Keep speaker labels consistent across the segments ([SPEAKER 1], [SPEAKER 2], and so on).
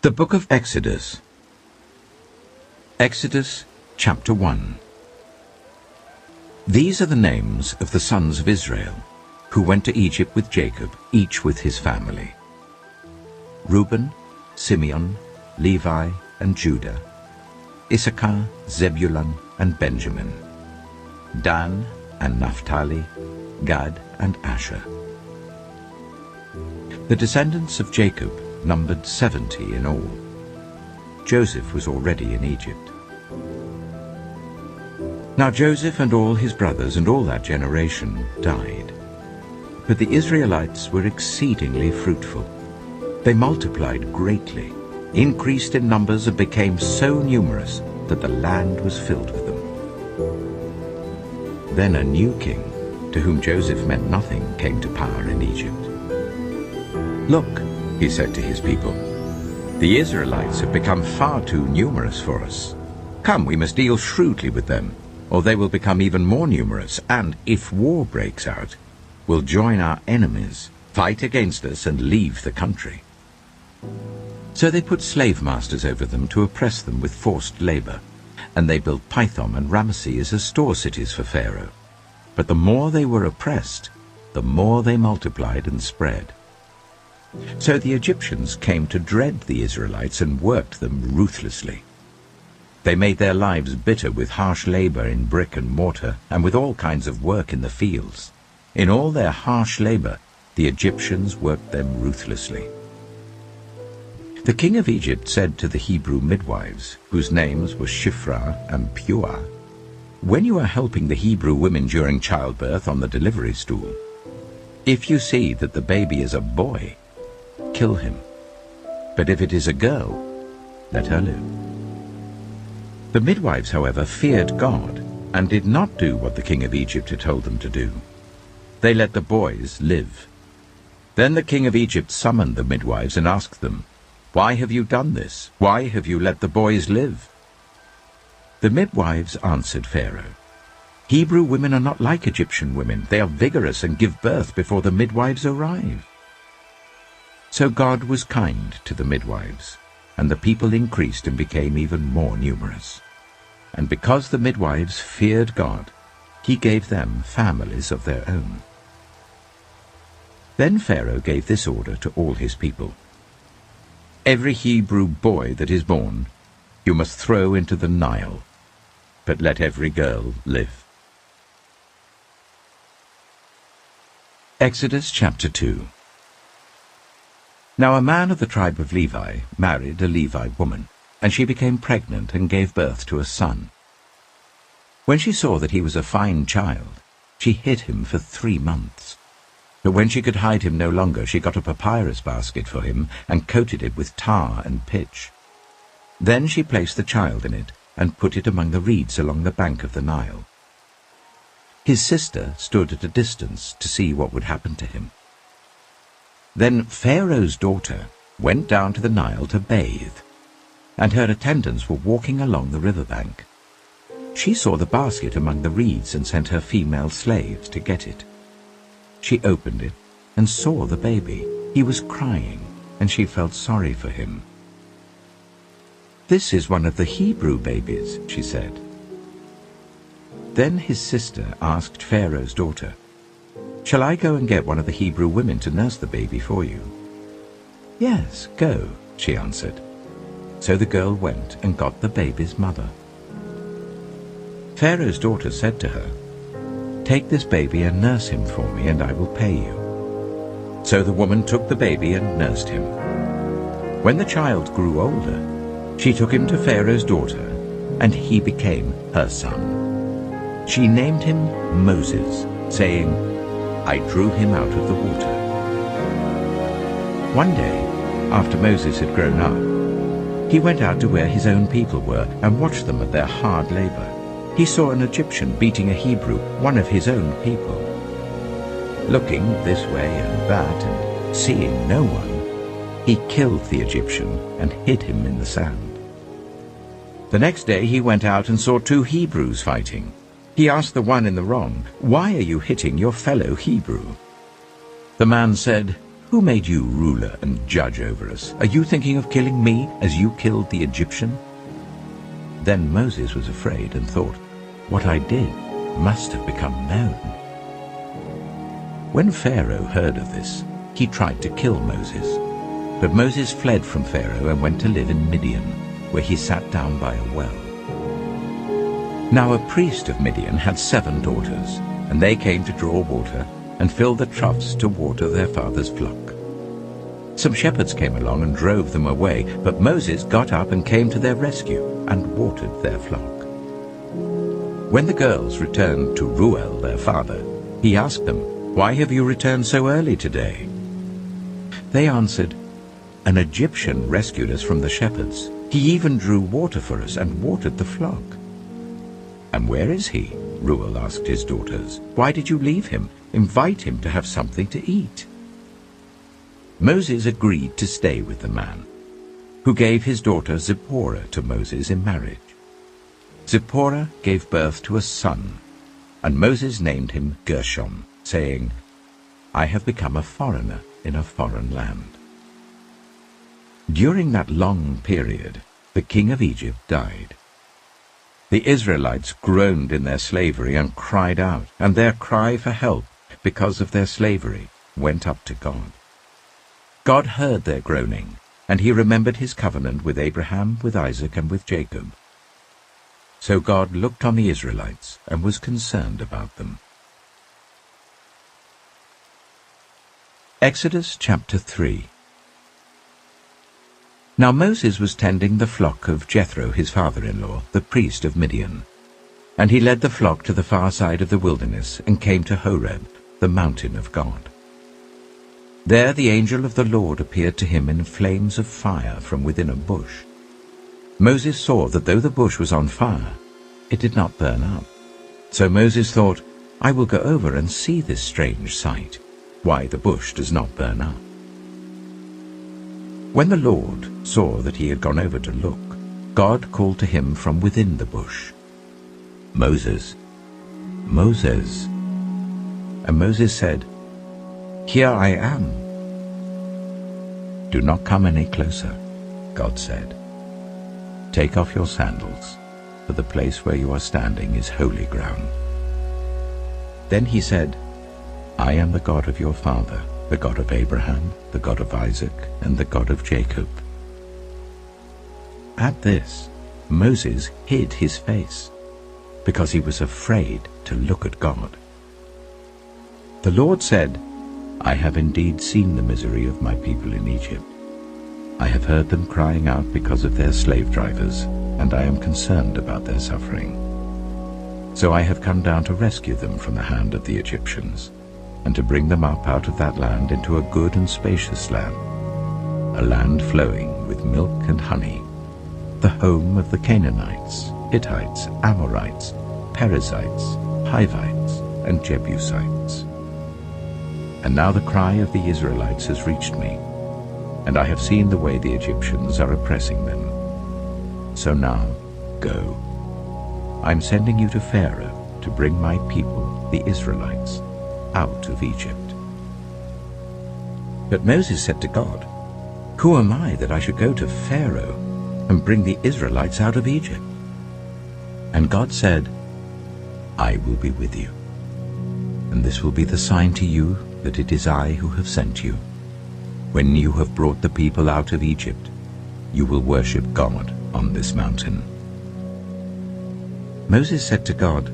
[SPEAKER 1] The Book of Exodus. Exodus chapter 1. These are the names of the sons of Israel, who went to Egypt with Jacob, each with his family: Reuben, Simeon, Levi, and Judah; Issachar, Zebulun, and Benjamin; Dan and Naphtali; Gad and Asher. The descendants of Jacob numbered 70 in all. Joseph was already in Egypt. Now Joseph and all his brothers and all that generation died. But the Israelites were exceedingly fruitful. They multiplied greatly, increased in numbers, and became so numerous that the land was filled with them. Then a new king, to whom Joseph meant nothing, came to power in Egypt. "Look," he said to his people, "the Israelites have become far too numerous for us. Come, we must deal shrewdly with them, or they will become even more numerous, and, if war breaks out, will join our enemies, fight against us, and leave the country." So they put slave masters over them to oppress them with forced labor, and they built Pithom and Ramesses as store cities for Pharaoh. But the more they were oppressed, the more they multiplied and spread. So the Egyptians came to dread the Israelites and worked them ruthlessly. They made their lives bitter with harsh labor in brick and mortar and with all kinds of work in the fields. In all their harsh labor, the Egyptians worked them ruthlessly. The king of Egypt said to the Hebrew midwives, whose names were Shiphrah and Puah, "When you are helping the Hebrew women during childbirth on the delivery stool, if you see that the baby is a boy, kill him. But if it is a girl, let her live." The midwives, however, feared God and did not do what the king of Egypt had told them to do. They let the boys live. Then the king of Egypt summoned the midwives and asked them, "Why have you done this? Why have you let the boys live?" The midwives answered Pharaoh, "Hebrew women are not like Egyptian women. They are vigorous and give birth before the midwives arrive." So God was kind to the midwives, and the people increased and became even more numerous. And because the midwives feared God, he gave them families of their own. Then Pharaoh gave this order to all his people: "Every Hebrew boy that is born you must throw into the Nile, but let every girl live." Exodus chapter 2. Now a man of the tribe of Levi married a Levite woman, and she became pregnant and gave birth to a son. When she saw that he was a fine child, she hid him for 3 months. But when she could hide him no longer, she got a papyrus basket for him and coated it with tar and pitch. Then she placed the child in it and put it among the reeds along the bank of the Nile. His sister stood at a distance to see what would happen to him. Then Pharaoh's daughter went down to the Nile to bathe, and her attendants were walking along the riverbank. She saw the basket among the reeds and sent her female slaves to get it. She opened it and saw the baby. He was crying, and she felt sorry for him. "This is one of the Hebrew babies," she said. Then his sister asked Pharaoh's daughter, "Shall I go and get one of the Hebrew women to nurse the baby for you?" "Yes, go," she answered. So the girl went and got the baby's mother. Pharaoh's daughter said to her, "Take this baby and nurse him for me, and I will pay you." So the woman took the baby and nursed him. When the child grew older, she took him to Pharaoh's daughter, and he became her son. She named him Moses, saying, "I drew him out of the water." One day, after Moses had grown up, he went out to where his own people were and watched them at their hard labor. He saw an Egyptian beating a Hebrew, one of his own people. Looking this way and that and seeing no one, he killed the Egyptian and hid him in the sand. The next day he went out and saw 2 Hebrews fighting. He asked the one in the wrong, "Why are you hitting your fellow Hebrew?" The man said, Who made you ruler and judge over us? Are you thinking of killing me as you killed the Egyptian?" Then Moses was afraid and thought, "What I did must have become known." When Pharaoh heard of this, he tried to kill Moses. But Moses fled from Pharaoh and went to live in Midian, where he sat down by a well. Now a priest of Midian had 7 daughters, and they came to draw water and fill the troughs to water their father's flock. Some shepherds came along and drove them away, but Moses got up and came to their rescue and watered their flock. When the girls returned to Reuel, their father, he asked them, "Why have you returned so early today?" They answered, "An Egyptian rescued us from the shepherds. He even drew water for us and watered the flock." "And where is he?" Reuel asked his daughters. "Why did you leave him? Invite him to have something to eat." Moses agreed to stay with the man, who gave his daughter Zipporah to Moses in marriage. Zipporah gave birth to a son, and Moses named him Gershom, saying, "I have become a foreigner in a foreign land." During that long period, the king of Egypt died. The Israelites groaned in their slavery and cried out, and their cry for help because of their slavery went up to God. God heard their groaning, and he remembered his covenant with Abraham, with Isaac, and with Jacob. So God looked on the Israelites and was concerned about them. Exodus chapter 3. Now Moses was tending the flock of Jethro, his father-in-law, the priest of Midian. And he led the flock to the far side of the wilderness and came to Horeb, the mountain of God. There the angel of the Lord appeared to him in flames of fire from within a bush. Moses saw that though the bush was on fire, it did not burn up. So Moses thought, "I will go over and see this strange sight, why the bush does not burn up." When the Lord saw that he had gone over to look, God called to him from within the bush, "Moses, Moses." And Moses said, "Here I am." "Do not come any closer," God said. "Take off your sandals, for the place where you are standing is holy ground." Then he said, "I am the God of your father, the God of Abraham, the God of Isaac, and the God of Jacob." At this, Moses hid his face, because he was afraid to look at God. The Lord said, "I have indeed seen the misery of my people in Egypt. I have heard them crying out because of their slave drivers, and I am concerned about their suffering. So I have come down to rescue them from the hand of the Egyptians, and to bring them up out of that land into a good and spacious land, a land flowing with milk and honey, the home of the Canaanites, Hittites, Amorites, Perizzites, Hivites, and Jebusites. And now the cry of the Israelites has reached me, and I have seen the way the Egyptians are oppressing them. So now, go. I am sending you to Pharaoh to bring my people, the Israelites, out of Egypt." But Moses said to God, "Who am I that I should go to Pharaoh and bring the Israelites out of Egypt?" And God said, "I will be with you, and this will be the sign to you that it is I who have sent you. When you have brought the people out of Egypt, you will worship God on this mountain." Moses said to God,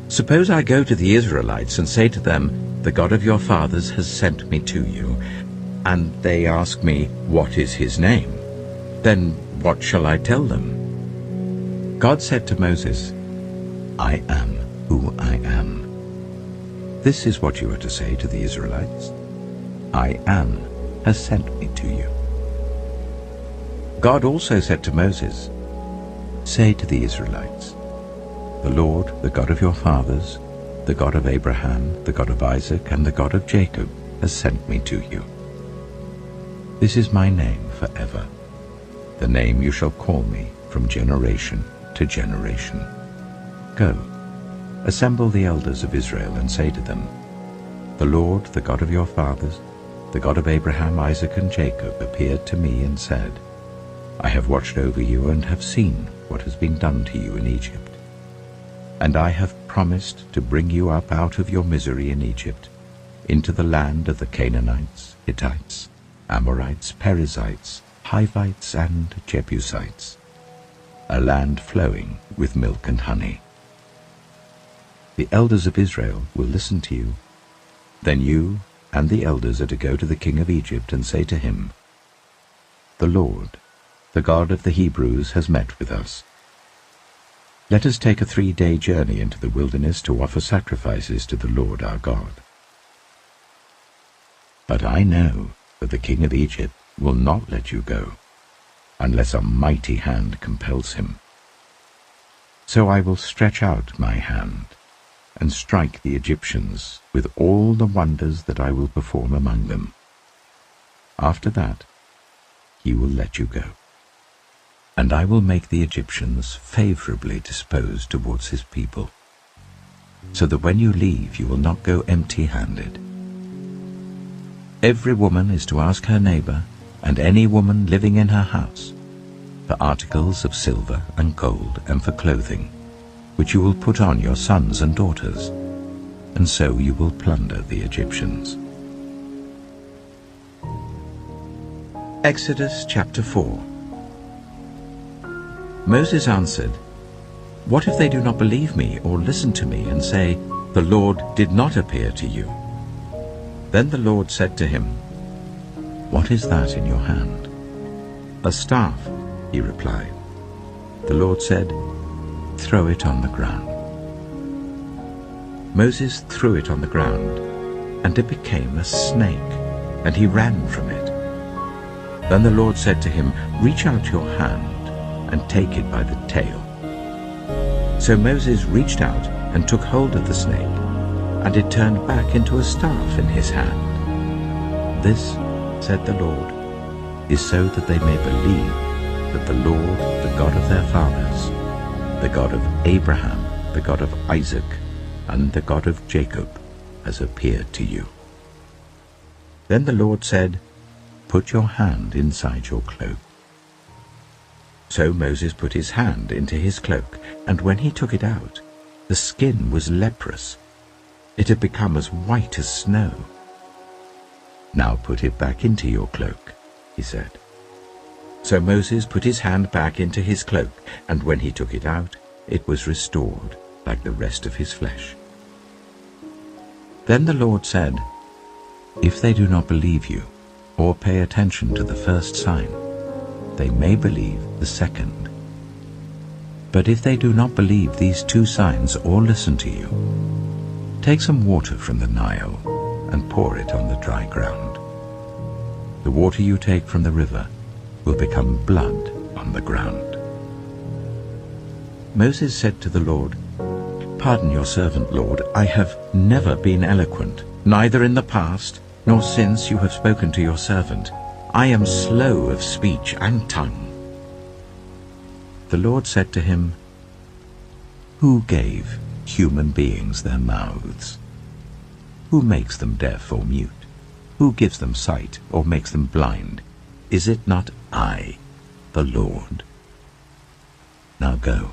[SPEAKER 1] "Suppose I go to the Israelites and say to them, 'The God of your fathers has sent me to you,' and they ask me, 'What is his name?' Then what shall I tell them?" God said to Moses, "I am who I am. This is what you are to say to the Israelites. I am has sent me to you." God also said to Moses, "Say to the Israelites, 'The Lord, the God of your fathers, the God of Abraham, the God of Isaac, and the God of Jacob, has sent me to you. This is my name forever, the name you shall call me from generation to generation. Go, assemble the elders of Israel and say to them, 'The Lord, the God of your fathers, the God of Abraham, Isaac, and Jacob, appeared to me and said, I have watched over you and have seen what has been done to you in Egypt. And I have promised to bring you up out of your misery in Egypt, into the land of the Canaanites, Hittites, Amorites, Perizzites, Hivites, and Jebusites, a land flowing with milk and honey. The elders of Israel will listen to you. Then you and the elders are to go to the king of Egypt and say to him, The Lord, the God of the Hebrews, has met with us. Let us take a 3-day journey into the wilderness to offer sacrifices to the Lord our God. But I know that the king of Egypt will not let you go, unless a mighty hand compels him. So I will stretch out my hand and strike the Egyptians with all the wonders that I will perform among them. After that, he will let you go. And I will make the Egyptians favorably disposed towards his people, so that when you leave you will not go empty-handed. Every woman is to ask her neighbor, and any woman living in her house, for articles of silver and gold and for clothing, which you will put on your sons and daughters, and so you will plunder the Egyptians. Exodus chapter 4. Moses answered, What if they do not believe me or listen to me and say, The Lord did not appear to you? Then the Lord said to him, What is that in your hand? A staff, he replied. The Lord said, Throw it on the ground. Moses threw it on the ground, and it became a snake, and he ran from it. Then the Lord said to him, Reach out your hand and take it by the tail. So Moses reached out and took hold of the snake, and it turned back into a staff in his hand. This, said the Lord, is so that they may believe that the Lord, the God of their fathers, the God of Abraham, the God of Isaac, and the God of Jacob, has appeared to you. Then the Lord said, Put your hand inside your cloak. So Moses put his hand into his cloak, and when he took it out, the skin was leprous. It had become as white as snow. Now put it back into your cloak, he said. So Moses put his hand back into his cloak, and when he took it out, it was restored like the rest of his flesh. Then the Lord said, If they do not believe you, or pay attention to the first sign, they may believe the second. But if they do not believe these 2 signs or listen to you, take some water from the Nile and pour it on the dry ground. The water you take from the river will become blood on the ground. Moses said to the Lord, Pardon your servant, Lord, I have never been eloquent, neither in the past nor since you have spoken to your servant. I am slow of speech and tongue. The Lord said to him, Who gave human beings their mouths? Who makes them deaf or mute? Who gives them sight or makes them blind? Is it not I, the Lord? Now go,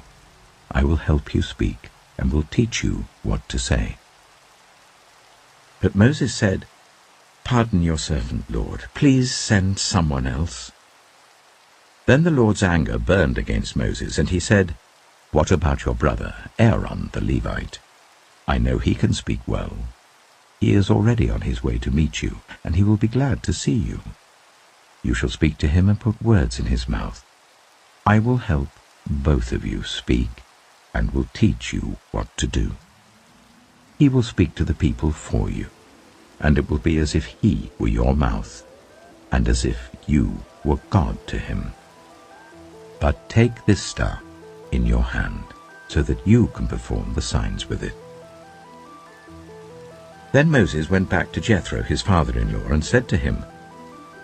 [SPEAKER 1] I will help you speak, and will teach you what to say. But Moses said, Pardon your servant, Lord. Please send someone else. Then the Lord's anger burned against Moses, and he said, What about your brother, Aaron the Levite? I know he can speak well. He is already on his way to meet you, and he will be glad to see you. You shall speak to him and put words in his mouth. I will help both of you speak, and will teach you what to do. He will speak to the people for you, and it will be as if he were your mouth, and as if you were God to him. But take this staff in your hand, so that you can perform the signs with it. Then Moses went back to Jethro, his father-in-law, and said to him,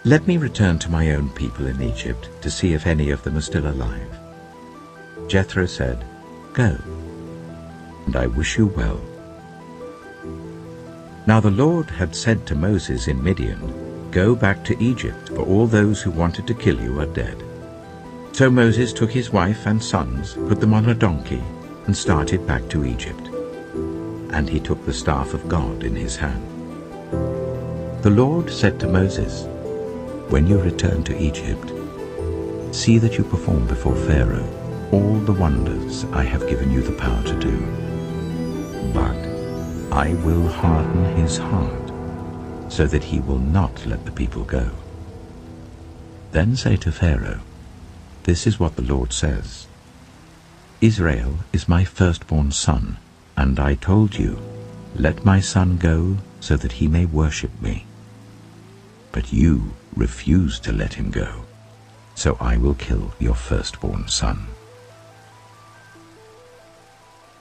[SPEAKER 1] Let me return to my own people in Egypt, to see if any of them are still alive. Jethro said, Go, and I wish you well. Now the Lord had said to Moses in Midian, "Go back to Egypt, for all those who wanted to kill you are dead." So Moses took his wife and sons, put them on a donkey, and started back to Egypt. And he took the staff of God in his hand. The Lord said to Moses, "When you return to Egypt, see that you perform before Pharaoh all the wonders I have given you the power to do. But I will harden his heart, so that he will not let the people go. Then say to Pharaoh, 'This is what the Lord says. Israel is my firstborn son, and I told you, let my son go so that he may worship me. But you refused to let him go, so I will kill your firstborn son.'"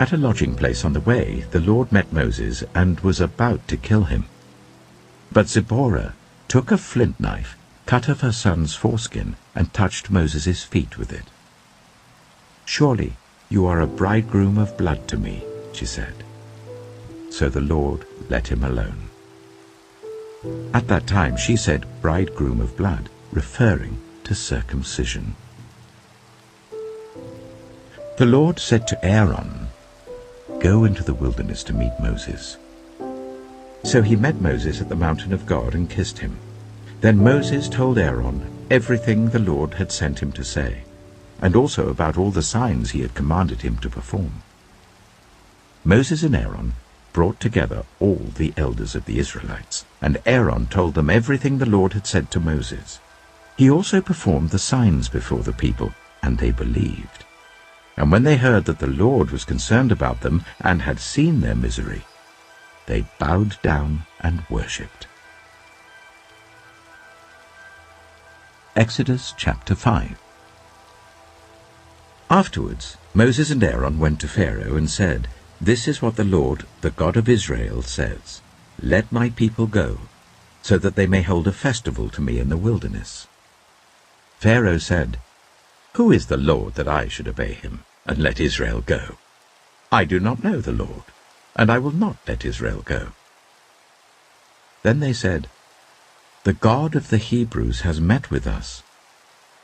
[SPEAKER 1] At a lodging place on the way, the Lord met Moses and was about to kill him. But Zipporah took a flint knife, cut off her son's foreskin, and touched Moses' feet with it. "Surely you are a bridegroom of blood to me," she said. So the Lord let him alone. At that time she said bridegroom of blood, referring to circumcision. The Lord said to Aaron, "Go into the wilderness to meet Moses." So he met Moses at the mountain of God and kissed him. Then Moses told Aaron everything the Lord had sent him to say, and also about all the signs he had commanded him to perform. Moses and Aaron brought together all the elders of the Israelites, and Aaron told them everything the Lord had said to Moses. He also performed the signs before the people, and they believed. And when they heard that the Lord was concerned about them and had seen their misery, they bowed down and worshipped. Exodus chapter 5. Afterwards Moses and Aaron went to Pharaoh and said, "This is what the Lord, the God of Israel, says. Let my people go, so that they may hold a festival to me in the wilderness." Pharaoh said, "Who is the Lord that I should obey him and let Israel go? I do not know the Lord, and I will not let Israel go." Then they said, "The God of the Hebrews has met with us.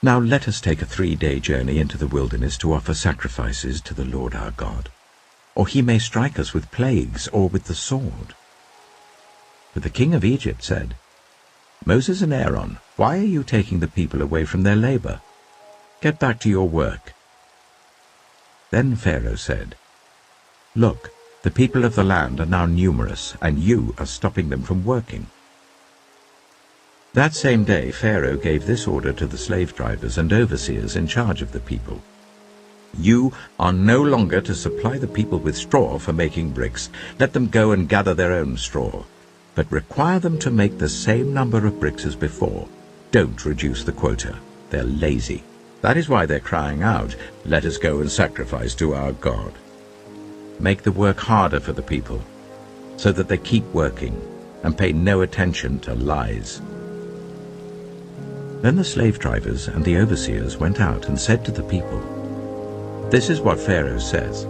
[SPEAKER 1] Now let us take a 3-day journey into the wilderness to offer sacrifices to the Lord our God, or he may strike us with plagues or with the sword." But the king of Egypt said, "Moses and Aaron, why are you taking the people away from their labor? Get back to your work." Then Pharaoh said, "Look, the people of the land are now numerous, and you are stopping them from working." That same day Pharaoh gave this order to the slave drivers and overseers in charge of the people: "You are no longer to supply the people with straw for making bricks. Let them go and gather their own straw, but require them to make the same number of bricks as before. Don't reduce the quota. They're lazy. That is why they're crying out, 'Let us go and sacrifice to our God.' Make the work harder for the people, so that they keep working and pay no attention to lies." Then the slave drivers and the overseers went out and said to the people, "This is what Pharaoh says,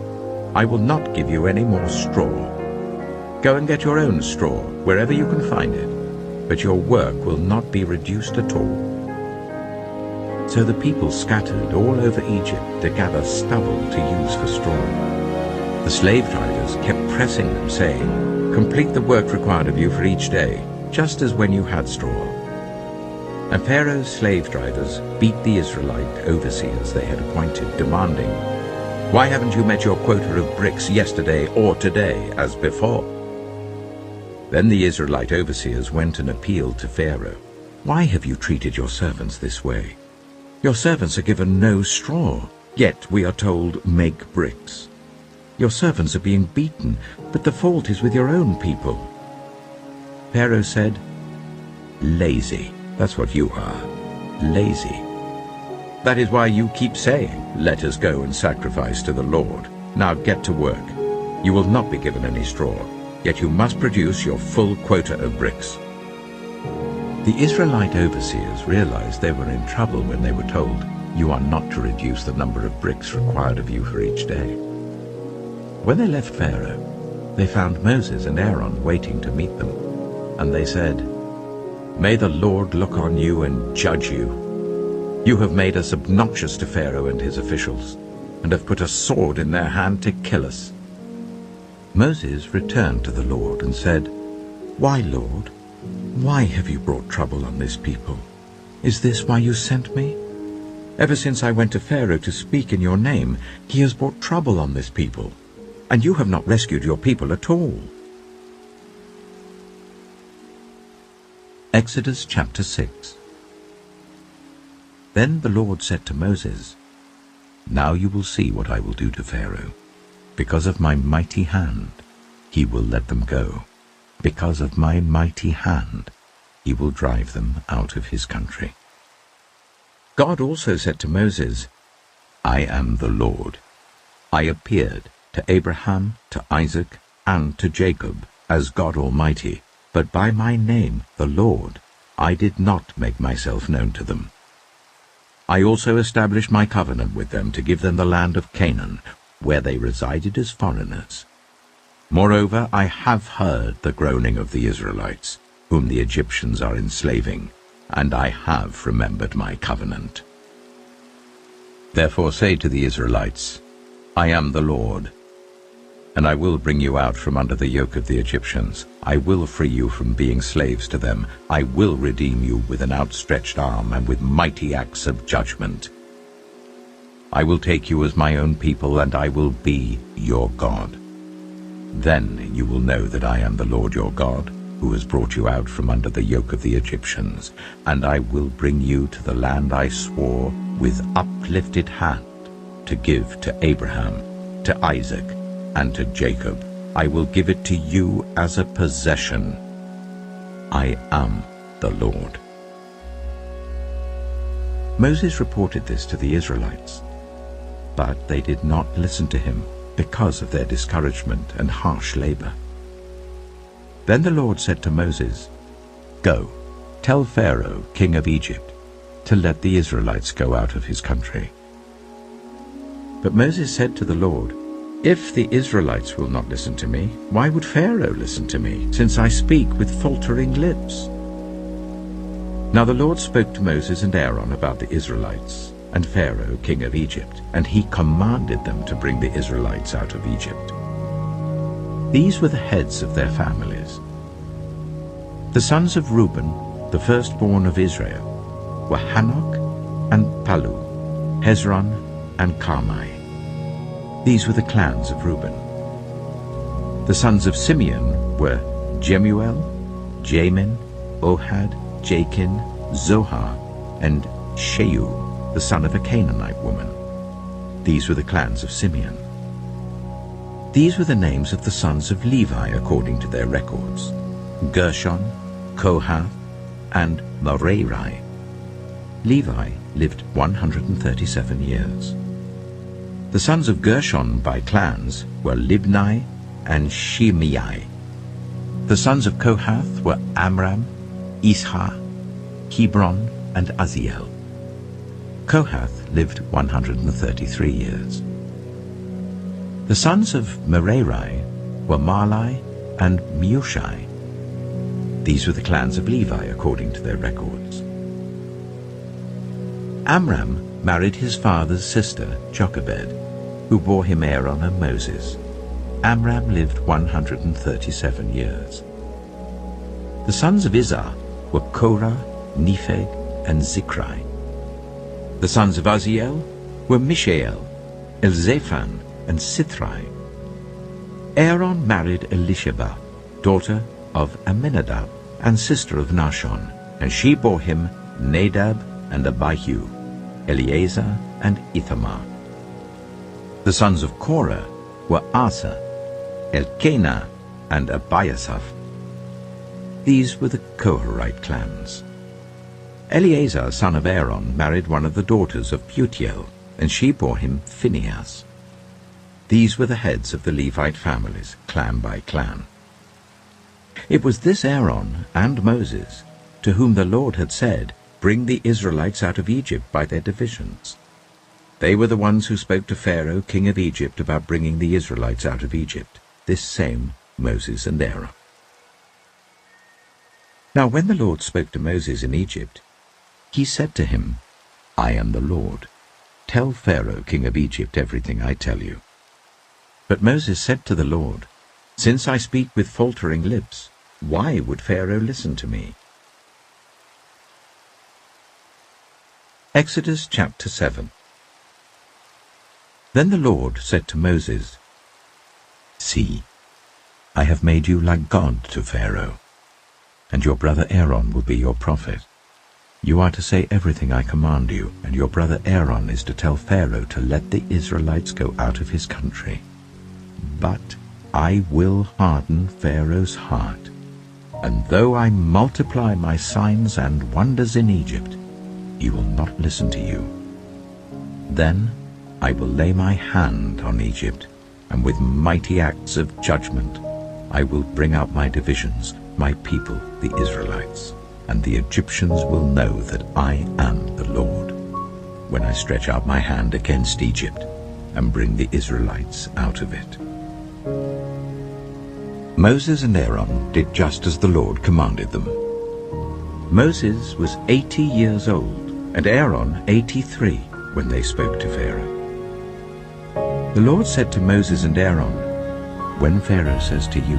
[SPEAKER 1] I will not give you any more straw. Go and get your own straw wherever you can find it, but your work will not be reduced at all." So the people scattered all over Egypt to gather stubble to use for straw. The slave drivers kept pressing them, saying, "Complete the work required of you for each day, just as when you had straw." And Pharaoh's slave drivers beat the Israelite overseers they had appointed, demanding, "Why haven't you met your quota of bricks yesterday or today as before?" Then the Israelite overseers went and appealed to Pharaoh, "Why have you treated your servants this way? Your servants are given no straw, yet we are told, 'Make bricks.' Your servants are being beaten, but the fault is with your own people." Pharaoh said, "Lazy. That's what you are, lazy. That is why you keep saying, 'Let us go and sacrifice to the Lord.' Now get to work. You will not be given any straw, yet you must produce your full quota of bricks." The Israelite overseers realized they were in trouble when they were told, "You are not to reduce the number of bricks required of you for each day." When they left Pharaoh, they found Moses and Aaron waiting to meet them, and they said, May the Lord look on you and judge you. You have made us obnoxious to Pharaoh and his officials, and have put a sword in their hand to kill us." Moses returned to the Lord and said, "Why, Lord? Why have you brought trouble on this people? Is this why you sent me? Ever since I went to Pharaoh to speak in your name, he has brought trouble on this people, and you have not rescued your people at all." Exodus chapter 6. Then the Lord said to Moses, "Now you will see what I will do to Pharaoh. Because of my mighty hand, he will let them go. Because of my mighty hand, he will drive them out of his country." God also said to Moses, "I am the Lord. I appeared to Abraham, to Isaac, and to Jacob as God Almighty, but by my name, the Lord, I did not make myself known to them. I also established my covenant with them to give them the land of Canaan, where they resided as foreigners. Moreover, I have heard the groaning of the Israelites, whom the Egyptians are enslaving, and I have remembered my covenant. Therefore say to the Israelites, I am the Lord, and I will bring you out from under the yoke of the Egyptians. I will free you from being slaves to them. I will redeem you with an outstretched arm and with mighty acts of judgment. I will take you as my own people, and I will be your God. Then you will know that I am the Lord your God, who has brought you out from under the yoke of the Egyptians, and I will bring you to the land I swore with uplifted hand to give to Abraham, to Isaac, and to Jacob. I will give it to you as a possession. I am the Lord." Moses reported this to the Israelites, but they did not listen to him because of their discouragement and harsh labor. Then the Lord said to Moses, "Go, tell Pharaoh, king of Egypt, to let the Israelites go out of his country." But Moses said to the Lord, "If the Israelites will not listen to me, why would Pharaoh listen to me, since I speak with faltering lips?" Now the Lord spoke to Moses and Aaron about the Israelites and Pharaoh, king of Egypt, and he commanded them to bring the Israelites out of Egypt. These were the heads of their families. The sons of Reuben, the firstborn of Israel, were Hanok and Palu, Hezron and Carmi. These were the clans of Reuben. The sons of Simeon were Jemuel, Jamin, Ohad, Jachin, Zohar, and Sheu, the son of a Canaanite woman. These were the clans of Simeon. These were the names of the sons of Levi according to their records: Gershon, Kohath, and Merari. Levi lived 137 years. The sons of Gershon by clans were Libni and Shimei. The sons of Kohath were Amram, Ishar, Hebron, and Uzziel. Kohath lived 133 years. The sons of Merari were Mahli and Mushi. These were the clans of Levi according to their records. Amram married his father's sister, Jochebed, who bore him Aaron and Moses. Amram lived 137 years. The sons of Izhar were Korah, Nepheg, and Zikri. The sons of Uzziel were Mishael, Elzaphan, and Sithri. Aaron married Elisheba, daughter of Amminadab and sister of Nahshon, and she bore him Nadab and Abihu, Eleazar and Ithamar. The sons of Korah were Asa, Elkanah, and Abiasaph. These were the Koharite clans. Eleazar, son of Aaron, married one of the daughters of Putiel, and she bore him Phinehas. These were the heads of the Levite families, clan by clan. It was this Aaron and Moses to whom the Lord had said, "Bring the Israelites out of Egypt by their divisions." They were the ones who spoke to Pharaoh, king of Egypt, about bringing the Israelites out of Egypt, this same Moses and Aaron. Now when the Lord spoke to Moses in Egypt, he said to him, I am the Lord. Tell Pharaoh, king of Egypt, everything I tell you. But Moses said to the Lord, Since I speak with faltering lips, why would Pharaoh listen to me? Exodus chapter 7. Then the Lord said to Moses, See, I have made you like God to Pharaoh, and your brother Aaron will be your prophet. You are to say everything I command you, and your brother Aaron is to tell Pharaoh to let the Israelites go out of his country. But I will harden Pharaoh's heart, and though I multiply my signs and wonders in Egypt, he will not listen to you. Then I will lay my hand on Egypt, and with mighty acts of judgment I will bring out my divisions, my people, the Israelites, and the Egyptians will know that I am the Lord, when I stretch out my hand against Egypt and bring the Israelites out of it. Moses and Aaron did just as the Lord commanded them. Moses was 80 years old, and Aaron 83, when they spoke to Pharaoh. The Lord said to Moses and Aaron, When Pharaoh says to you,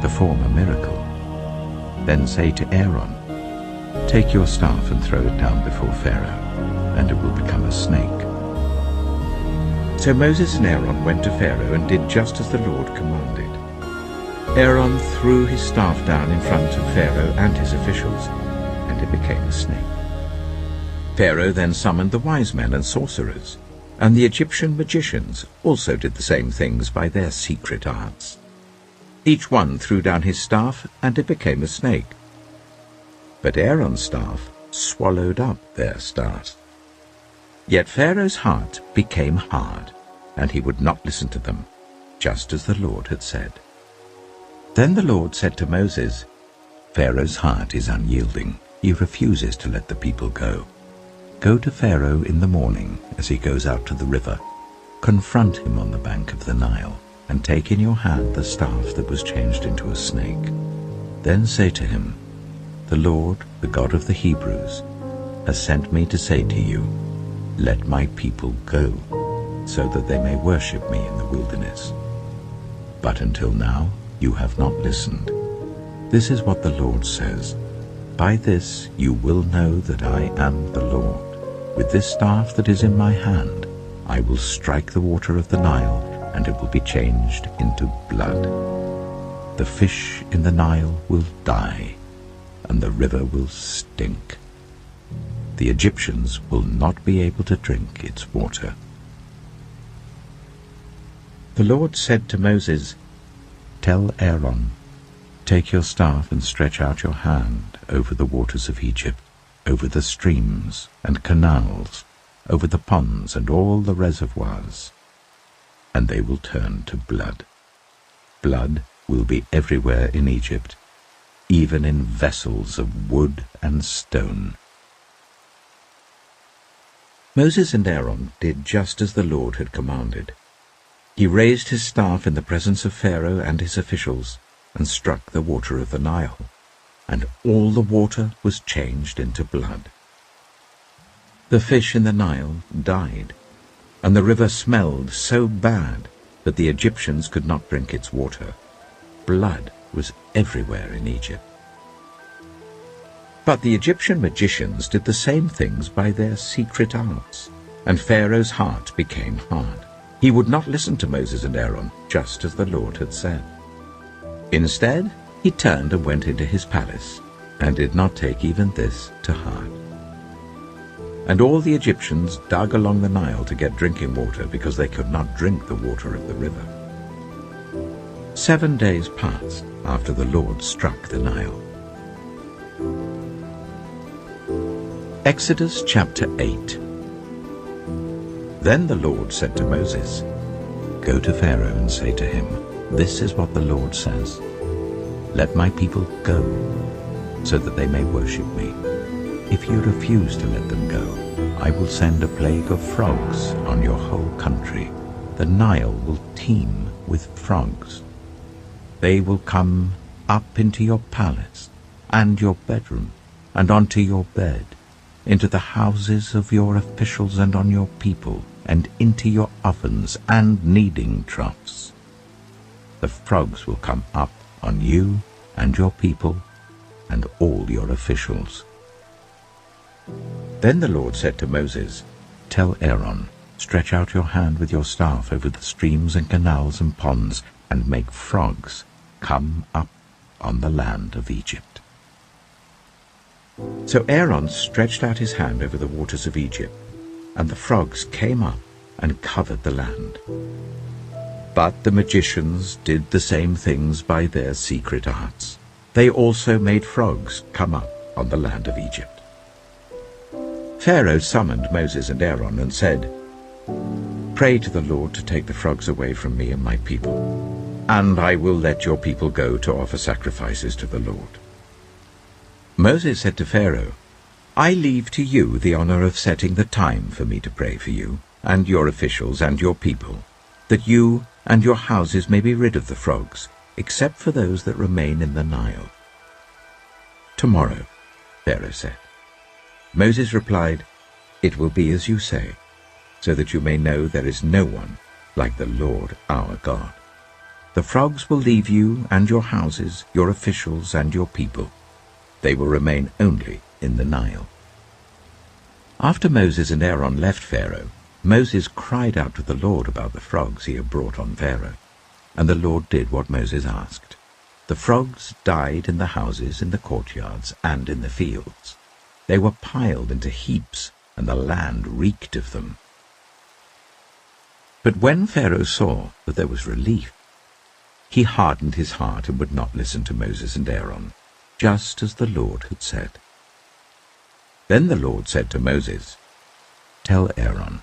[SPEAKER 1] Perform a miracle, then say to Aaron, Take your staff and throw it down before Pharaoh, and it will become a snake. So Moses and Aaron went to Pharaoh and did just as the Lord commanded. Aaron threw his staff down in front of Pharaoh and his officials, and it became a snake. Pharaoh then summoned the wise men and sorcerers, and the Egyptian magicians also did the same things by their secret arts. Each one threw down his staff, and it became a snake. But Aaron's staff swallowed up their staffs. Yet Pharaoh's heart became hard, and he would not listen to them, just as the Lord had said. Then the Lord said to Moses, Pharaoh's heart is unyielding. He refuses to let the people go. Go to Pharaoh in the morning as he goes out to the river. Confront him on the bank of the Nile, and take in your hand the staff that was changed into a snake. Then say to him, The Lord, the God of the Hebrews, has sent me to say to you, Let my people go, so that they may worship me in the wilderness. But until now you have not listened. This is what the Lord says, By this you will know that I am the Lord. With this staff that is in my hand, I will strike the water of the Nile, and it will be changed into blood. The fish in the Nile will die, and the river will stink. The Egyptians will not be able to drink its water. The Lord said to Moses, Tell Aaron, Take your staff and stretch out your hand over the waters of Egypt, over the streams and canals, over the ponds and all the reservoirs, and they will turn to blood. Blood will be everywhere in Egypt, even in vessels of wood and stone. Moses and Aaron did just as the Lord had commanded. He raised his staff in the presence of Pharaoh and his officials, and struck the water of the Nile, and all the water was changed into blood. The fish in the Nile died, and the river smelled so bad that the Egyptians could not drink its water. Blood was everywhere in Egypt. But the Egyptian magicians did the same things by their secret arts, and Pharaoh's heart became hard. He would not listen to Moses and Aaron, just as the Lord had said. Instead, he turned and went into his palace, and did not take even this to heart. And all the Egyptians dug along the Nile to get drinking water, because they could not drink the water of the river. 7 days passed after the Lord struck the Nile. Exodus chapter 8. Then the Lord said to Moses, Go to Pharaoh and say to him, This is what the Lord says, Let my people go, so that they may worship me. If you refuse to let them go, I will send a plague of frogs on your whole country. The Nile will teem with frogs. They will come up into your palace, and your bedroom, and onto your bed, into the houses of your officials and on your people, and into your ovens and kneading troughs. The frogs will come up on you and your people and all your officials. Then the Lord said to Moses, "Tell Aaron, stretch out your hand with your staff over the streams and canals and ponds, and make frogs come up on the land of Egypt." So Aaron stretched out his hand over the waters of Egypt, and the frogs came up and covered the land. But the magicians did the same things by their secret arts. They also made frogs come up on the land of Egypt. Pharaoh summoned Moses and Aaron and said, "Pray to the Lord to take the frogs away from me and my people, and I will let your people go to offer sacrifices to the Lord." Moses said to Pharaoh, "I leave to you the honor of setting the time for me to pray for you and your officials and your people, that you and your houses may be rid of the frogs, except for those that remain in the Nile." "Tomorrow," Pharaoh said. Moses replied, "It will be as you say, so that you may know there is no one like the Lord our God. The frogs will leave you and your houses, your officials and your people. They will remain only in the Nile." After Moses and Aaron left Pharaoh, Moses cried out to the Lord about the frogs he had brought on Pharaoh, and the Lord did what Moses asked. The frogs died in the houses, in the courtyards, and in the fields. They were piled into heaps, and the land reeked of them. But when Pharaoh saw that there was relief, he hardened his heart and would not listen to Moses and Aaron, just as the Lord had said. Then the Lord said to Moses, "Tell Aaron,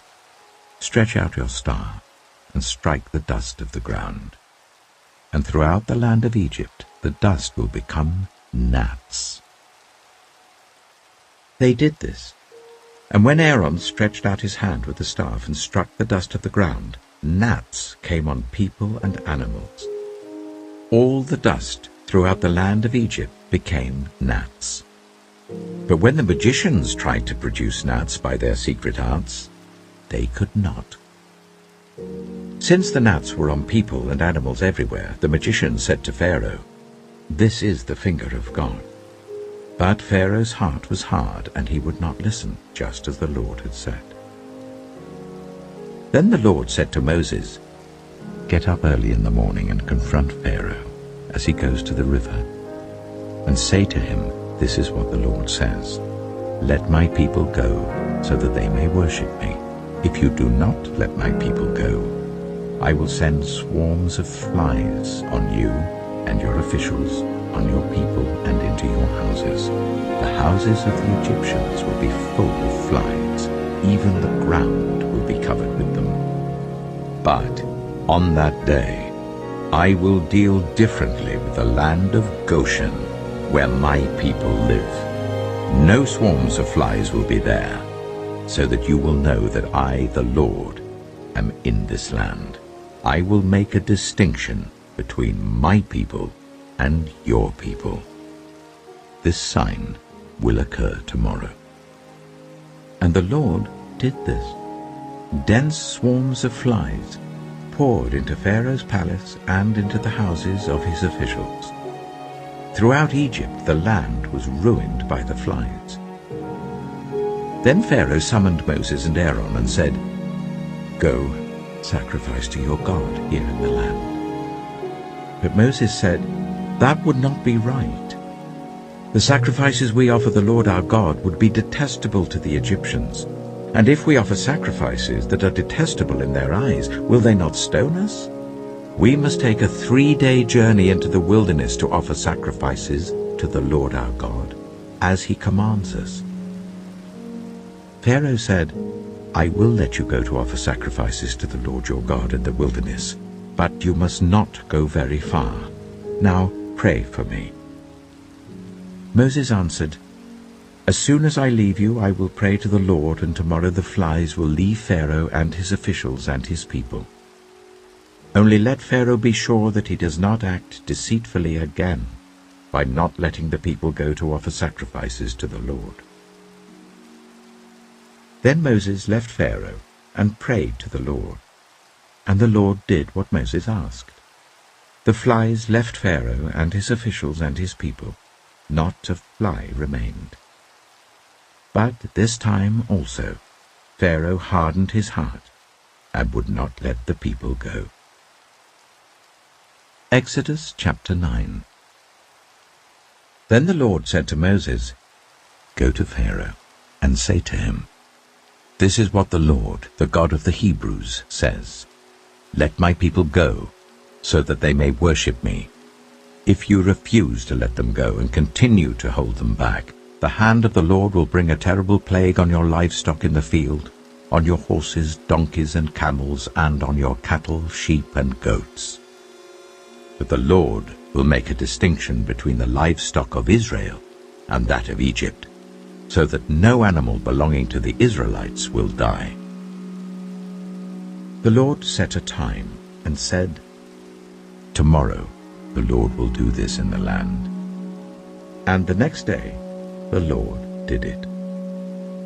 [SPEAKER 1] stretch out your staff and strike the dust of the ground, and throughout the land of Egypt the dust will become gnats." They did this, and when Aaron stretched out his hand with the staff and struck the dust of the ground, gnats came on people and animals. All the dust throughout the land of Egypt became gnats. But when the magicians tried to produce gnats by their secret arts, they could not. Since the gnats were on people and animals everywhere, the magicians said to Pharaoh, "This is the finger of God." But Pharaoh's heart was hard, and he would not listen, just as the Lord had said. Then the Lord said to Moses, "Get up early in the morning and confront Pharaoh as he goes to the river, and say to him, 'This is what the Lord says. Let my people go, so that they may worship me. If you do not let my people go, I will send swarms of flies on you and your officials, on your people and into your houses. The houses of the Egyptians will be full of flies. Even the ground will be covered with them. But on that day I will deal differently with the land of Goshen, where my people live. No swarms of flies will be there, so that you will know that I, the Lord, am in this land. I will make a distinction between my people and your people. This sign will occur tomorrow." And the Lord did this. Dense swarms of flies poured into Pharaoh's palace and into the houses of his officials. Throughout Egypt the land was ruined by the flies. Then Pharaoh summoned Moses and Aaron and said, "Go, sacrifice to your God here in the land." But Moses said, "That would not be right. The sacrifices we offer the Lord our God would be detestable to the Egyptians. And if we offer sacrifices that are detestable in their eyes, will they not stone us? We must take a 3-day journey into the wilderness to offer sacrifices to the Lord our God, as he commands us." Pharaoh said, "I will let you go to offer sacrifices to the Lord your God in the wilderness, but you must not go very far. Now pray for me." Moses answered, "As soon as I leave you, I will pray to the Lord, and tomorrow the flies will leave Pharaoh and his officials and his people. Only let Pharaoh be sure that he does not act deceitfully again by not letting the people go to offer sacrifices to the Lord. Then Moses left Pharaoh and prayed to the Lord, and the Lord did what Moses asked. The flies left Pharaoh and his officials and his people. Not a fly remained. But this time also Pharaoh hardened his heart and would not let the people go. Exodus chapter 9. Then the Lord said to Moses, "Go to Pharaoh and say to him, 'This is what the Lord, the God of the Hebrews, says. Let my people go, so that they may worship me. If you refuse to let them go and continue to hold them back, the hand of the Lord will bring a terrible plague on your livestock in the field, on your horses, donkeys, and camels, and on your cattle, sheep, and goats. But the Lord will make a distinction between the livestock of Israel and that of Egypt, so that no animal belonging to the Israelites will die.'" The Lord set a time and said, "Tomorrow the Lord will do this in the land." And the next day the Lord did it.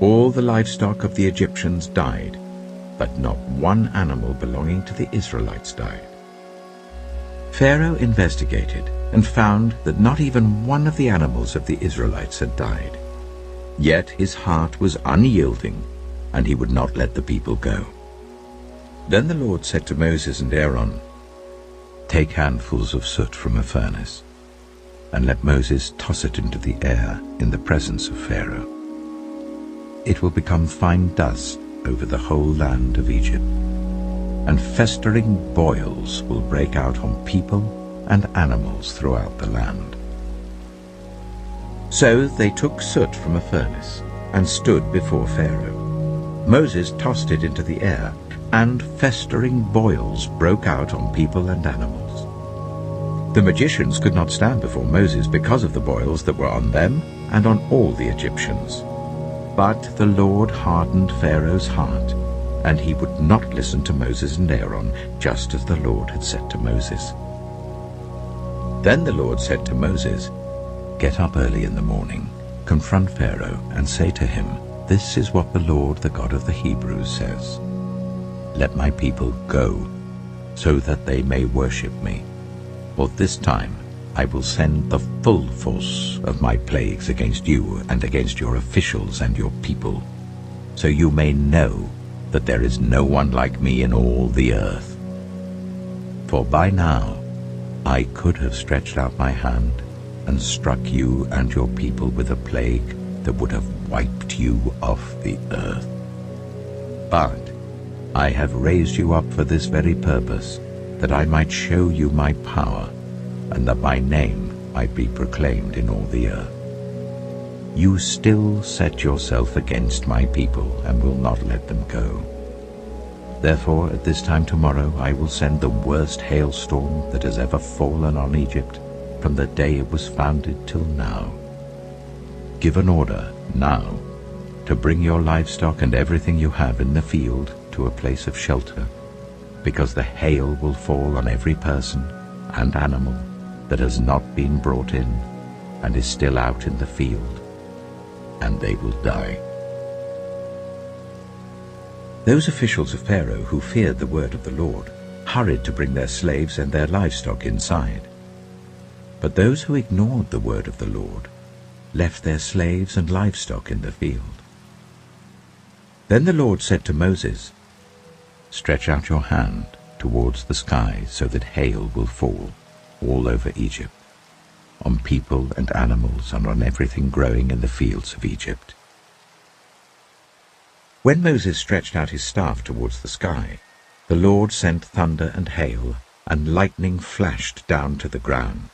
[SPEAKER 1] All the livestock of the Egyptians died, but not one animal belonging to the Israelites died. Pharaoh investigated and found that not even one of the animals of the Israelites had died. Yet his heart was unyielding, and he would not let the people go. Then the Lord said to Moses and Aaron, "Take handfuls of soot from a furnace, and let Moses toss it into the air in the presence of Pharaoh. It will become fine dust over the whole land of Egypt, and festering boils will break out on people and animals throughout the land." So they took soot from a furnace and stood before Pharaoh. Moses tossed it into the air, and festering boils broke out on people and animals. The magicians could not stand before Moses because of the boils that were on them and on all the Egyptians. But the Lord hardened Pharaoh's heart, and he would not listen to Moses and Aaron, just as the Lord had said to Moses. Then the Lord said to Moses, "Get up early in the morning, confront Pharaoh, and say to him, 'This is what the Lord, the God of the Hebrews, says. Let my people go, so that they may worship me. For this time I will send the full force of my plagues against you and against your officials and your people, so you may know that there is no one like me in all the earth. For by now I could have stretched out my hand and struck you and your people with a plague that would have wiped you off the earth. But I have raised you up for this very purpose, that I might show you my power, and that my name might be proclaimed in all the earth. You still set yourself against my people and will not let them go. Therefore at this time tomorrow I will send the worst hailstorm that has ever fallen on Egypt from the day it was founded till now. Give an order now to bring your livestock and everything you have in the field to a place of shelter, because the hail will fall on every person and animal that has not been brought in and is still out in the field, and they will die." Those officials of Pharaoh who feared the word of the Lord hurried to bring their slaves and their livestock inside. But those who ignored the word of the Lord left their slaves and livestock in the field. Then the Lord said to Moses, "Stretch out your hand towards the sky so that hail will fall all over Egypt, on people and animals and on everything growing in the fields of Egypt." When Moses stretched out his staff towards the sky, the Lord sent thunder and hail, and lightning flashed down to the ground.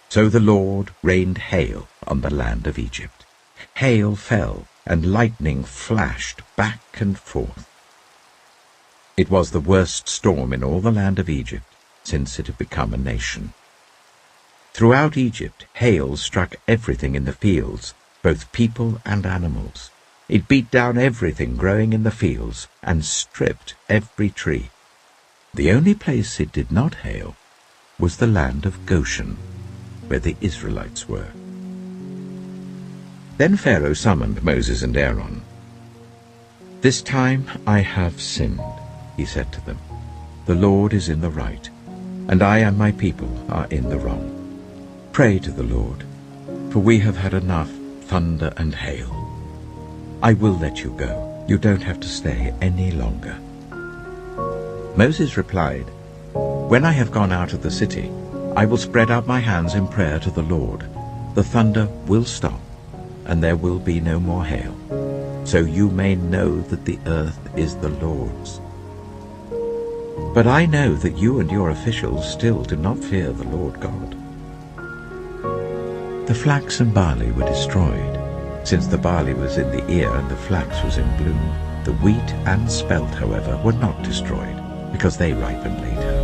[SPEAKER 1] So the Lord rained hail on the land of Egypt. Hail fell, and lightning flashed back and forth. It was the worst storm in all the land of Egypt since it had become a nation. Throughout Egypt, hail struck everything in the fields, both people and animals. It beat down everything growing in the fields and stripped every tree. The only place it did not hail was the land of Goshen. where the Israelites were. Then Pharaoh summoned Moses and Aaron. "This time I have sinned," he said to them. "The Lord is in the right, and I and my people are in the wrong. Pray to the Lord, for we have had enough thunder and hail. I will let you go. You don't have to stay any longer." Moses replied, "When I have gone out of the city, I will spread out my hands in prayer to the Lord. The thunder will stop, and there will be no more hail, so you may know that the earth is the Lord's. But I know that you and your officials still do not fear the Lord God." The flax and barley were destroyed, since the barley was in the ear and the flax was in bloom. The wheat and spelt, however, were not destroyed, because they ripened later.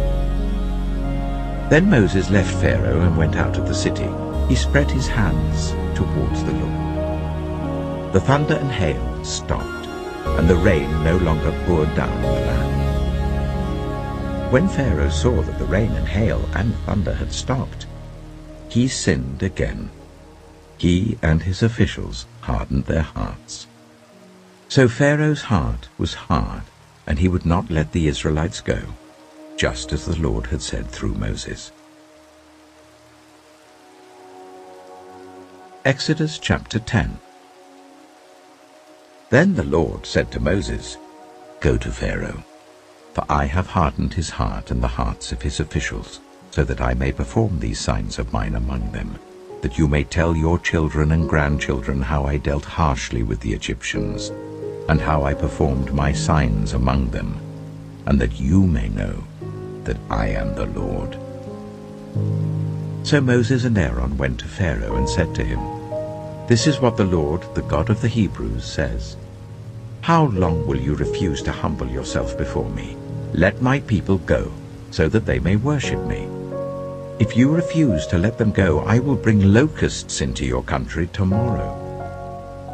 [SPEAKER 1] Then Moses left Pharaoh and went out of the city. He spread his hands towards the Lord. The thunder and hail stopped, and the rain no longer poured down on the land. When Pharaoh saw that the rain and hail and thunder had stopped, he sinned again. He and his officials hardened their hearts. So Pharaoh's heart was hard, and he would not let the Israelites go, just as the Lord had said through Moses. Exodus chapter 10. Then the Lord said to Moses, "Go to Pharaoh, for I have hardened his heart and the hearts of his officials, so that I may perform these signs of mine among them, that you may tell your children and grandchildren how I dealt harshly with the Egyptians, and how I performed my signs among them, and that you may know that I am the Lord." So Moses and Aaron went to Pharaoh and said to him, "This is what the Lord, the God of the Hebrews, says. How long will you refuse to humble yourself before me? Let my people go, so that they may worship me. If you refuse to let them go, I will bring locusts into your country tomorrow.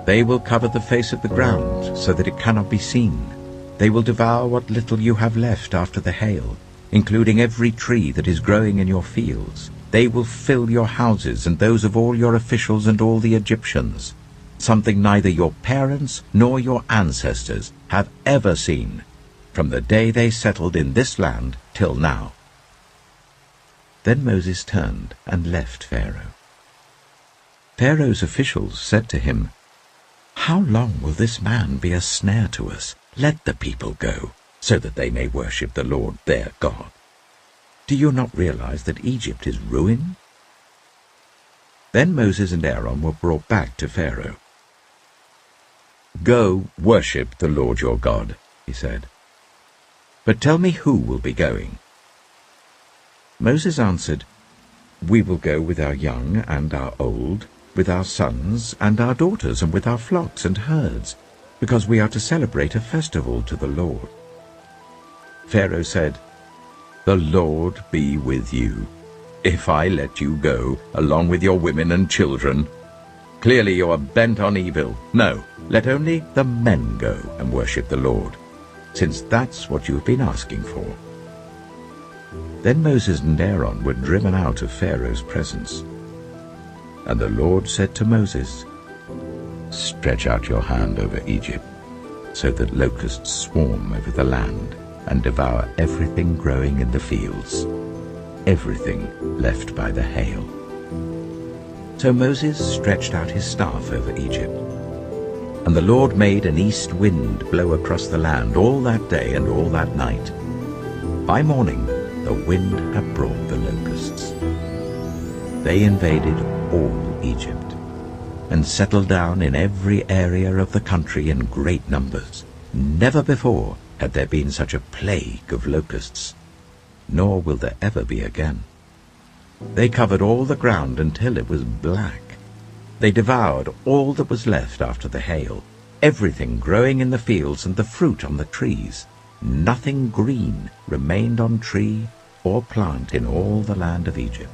[SPEAKER 1] They will cover the face of the ground, so that it cannot be seen. They will devour what little you have left after the hail, including every tree that is growing in your fields. They will fill your houses and those of all your officials and all the Egyptians, something neither your parents nor your ancestors have ever seen, from the day they settled in this land till now." Then Moses turned and left Pharaoh. Pharaoh's officials said to him, "How long will this man be a snare to us? Let the people go, so that they may worship the Lord their God. Do you not realize that Egypt is ruined?" Then Moses and Aaron were brought back to Pharaoh. "Go worship the Lord your God," he said. "But tell me who will be going." Moses answered, "We will go with our young and our old, with our sons and our daughters, and with our flocks and herds, because we are to celebrate a festival to the Lord." Pharaoh said, "The Lord be with you, if I let you go, along with your women and children. Clearly you are bent on evil. No, let only the men go and worship the Lord, since that's what you've been asking for." Then Moses and Aaron were driven out of Pharaoh's presence. And the Lord said to Moses, "Stretch out your hand over Egypt, so that locusts swarm over the land and devour everything growing in the fields, everything left by the hail." So Moses stretched out his staff over Egypt, and the Lord made an east wind blow across the land all that day and all that night. By morning the wind had brought the locusts. They invaded all Egypt, and settled down in every area of the country in great numbers. Never before had there been such a plague of locusts, nor will there ever be again. They covered all the ground until it was black. They devoured all that was left after the hail, everything growing in the fields and the fruit on the trees. Nothing green remained on tree or plant in all the land of Egypt.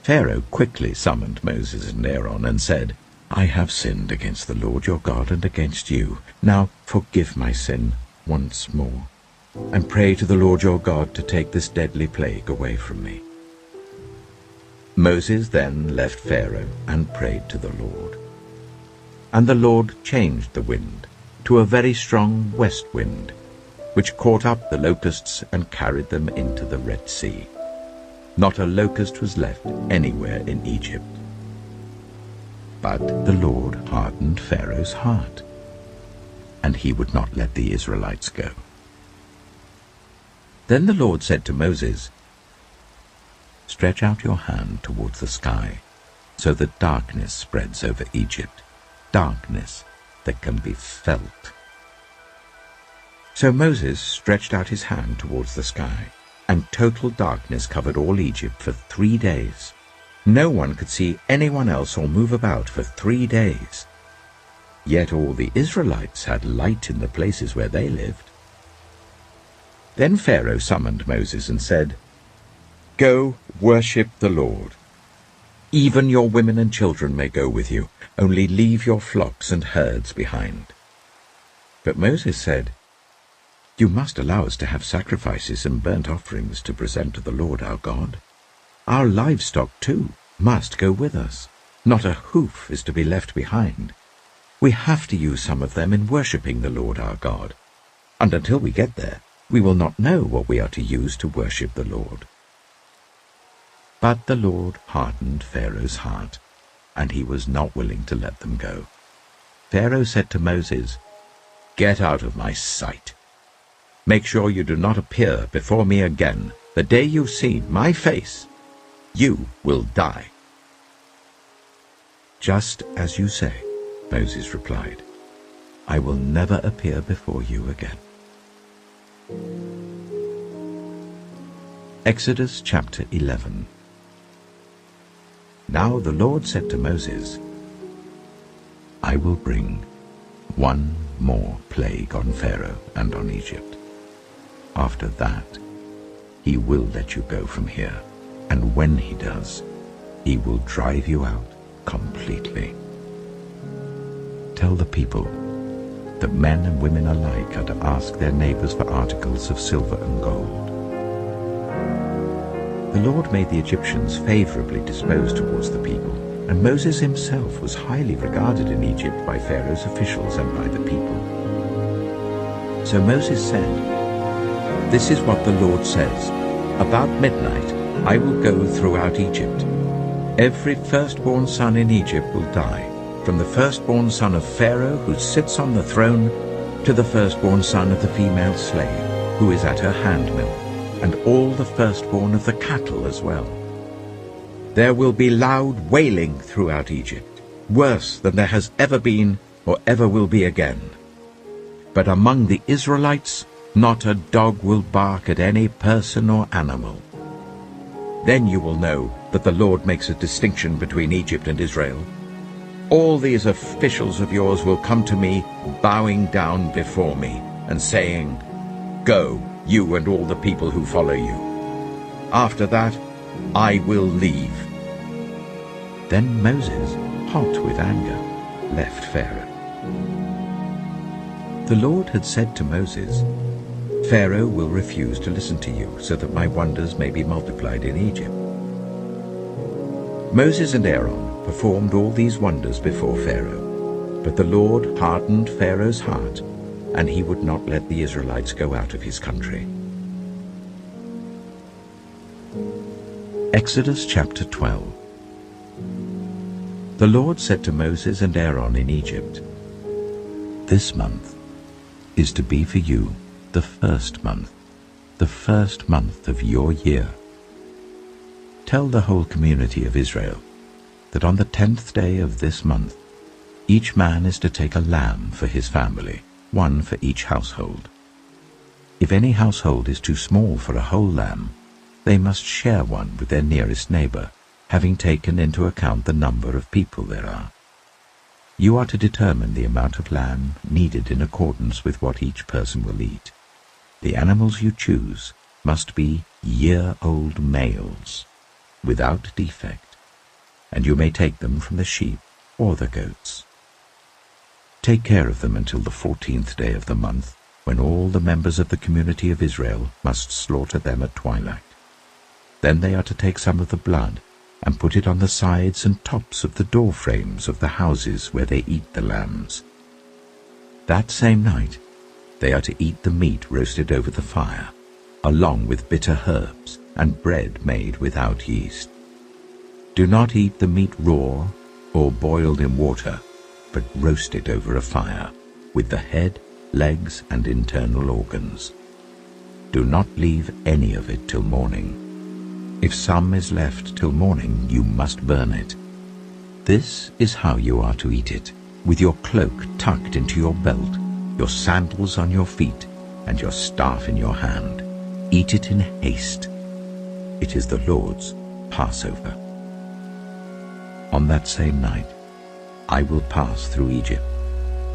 [SPEAKER 1] Pharaoh quickly summoned Moses and Aaron and said, "I have sinned against the Lord your God and against you. Now forgive my sin once more, and pray to the Lord your God to take this deadly plague away from me." Moses then left Pharaoh and prayed to the Lord. And the Lord changed the wind to a very strong west wind, which caught up the locusts and carried them into the Red Sea. Not a locust was left anywhere in Egypt. But the Lord hardened Pharaoh's heart, and he would not let the Israelites go. Then the Lord said to Moses, "Stretch out your hand towards the sky, so that darkness spreads over Egypt, darkness that can be felt." So Moses stretched out his hand towards the sky, and total darkness covered all Egypt for 3 days. No one could see anyone else or move about for 3 days. Yet all the Israelites had light in the places where they lived. Then Pharaoh summoned Moses and said, "Go, worship the Lord. Even your women and children may go with you, only leave your flocks and herds behind." But Moses said, "You must allow us to have sacrifices and burnt offerings to present to the Lord our God. Our livestock, too, must go with us. Not a hoof is to be left behind. We have to use some of them in worshipping the Lord our God. And until we get there, we will not know what we are to use to worship the Lord." But the Lord hardened Pharaoh's heart, and he was not willing to let them go. Pharaoh said to Moses, "Get out of my sight. Make sure you do not appear before me again. The day you see my face, you will die." "Just as you say," Moses replied. "I will never appear before you again." Exodus chapter 11. Now the Lord said to Moses, "I will bring one more plague on Pharaoh and on Egypt. After that, he will let you go from here, and when he does, he will drive you out completely. Tell the people that men and women alike are to ask their neighbors for articles of silver and gold." The Lord made the Egyptians favorably disposed towards the people, and Moses himself was highly regarded in Egypt by Pharaoh's officials and by the people. So Moses said, "This is what the Lord says. About midnight I will go throughout Egypt. Every firstborn son in Egypt will die, from the firstborn son of Pharaoh who sits on the throne to the firstborn son of the female slave who is at her handmill, and all the firstborn of the cattle as well. There will be loud wailing throughout Egypt, worse than there has ever been or ever will be again. But among the Israelites not a dog will bark at any person or animal. Then you will know that the Lord makes a distinction between Egypt and Israel. All these officials of yours will come to me, bowing down before me, and saying, 'Go, you and all the people who follow you.' After that, I will leave." Then Moses, hot with anger, left Pharaoh. The Lord had said to Moses, "Pharaoh will refuse to listen to you, so that my wonders may be multiplied in Egypt." Moses and Aaron performed all these wonders before Pharaoh, but the Lord hardened Pharaoh's heart, and he would not let the Israelites go out of his country. Exodus chapter 12. The Lord said to Moses and Aaron in Egypt, "This month is to be for you the first month of your year. Tell the whole community of Israel that on the 10th day of this month each man is to take a lamb for his family, one for each household. If any household is too small for a whole lamb, they must share one with their nearest neighbor, having taken into account the number of people there are. You are to determine the amount of lamb needed in accordance with what each person will eat. The animals you choose must be year-old males, without defect, and you may take them from the sheep or the goats. Take care of them until the 14th day of the month, when all the members of the community of Israel must slaughter them at twilight. Then they are to take some of the blood and put it on the sides and tops of the door frames of the houses where they eat the lambs. That same night they are to eat the meat roasted over the fire, along with bitter herbs and bread made without yeast. Do not eat the meat raw or boiled in water, but roast it over a fire, with the head, legs, and internal organs. Do not leave any of it till morning. If some is left till morning, you must burn it. This is how you are to eat it, with your cloak tucked into your belt, your sandals on your feet, and your staff in your hand. Eat it in haste. It is the Lord's Passover. On that same night I will pass through Egypt,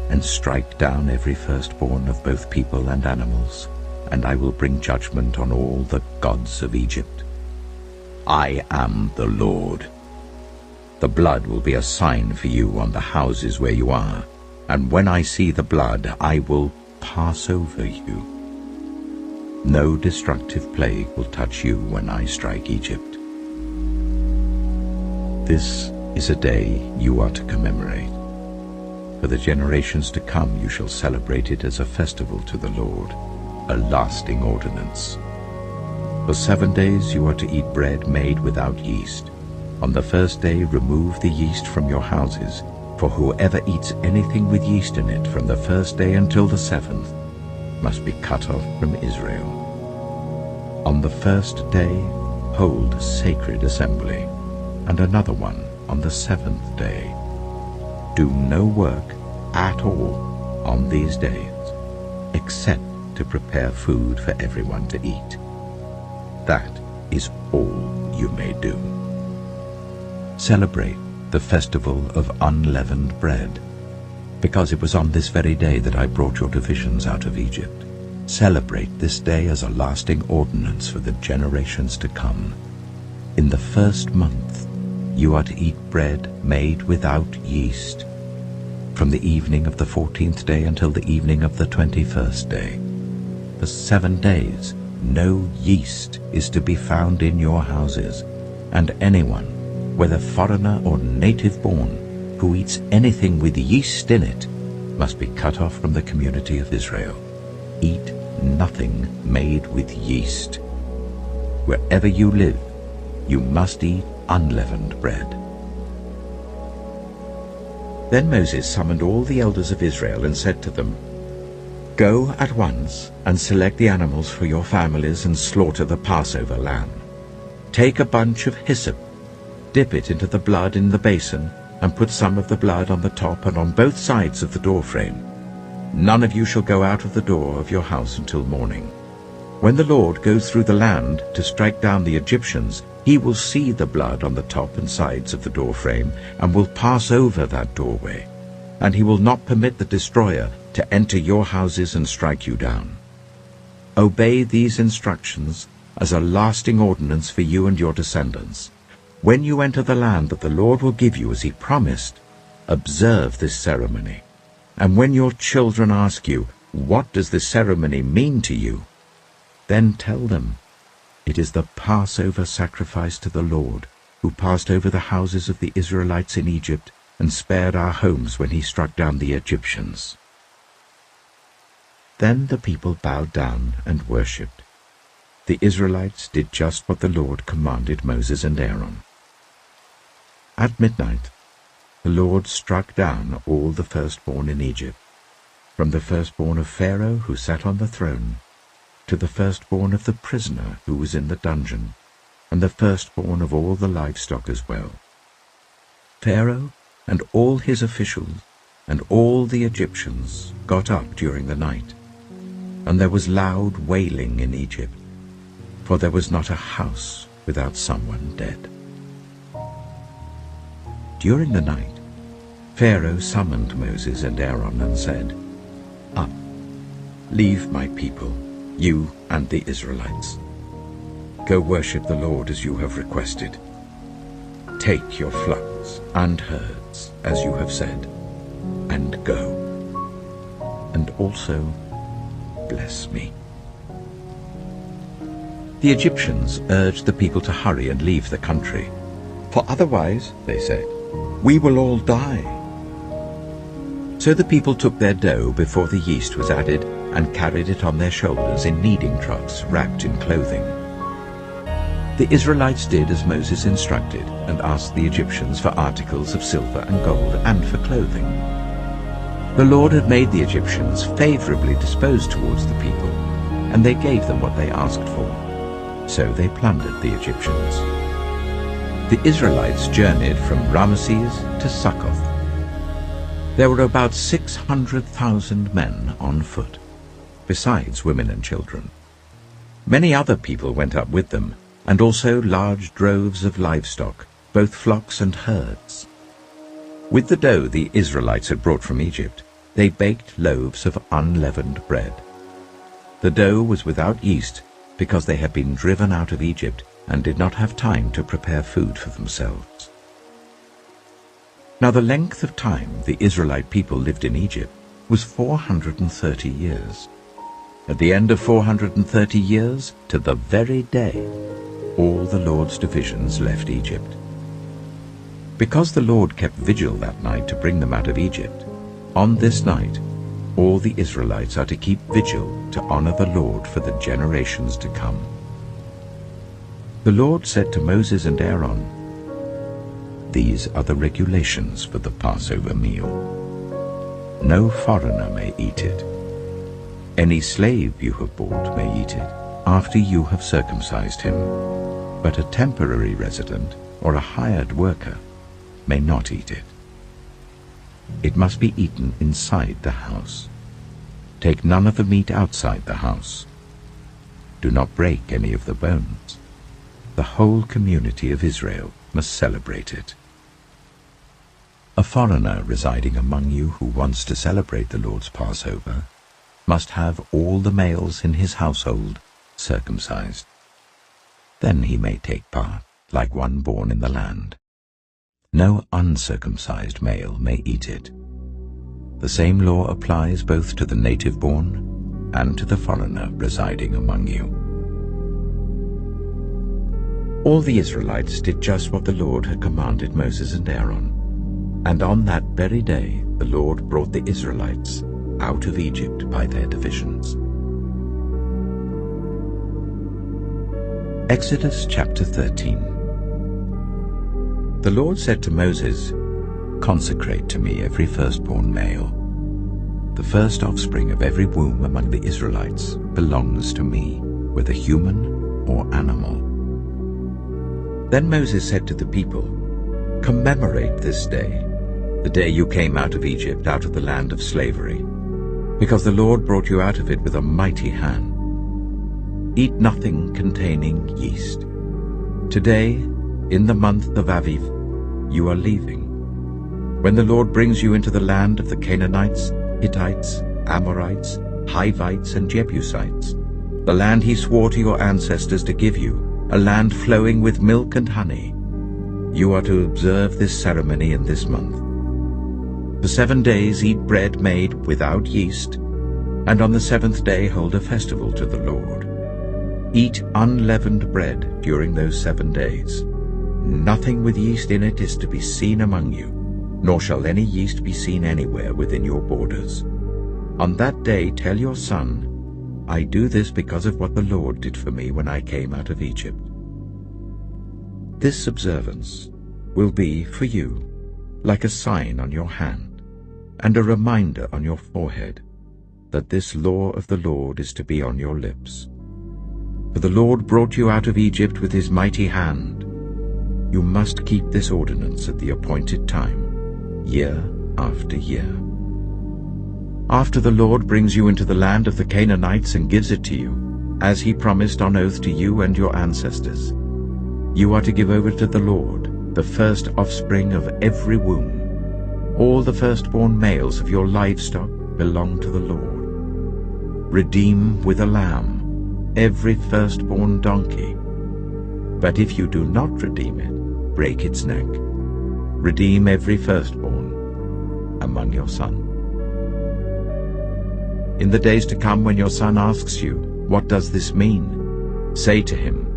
[SPEAKER 1] and strike down every firstborn of both people and animals, and I will bring judgment on all the gods of Egypt. I am the Lord. The blood will be a sign for you on the houses where you are, and when I see the blood, I will pass over you. No destructive plague will touch you when I strike Egypt. This is a day you are to commemorate. For the generations to come you shall celebrate it as a festival to the Lord, a lasting ordinance. For 7 days you are to eat bread made without yeast. On the first day remove the yeast from your houses, for whoever eats anything with yeast in it from the first day until the 7th must be cut off from Israel. On the first day hold a sacred assembly, and another one on the 7th day. Do no work at all on these days, except to prepare food for everyone to eat. That is all you may do. Celebrate the festival of unleavened bread, because it was on this very day that I brought your divisions out of Egypt. Celebrate this day as a lasting ordinance for the generations to come. In the first month you are to eat bread made without yeast, from the evening of the 14th day until the evening of the 21st day. For 7 days no yeast is to be found in your houses, and anyone, whether foreigner or native born, who eats anything with yeast in it must be cut off from the community of Israel. Eat nothing made with yeast. Wherever you live, you must eat unleavened bread. Then Moses summoned all the elders of Israel and said to them, Go at once and select the animals for your families and slaughter the Passover lamb. Take a bunch of hyssop, dip it into the blood in the basin, and put some of the blood on the top and on both sides of the doorframe. None of you shall go out of the door of your house until morning. When the Lord goes through the land to strike down the Egyptians, he will see the blood on the top and sides of the doorframe, and will pass over that doorway, and he will not permit the destroyer to enter your houses and strike you down. Obey these instructions as a lasting ordinance for you and your descendants. When you enter the land that the Lord will give you as he promised, observe this ceremony. And when your children ask you, What does this ceremony mean to you? Then tell them, It is the Passover sacrifice to the Lord, who passed over the houses of the Israelites in Egypt and spared our homes when he struck down the Egyptians. Then the people bowed down and worshipped. The Israelites did just what the Lord commanded Moses and Aaron. At midnight, the Lord struck down all the firstborn in Egypt, from the firstborn of Pharaoh who sat on the throne, to the firstborn of the prisoner who was in the dungeon, and the firstborn of all the livestock as well. Pharaoh and all his officials and all the Egyptians got up during the night, and there was loud wailing in Egypt, for there was not a house without someone dead. During the night, Pharaoh summoned Moses and Aaron and said, Up, leave my people, you and the Israelites. Go worship the Lord as you have requested. Take your flocks and herds, as you have said, and go. And also bless me. The Egyptians urged the people to hurry and leave the country, for otherwise, they said, we will all die. So the people took their dough before the yeast was added and carried it on their shoulders in kneading troughs wrapped in clothing. The Israelites did as Moses instructed and asked the Egyptians for articles of silver and gold and for clothing. The Lord had made the Egyptians favorably disposed towards the people, and they gave them what they asked for. So they plundered the Egyptians. The Israelites journeyed from Ramesses to Succoth. There were about 600,000 men on foot, besides women and children. Many other people went up with them, and also large droves of livestock, both flocks and herds. With the dough the Israelites had brought from Egypt, they baked loaves of unleavened bread. The dough was without yeast because they had been driven out of Egypt and did not have time to prepare food for themselves. Now the length of time the Israelite people lived in Egypt was 430 years. At the end of 430 years, to the very day, all the Lord's divisions left Egypt. Because the Lord kept vigil that night to bring them out of Egypt, on this night all the Israelites are to keep vigil to honor the Lord for the generations to come. The Lord said to Moses and Aaron, "These are the regulations for the Passover meal. No foreigner may eat it. Any slave you have bought may eat it after you have circumcised him, but a temporary resident or a hired worker may not eat it. It must be eaten inside the house. Take none of the meat outside the house. Do not break any of the bones. The whole community of Israel must celebrate it." A foreigner residing among you who wants to celebrate the Lord's Passover must have all the males in his household circumcised. Then he may take part, like one born in the land. No uncircumcised male may eat it. The same law applies both to the native-born and to the foreigner residing among you. All the Israelites did just what the Lord had commanded Moses and Aaron, and on that very day the Lord brought the Israelites out of Egypt by their divisions. Exodus chapter 13. The Lord said to Moses, "Consecrate to me every firstborn male. The first offspring of every womb among the Israelites belongs to me, whether human or animal." Then Moses said to the people, "Commemorate this day, the day you came out of Egypt, out of the land of slavery, because the Lord brought you out of it with a mighty hand. Eat nothing containing yeast. Today, in the month of Aviv, you are leaving. When the Lord brings you into the land of the Canaanites, Hittites, Amorites, Hivites, and Jebusites, the land he swore to your ancestors to give you, a land flowing with milk and honey, you are to observe this ceremony in this month. For 7 days eat bread made without yeast, and on the 7th day hold a festival to the Lord. Eat unleavened bread during those 7 days. Nothing with yeast in it is to be seen among you, nor shall any yeast be seen anywhere within your borders. On that day tell your son, 'I do this because of what the Lord did for me when I came out of Egypt.' This observance will be for you like a sign on your hand and a reminder on your forehead that this law of the Lord is to be on your lips. For the Lord brought you out of Egypt with his mighty hand. You must keep this ordinance at the appointed time, year after year. After the Lord brings you into the land of the Canaanites and gives it to you, as he promised on oath to you and your ancestors, you are to give over to the Lord the first offspring of every womb. All the firstborn males of your livestock belong to the Lord. Redeem with a lamb every firstborn donkey. But if you do not redeem it, break its neck. Redeem every firstborn among your sons. In the days to come when your son asks you, 'What does this mean?' say to him,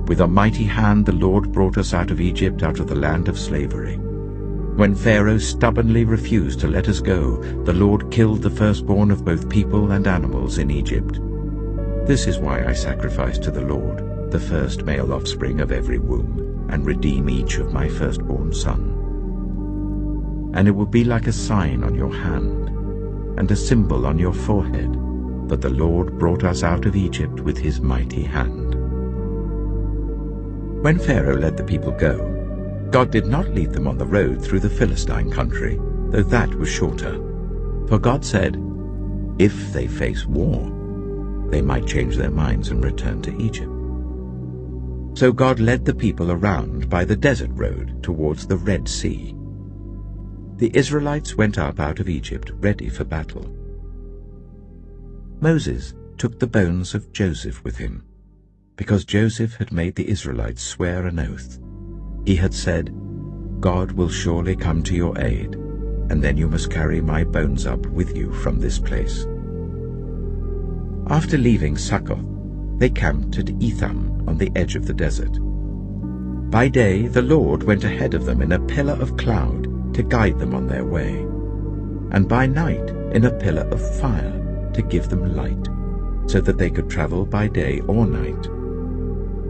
[SPEAKER 1] With a mighty hand the Lord brought us out of Egypt, out of the land of slavery. When Pharaoh stubbornly refused to let us go, the Lord killed the firstborn of both people and animals in Egypt. This is why I sacrifice to the Lord the first male offspring of every womb, and redeem each of my firstborn son. And it will be like a sign on your hand, and a symbol on your forehead, that the Lord brought us out of Egypt with his mighty hand. When Pharaoh let the people go, God did not lead them on the road through the Philistine country, though that was shorter. For God said, if they face war, they might change their minds and return to Egypt. So God led the people around by the desert road towards the Red Sea. The Israelites went up out of Egypt ready for battle. Moses took the bones of Joseph with him, because Joseph had made the Israelites swear an oath. He had said, God will surely come to your aid, and then you must carry my bones up with you from this place. After leaving Succoth, they camped at Etham on the edge of the desert. By day the Lord went ahead of them in a pillar of cloud to guide them on their way, and by night in a pillar of fire to give them light, so that they could travel by day or night.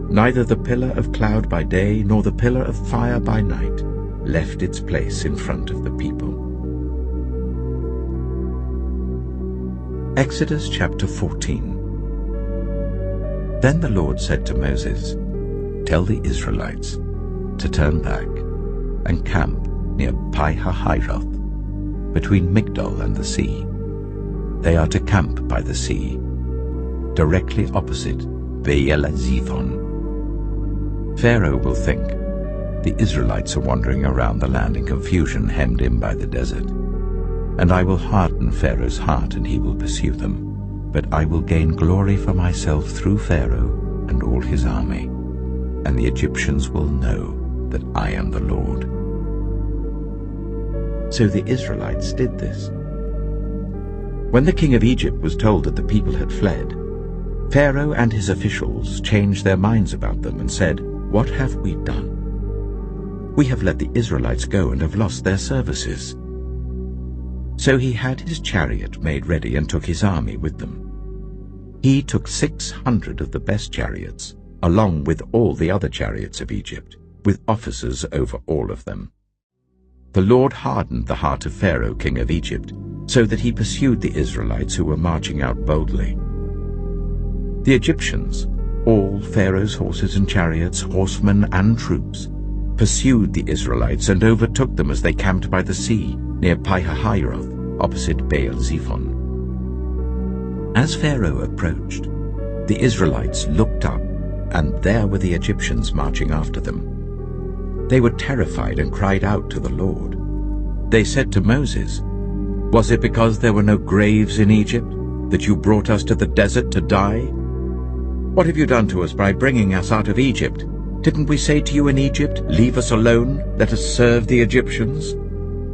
[SPEAKER 1] Neither the pillar of cloud by day nor the pillar of fire by night left its place in front of the people. Exodus chapter 14. Then the Lord said to Moses, tell the Israelites to turn back and camp near Pi-hahiroth, between Migdol and the sea. They are to camp by the sea, directly opposite Baal-zephon. Pharaoh will think, the Israelites are wandering around the land in confusion, hemmed in by the desert. And I will harden Pharaoh's heart, and he will pursue them. But I will gain glory for myself through Pharaoh and all his army, and the Egyptians will know that I am the Lord. So the Israelites did this. When the king of Egypt was told that the people had fled, Pharaoh and his officials changed their minds about them and said, what have we done? We have let the Israelites go and have lost their services. So he had his chariot made ready and took his army with them. He took 600 of the best chariots, along with all the other chariots of Egypt, with officers over all of them. The Lord hardened the heart of Pharaoh, king of Egypt, so that he pursued the Israelites who were marching out boldly. The Egyptians, all Pharaoh's horses and chariots, horsemen and troops, pursued the Israelites and overtook them as they camped by the sea near Pi-hahiroth, opposite Baal-zephon. As Pharaoh approached, the Israelites looked up, and there were the Egyptians marching after them. They were terrified and cried out to the Lord. They said to Moses, was it because there were no graves in Egypt that you brought us to the desert to die? What have you done to us by bringing us out of Egypt? Didn't we say to you in Egypt, leave us alone, let us serve the Egyptians?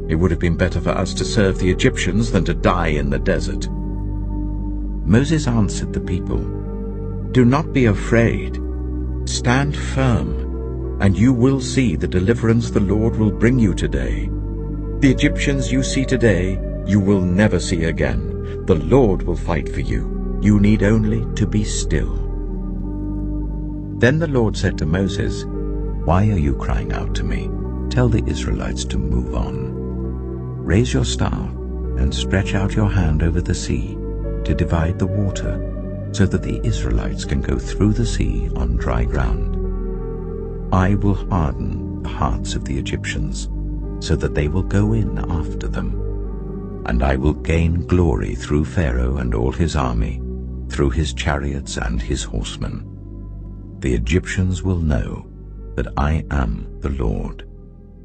[SPEAKER 1] It would have been better for us to serve the Egyptians than to die in the desert. Moses answered the people, do not be afraid. Stand firm, and you will see the deliverance the Lord will bring you today. The Egyptians you see today, you will never see again. The Lord will fight for you. You need only to be still. Then the Lord said to Moses, why are you crying out to me? Tell the Israelites to move on. Raise your staff and stretch out your hand over the sea to divide the water, so that the Israelites can go through the sea on dry ground. I will harden the hearts of the Egyptians, so that they will go in after them. And I will gain glory through Pharaoh and all his army, through his chariots and his horsemen. The Egyptians will know that I am the Lord,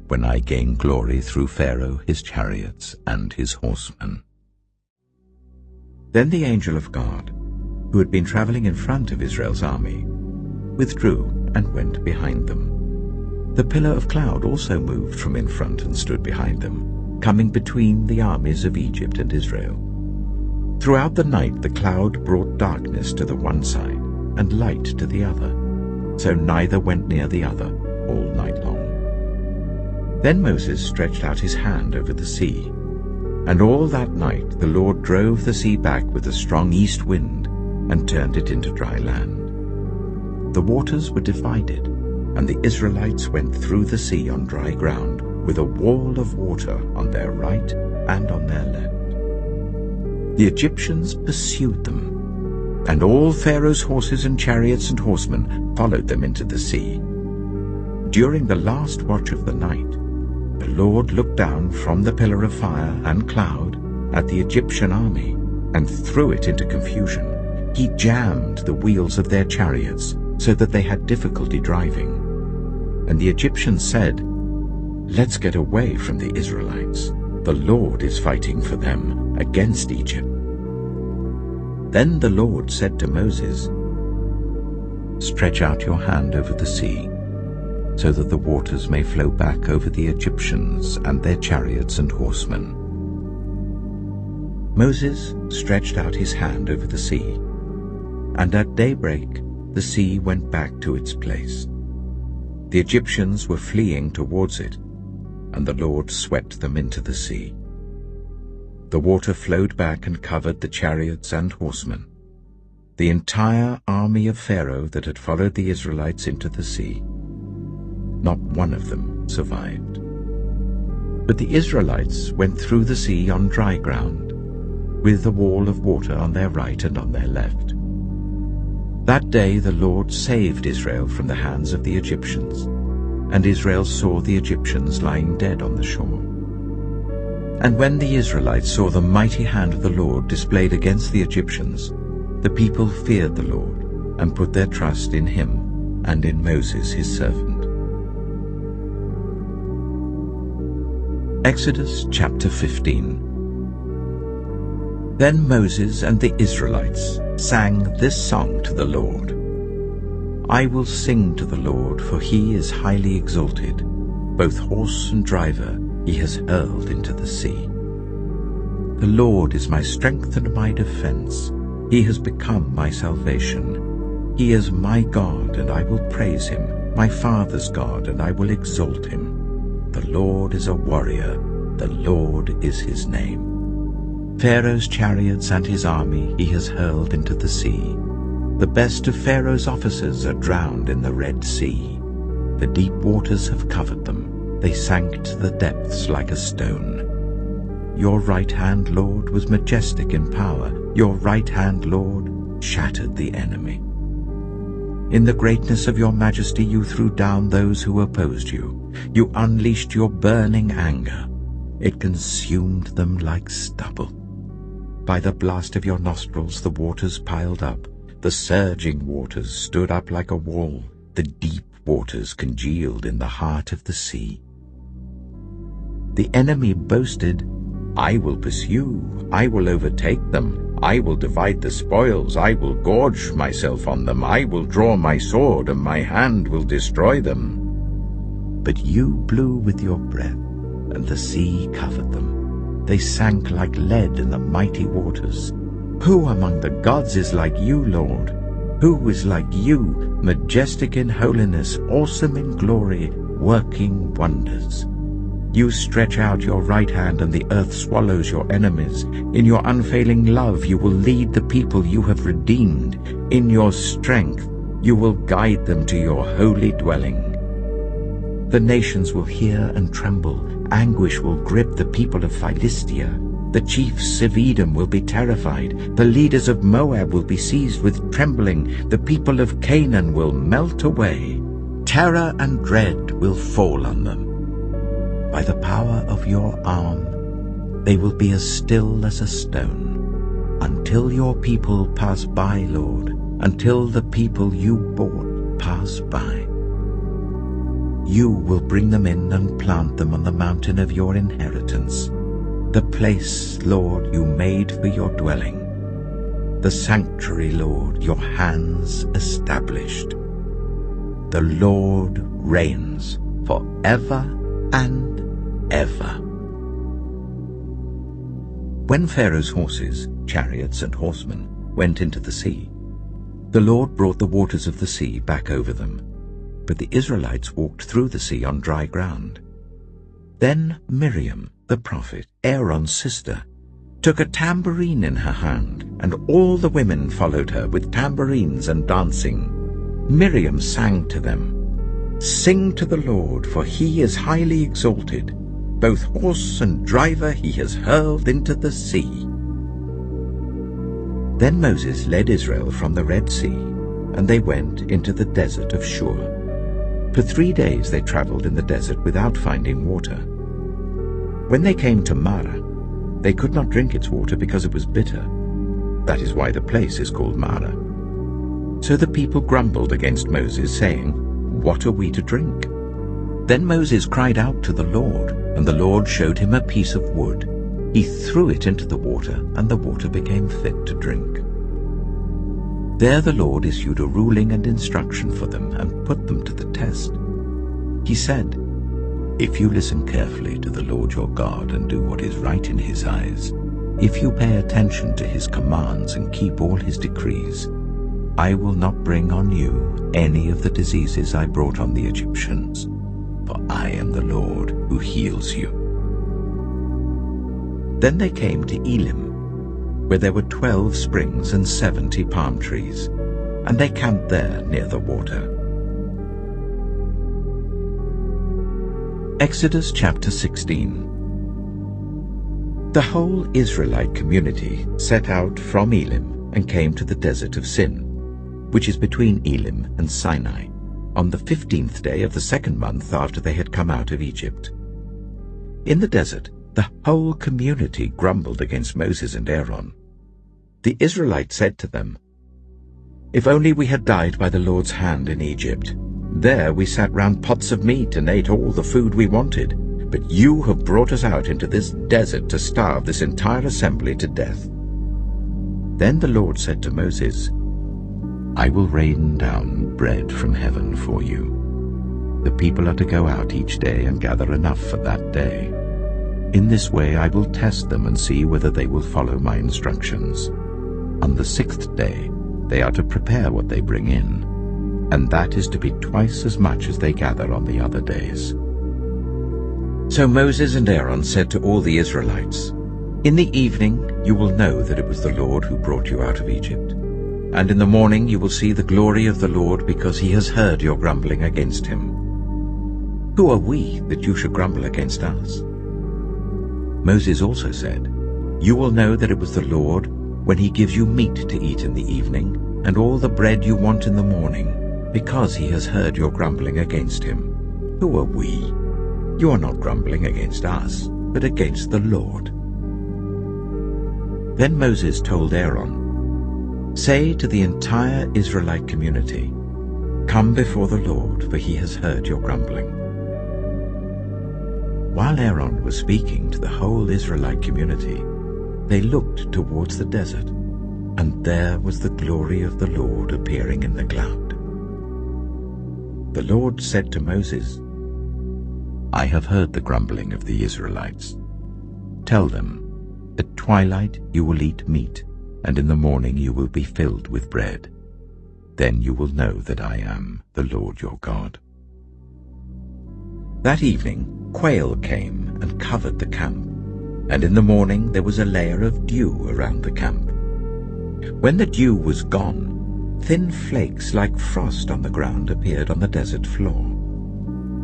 [SPEAKER 1] when I gain glory through Pharaoh, his chariots, and his horsemen. Then the angel of God, who had been traveling in front of Israel's army, withdrew and went behind them. The pillar of cloud also moved from in front and stood behind them, coming between the armies of Egypt and Israel. Throughout the night the cloud brought darkness to the one side and light to the other, so neither went near the other all night long. Then Moses stretched out his hand over the sea, and all that night the Lord drove the sea back with a strong east wind and turned it into dry land. The waters were divided, and the Israelites went through the sea on dry ground, with a wall of water on their right and on their left. The Egyptians pursued them, and all Pharaoh's horses and chariots and horsemen followed them into the sea. During the last watch of the night, the Lord looked down from the pillar of fire and cloud at the Egyptian army and threw it into confusion. He jammed the wheels of their chariots so that they had difficulty driving. And the Egyptians said, "Let's get away from the Israelites. The Lord is fighting for them against Egypt." Then the Lord said to Moses, "Stretch out your hand over the sea, so that the waters may flow back over the Egyptians and their chariots and horsemen." Moses stretched out his hand over the sea, and at daybreak the sea went back to its place. The Egyptians were fleeing towards it, and the Lord swept them into the sea. The water flowed back and covered the chariots and horsemen. The entire army of Pharaoh that had followed the Israelites into the sea. Not one of them survived. But the Israelites went through the sea on dry ground, with a wall of water on their right and on their left. That day the Lord saved Israel from the hands of the Egyptians, and Israel saw the Egyptians lying dead on the shore. And when the Israelites saw the mighty hand of the Lord displayed against the Egyptians, the people feared the Lord and put their trust in him and in Moses his servant. Exodus chapter 15. Then Moses and the Israelites sang this song to the Lord. I will sing to the Lord, for he is highly exalted. Both horse and driver he has hurled into the sea. The Lord is my strength and my defense. He has become my salvation. He is my God, and I will praise him, my father's God, and I will exalt him. The Lord is a warrior. The Lord is his name. Pharaoh's chariots and his army he has hurled into the sea. The best of Pharaoh's officers are drowned in the Red Sea. The deep waters have covered them. They sank to the depths like a stone. Your right hand, Lord, was majestic in power. Your right hand, Lord, shattered the enemy. In the greatness of your majesty you threw down those who opposed you. You unleashed your burning anger. It consumed them like stubble. By the blast of your nostrils the waters piled up. The surging waters stood up like a wall. The deep waters congealed in the heart of the sea. The enemy boasted, I will pursue, I will overtake them, I will divide the spoils, I will gorge myself on them, I will draw my sword, and my hand will destroy them. But you blew with your breath, and the sea covered them. They sank like lead in the mighty waters. Who among the gods is like you, Lord? Who is like you, majestic in holiness, awesome in glory, working wonders? You stretch out your right hand, and the earth swallows your enemies. In your unfailing love you will lead the people you have redeemed. In your strength you will guide them to your holy dwelling. The nations will hear and tremble. Anguish will grip the people of Philistia. The chiefs of Edom will be terrified. The leaders of Moab will be seized with trembling. The people of Canaan will melt away. Terror and dread will fall on them. By the power of your arm, they will be as still as a stone, until your people pass by, Lord, until the people you bought pass by. You will bring them in and plant them on the mountain of your inheritance, the place, Lord, you made for your dwelling, the sanctuary, Lord, your hands established. The Lord reigns forever and ever. When Pharaoh's horses, chariots, and horsemen went into the sea, the Lord brought the waters of the sea back over them, but the Israelites walked through the sea on dry ground. Then Miriam, the prophet, Aaron's sister, took a tambourine in her hand, and all the women followed her with tambourines and dancing. Miriam sang to them, "Sing to the Lord, for he is highly exalted. Both horse and driver he has hurled into the sea." Then Moses led Israel from the Red Sea, and they went into the desert of Shur. For 3 days they traveled in the desert without finding water. When they came to Marah, they could not drink its water because it was bitter. That is why the place is called Marah. So the people grumbled against Moses, saying, "What are we to drink?" Then Moses cried out to the Lord, and the Lord showed him a piece of wood. He threw it into the water, and the water became fit to drink. There the Lord issued a ruling and instruction for them and put them to the test. He said, "If you listen carefully to the Lord your God and do what is right in his eyes, if you pay attention to his commands and keep all his decrees, I will not bring on you any of the diseases I brought on the Egyptians, for I am the Lord who heals you." Then they came to Elim, where there were 12 springs and 70 palm trees, and they camped there near the water. Exodus chapter 16. The whole Israelite community set out from Elim and came to the desert of Sin, which is between Elim and Sinai, on the 15th day of the 2nd month after they had come out of Egypt. In the desert, the whole community grumbled against Moses and Aaron. The Israelites said to them, "If only we had died by the Lord's hand in Egypt. There we sat round pots of meat and ate all the food we wanted. But you have brought us out into this desert to starve this entire assembly to death." Then the Lord said to Moses, "I will rain down bread from heaven for you. The people are to go out each day and gather enough for that day. In this way I will test them and see whether they will follow my instructions. On the 6th day they are to prepare what they bring in, and that is to be twice as much as they gather on the other days." So Moses and Aaron said to all the Israelites, "In the evening you will know that it was the Lord who brought you out of Egypt. And in the morning you will see the glory of the Lord, because he has heard your grumbling against him. Who are we that you should grumble against us?" Moses also said, "You will know that it was the Lord when he gives you meat to eat in the evening, and all the bread you want in the morning, because he has heard your grumbling against him. Who are we? You are not grumbling against us, but against the Lord." Then Moses told Aaron, "Say to the entire Israelite community, 'Come before the Lord, for he has heard your grumbling.'" While Aaron was speaking to the whole Israelite community, they looked towards the desert, and there was the glory of the Lord appearing in the cloud. The Lord said to Moses, "I have heard the grumbling of the Israelites. Tell them, at twilight you will eat meat, and in the morning you will be filled with bread. Then you will know that I am the Lord your God." That evening quail came and covered the camp, and in the morning there was a layer of dew around the camp. When the dew was gone, thin flakes like frost on the ground appeared on the desert floor.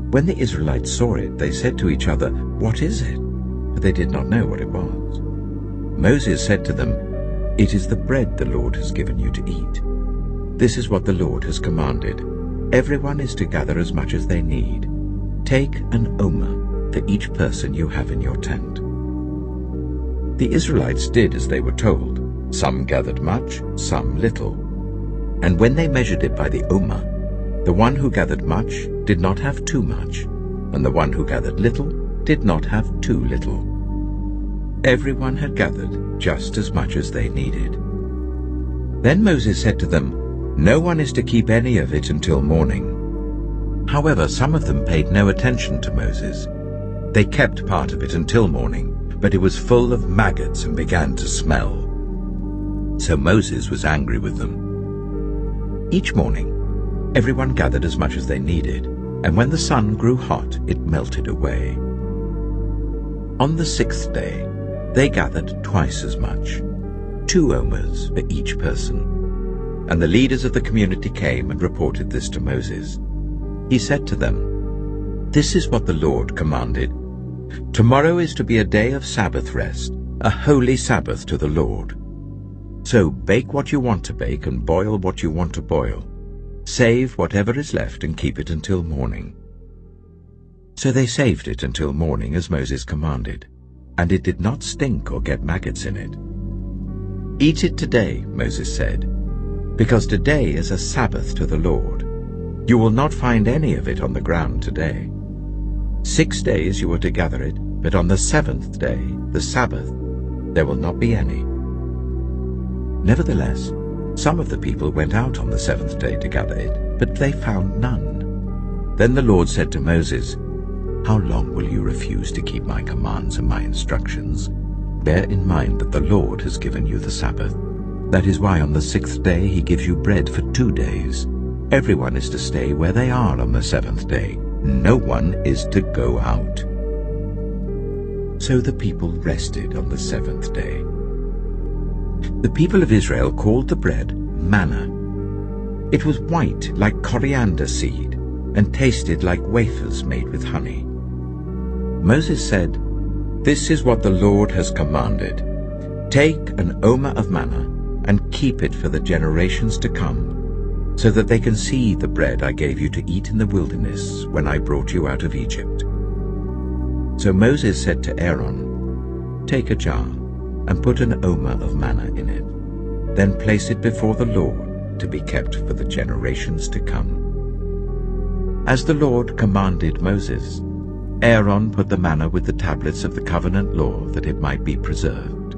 [SPEAKER 1] When the Israelites saw it, they said to each other, "What is it?" But they did not know what it was. Moses said to them, "It is the bread the Lord has given you to eat. This is what the Lord has commanded. Everyone is to gather as much as they need. Take an omer for each person you have in your tent." The Israelites did as they were told. Some gathered much, some little. And when they measured it by the omer, the one who gathered much did not have too much, and the one who gathered little did not have too little. Everyone had gathered just as much as they needed. Then Moses said to them, "No one is to keep any of it until morning." However, some of them paid no attention to Moses. They kept part of it until morning, but it was full of maggots and began to smell. So Moses was angry with them. Each morning, Everyone gathered as much as they needed, and when the sun grew hot, it melted away. On the 6th day, they gathered twice as much, 2 omers for each person. And the leaders of the community came and reported this to Moses. He said to them, "This is what the Lord commanded. Tomorrow is to be a day of Sabbath rest, a holy Sabbath to the Lord. So bake what you want to bake and boil what you want to boil. Save whatever is left and keep it until morning." So they saved it until morning as Moses commanded, and it did not stink or get maggots in it. "Eat it today," Moses said, "because today is a Sabbath to the Lord. You will not find any of it on the ground today. 6 days you are to gather it, but on the 7th day, the Sabbath, there will not be any." Nevertheless, some of the people went out on the 7th day to gather it, but they found none. Then the Lord said to Moses, "How long will you refuse to keep my commands and my instructions? Bear in mind that the Lord has given you the Sabbath. That is why on the 6th day he gives you bread for 2 days. Everyone is to stay where they are on the 7th day. No one is to go out." So the people rested on the 7th day. The people of Israel called the bread manna. It was white like coriander seed and tasted like wafers made with honey. Moses said, "This is what the Lord has commanded. Take an omer of manna and keep it for the generations to come, so that they can see the bread I gave you to eat in the wilderness when I brought you out of Egypt." So Moses said to Aaron, "Take a jar and put an omer of manna in it. Then place it before the Lord to be kept for the generations to come." As the Lord commanded Moses, Aaron put the manna with the tablets of the covenant law that it might be preserved.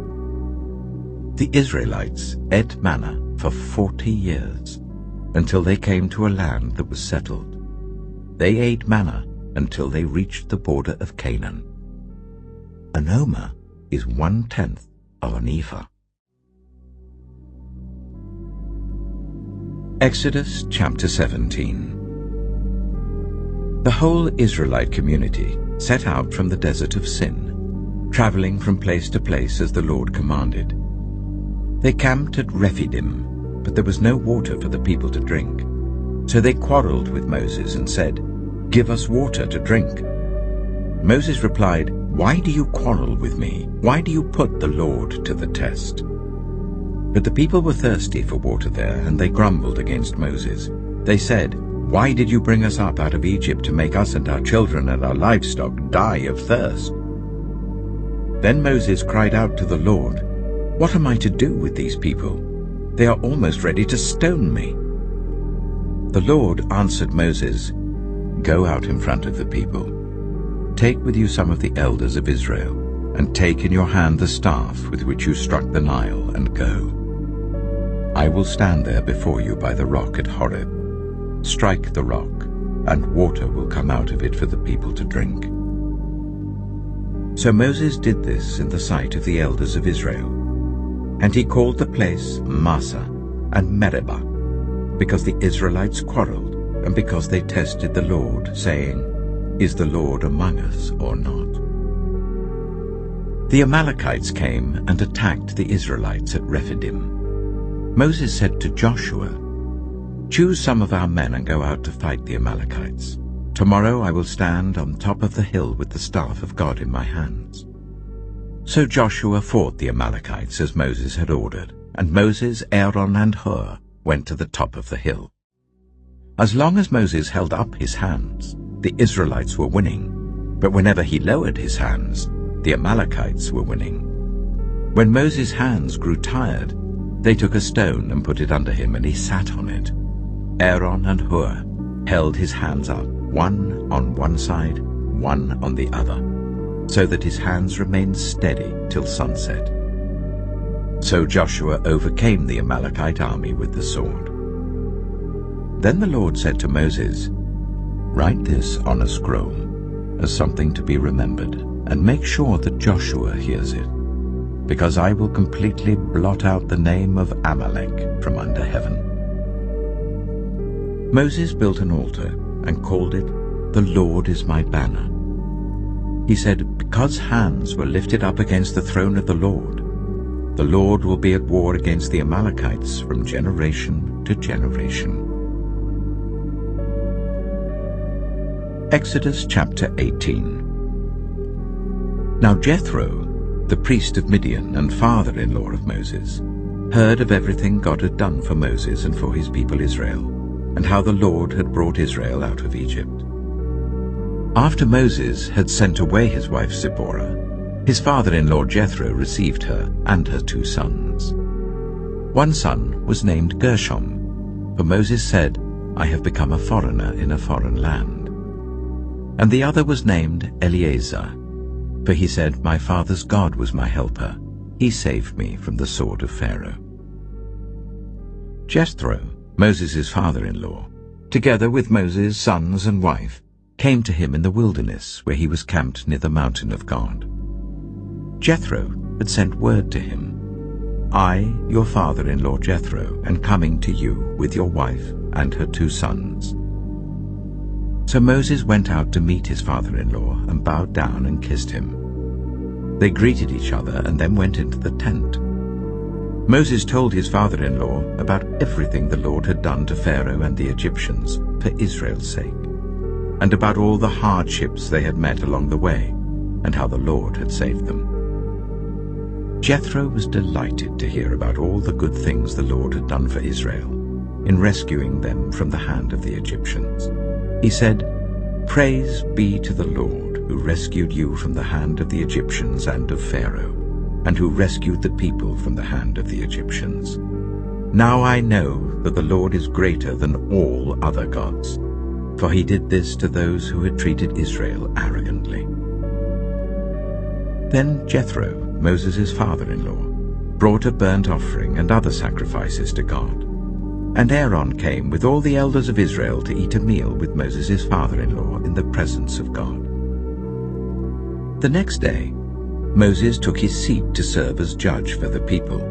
[SPEAKER 1] The Israelites ate manna for 40 years, until they came to a land that was settled. They ate manna until they reached the border of Canaan. An omer is 1/10 of an ephah. Exodus chapter 17. The whole Israelite community set out from the desert of Sin, traveling from place to place as the Lord commanded. They camped at Rephidim, but there was no water for the people to drink. So they quarreled with Moses and said, "Give us water to drink." Moses replied, "Why do you quarrel with me? Why do you put the Lord to the test?" But the people were thirsty for water there, and they grumbled against Moses. They said, "Why did you bring us up out of Egypt to make us and our children and our livestock die of thirst?" Then Moses cried out to the Lord, "What am I to do with these people? They are almost ready to stone me." The Lord answered Moses, "Go out in front of the people. Take with you some of the elders of Israel, and take in your hand the staff with which you struck the Nile, and go. I will stand there before you by the rock at Horeb. Strike the rock, and water will come out of it for the people to drink." So Moses did this in the sight of the elders of Israel. And he called the place Massah and Meribah, because the Israelites quarreled, and because they tested the Lord, saying, "Is the Lord among us or not?" The Amalekites came and attacked the Israelites at Rephidim. Moses said to Joshua, "Choose some of our men and go out to fight the Amalekites. Tomorrow I will stand on top of the hill with the staff of God in my hands." So Joshua fought the Amalekites as Moses had ordered, and Moses, Aaron, and Hur went to the top of the hill. As long as Moses held up his hands, the Israelites were winning, but whenever he lowered his hands, the Amalekites were winning. When Moses' hands grew tired, they took a stone and put it under him, and he sat on it. Aaron and Hur held his hands up, one on one side, one on the other, so that his hands remained steady till sunset. So Joshua overcame the Amalekite army with the sword. Then the Lord said to Moses, "Write this on a scroll as something to be remembered, and make sure that Joshua hears it, because I will completely blot out the name of Amalek from under heaven." Moses built an altar and called it, "The Lord is my banner." He said, "Because hands were lifted up against the throne of the Lord will be at war against the Amalekites from generation to generation." Exodus chapter 18. Now Jethro, the priest of Midian and father-in-law of Moses, heard of everything God had done for Moses and for his people Israel, and how the Lord had brought Israel out of Egypt. After Moses had sent away his wife Zipporah, his father-in-law Jethro received her and her 2 sons. One son was named Gershom, for Moses said, "I have become a foreigner in a foreign land." And the other was named Eleazar, for he said, "My father's God was my helper. He saved me from the sword of Pharaoh." Jethro, Moses' father-in-law, together with Moses' sons and wife, came to him in the wilderness where he was camped near the mountain of God. Jethro had sent word to him, "I, your father-in-law Jethro, am coming to you with your wife and her 2 sons." So Moses went out to meet his father-in-law and bowed down and kissed him. They greeted each other and then went into the tent. Moses told his father-in-law about everything the Lord had done to Pharaoh and the Egyptians for Israel's sake, and about all the hardships they had met along the way, and how the Lord had saved them. Jethro was delighted to hear about all the good things the Lord had done for Israel in rescuing them from the hand of the Egyptians. He said, "Praise be to the Lord who rescued you from the hand of the Egyptians and of Pharaoh, and who rescued the people from the hand of the Egyptians. Now I know that the Lord is greater than all other gods, for he did this to those who had treated Israel arrogantly." Then Jethro, Moses' father-in-law, brought a burnt offering and other sacrifices to God. And Aaron came with all the elders of Israel to eat a meal with Moses' father-in-law in the presence of God. The next day, Moses took his seat to serve as judge for the people,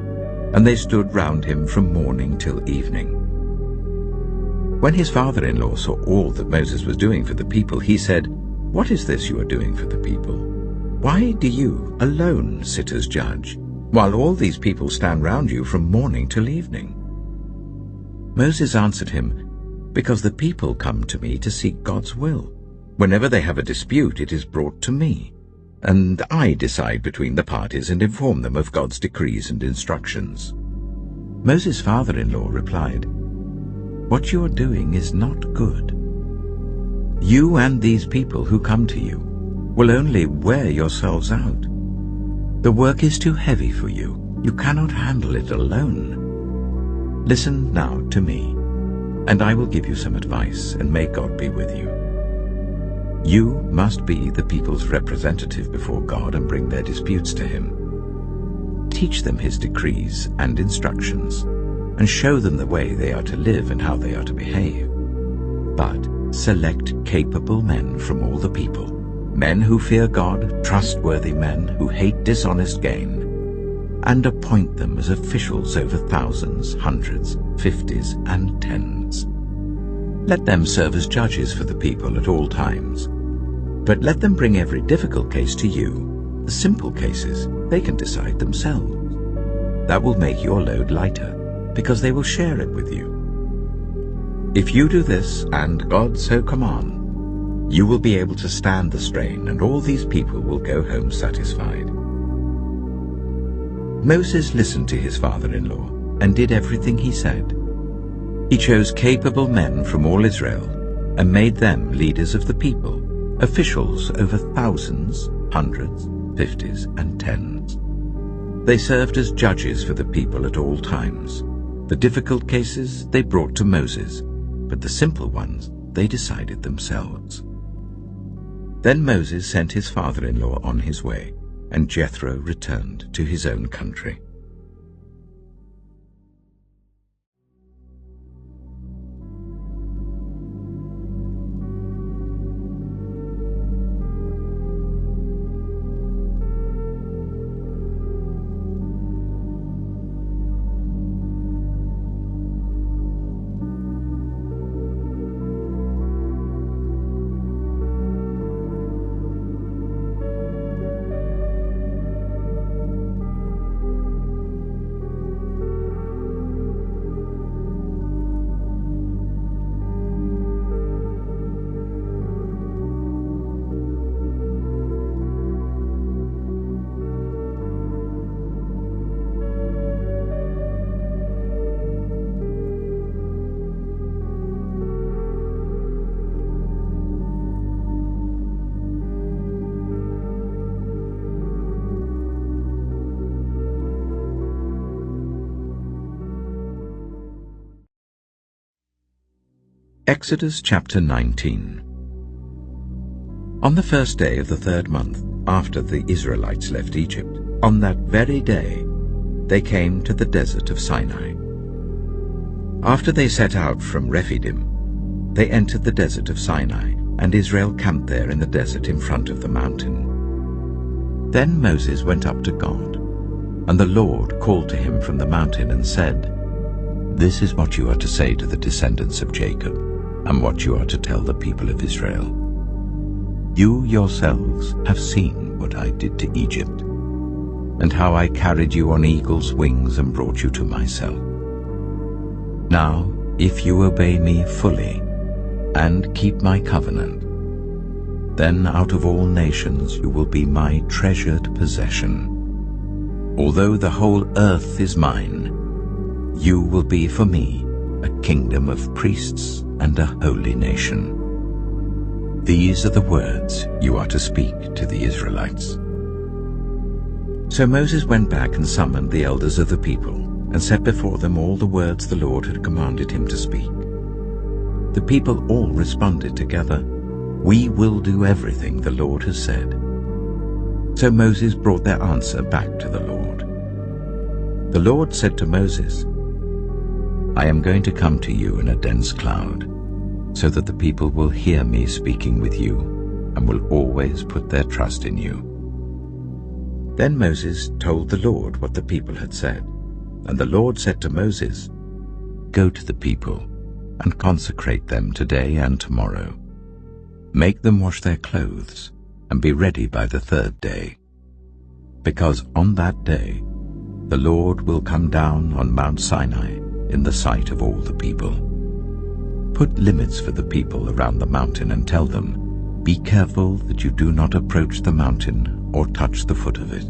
[SPEAKER 1] and they stood round him from morning till evening. When his father-in-law saw all that Moses was doing for the people, he said, "What is this you are doing for the people? Why do you alone sit as judge, while all these people stand round you from morning till evening?" Moses answered him, "Because the people come to me to seek God's will. Whenever they have a dispute, it is brought to me, and I decide between the parties and inform them of God's decrees and instructions." Moses' father-in-law replied, "What you are doing is not good. You and these people who come to you will only wear yourselves out. The work is too heavy for you. You cannot handle it alone. Listen now to me, and I will give you some advice, and may God be with you. You must be the people's representative before God and bring their disputes to him. Teach them his decrees and instructions, and show them the way they are to live and how they are to behave. But select capable men from all the people, men who fear God, trustworthy men who hate dishonest gain, and appoint them as officials over thousands, hundreds, fifties, and tens. Let them serve as judges for the people at all times. But let them bring every difficult case to you. The simple cases they can decide themselves. That will make your load lighter, because they will share it with you. If you do this, and God so command, you will be able to stand the strain, and all these people will go home satisfied." Moses listened to his father-in-law and did everything he said. He chose capable men from all Israel and made them leaders of the people, officials over thousands, hundreds, fifties, and tens. They served as judges for the people at all times. The difficult cases they brought to Moses, but the simple ones they decided themselves. Then Moses sent his father-in-law on his way, and Jethro returned to his own country. Exodus chapter 19. On the first day of the 3rd month, after the Israelites left Egypt, on that very day they came to the desert of Sinai. After they set out from Rephidim, they entered the desert of Sinai, and Israel camped there in the desert in front of the mountain. Then Moses went up to God, and the Lord called to him from the mountain and said, "This is what you are to say to the descendants of Jacob, and what you are to tell the people of Israel. You yourselves have seen what I did to Egypt, and how I carried you on eagle's wings and brought you to myself. Now, if you obey me fully and keep my covenant, then out of all nations you will be my treasured possession. Although the whole earth is mine, you will be for me a kingdom of priests and a holy nation. These are the words you are to speak to the Israelites." So Moses went back and summoned the elders of the people, and set before them all the words the Lord had commanded him to speak. The people all responded together, "We will do everything the Lord has said." So Moses brought their answer back to the Lord. The Lord said to Moses, "I am going to come to you in a dense cloud, so that the people will hear me speaking with you and will always put their trust in you." Then Moses told the Lord what the people had said, and the Lord said to Moses, "Go to the people and consecrate them today and tomorrow. Make them wash their clothes and be ready by the 3rd day, because on that day the Lord will come down on Mount Sinai in the sight of all the people. Put limits for the people around the mountain and tell them, 'Be careful that you do not approach the mountain or touch the foot of it.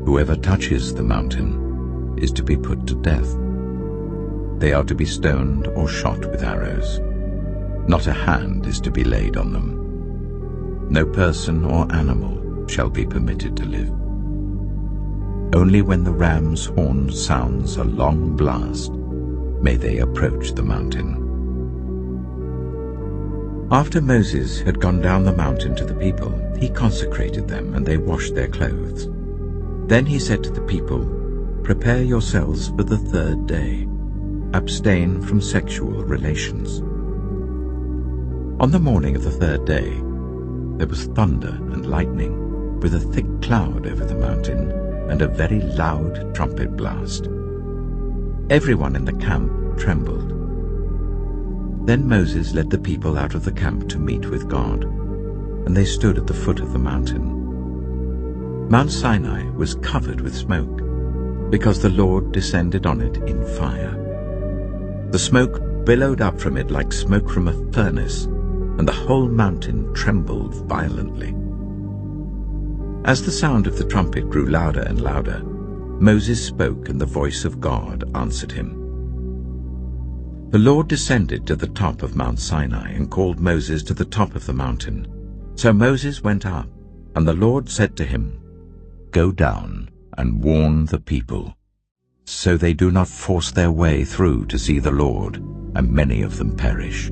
[SPEAKER 1] Whoever touches the mountain is to be put to death. They are to be stoned or shot with arrows. Not a hand is to be laid on them. No person or animal shall be permitted to live. Only when the ram's horn sounds a long blast may they approach the mountain." After Moses had gone down the mountain to the people, he consecrated them, and they washed their clothes. Then he said to the people, "Prepare yourselves for the 3rd day. Abstain from sexual relations." On the morning of the 3rd day, there was thunder and lightning, with a thick cloud over the mountain, and a very loud trumpet blast. Everyone in the camp trembled. Then Moses led the people out of the camp to meet with God, and they stood at the foot of the mountain. Mount Sinai was covered with smoke, because the Lord descended on it in fire. The smoke billowed up from it like smoke from a furnace, and the whole mountain trembled violently. As the sound of the trumpet grew louder and louder, Moses spoke, and the voice of God answered him. The Lord descended to the top of Mount Sinai and called Moses to the top of the mountain. So Moses went up, and the Lord said to him, "Go down and warn the people, so they do not force their way through to see the Lord, and many of them perish.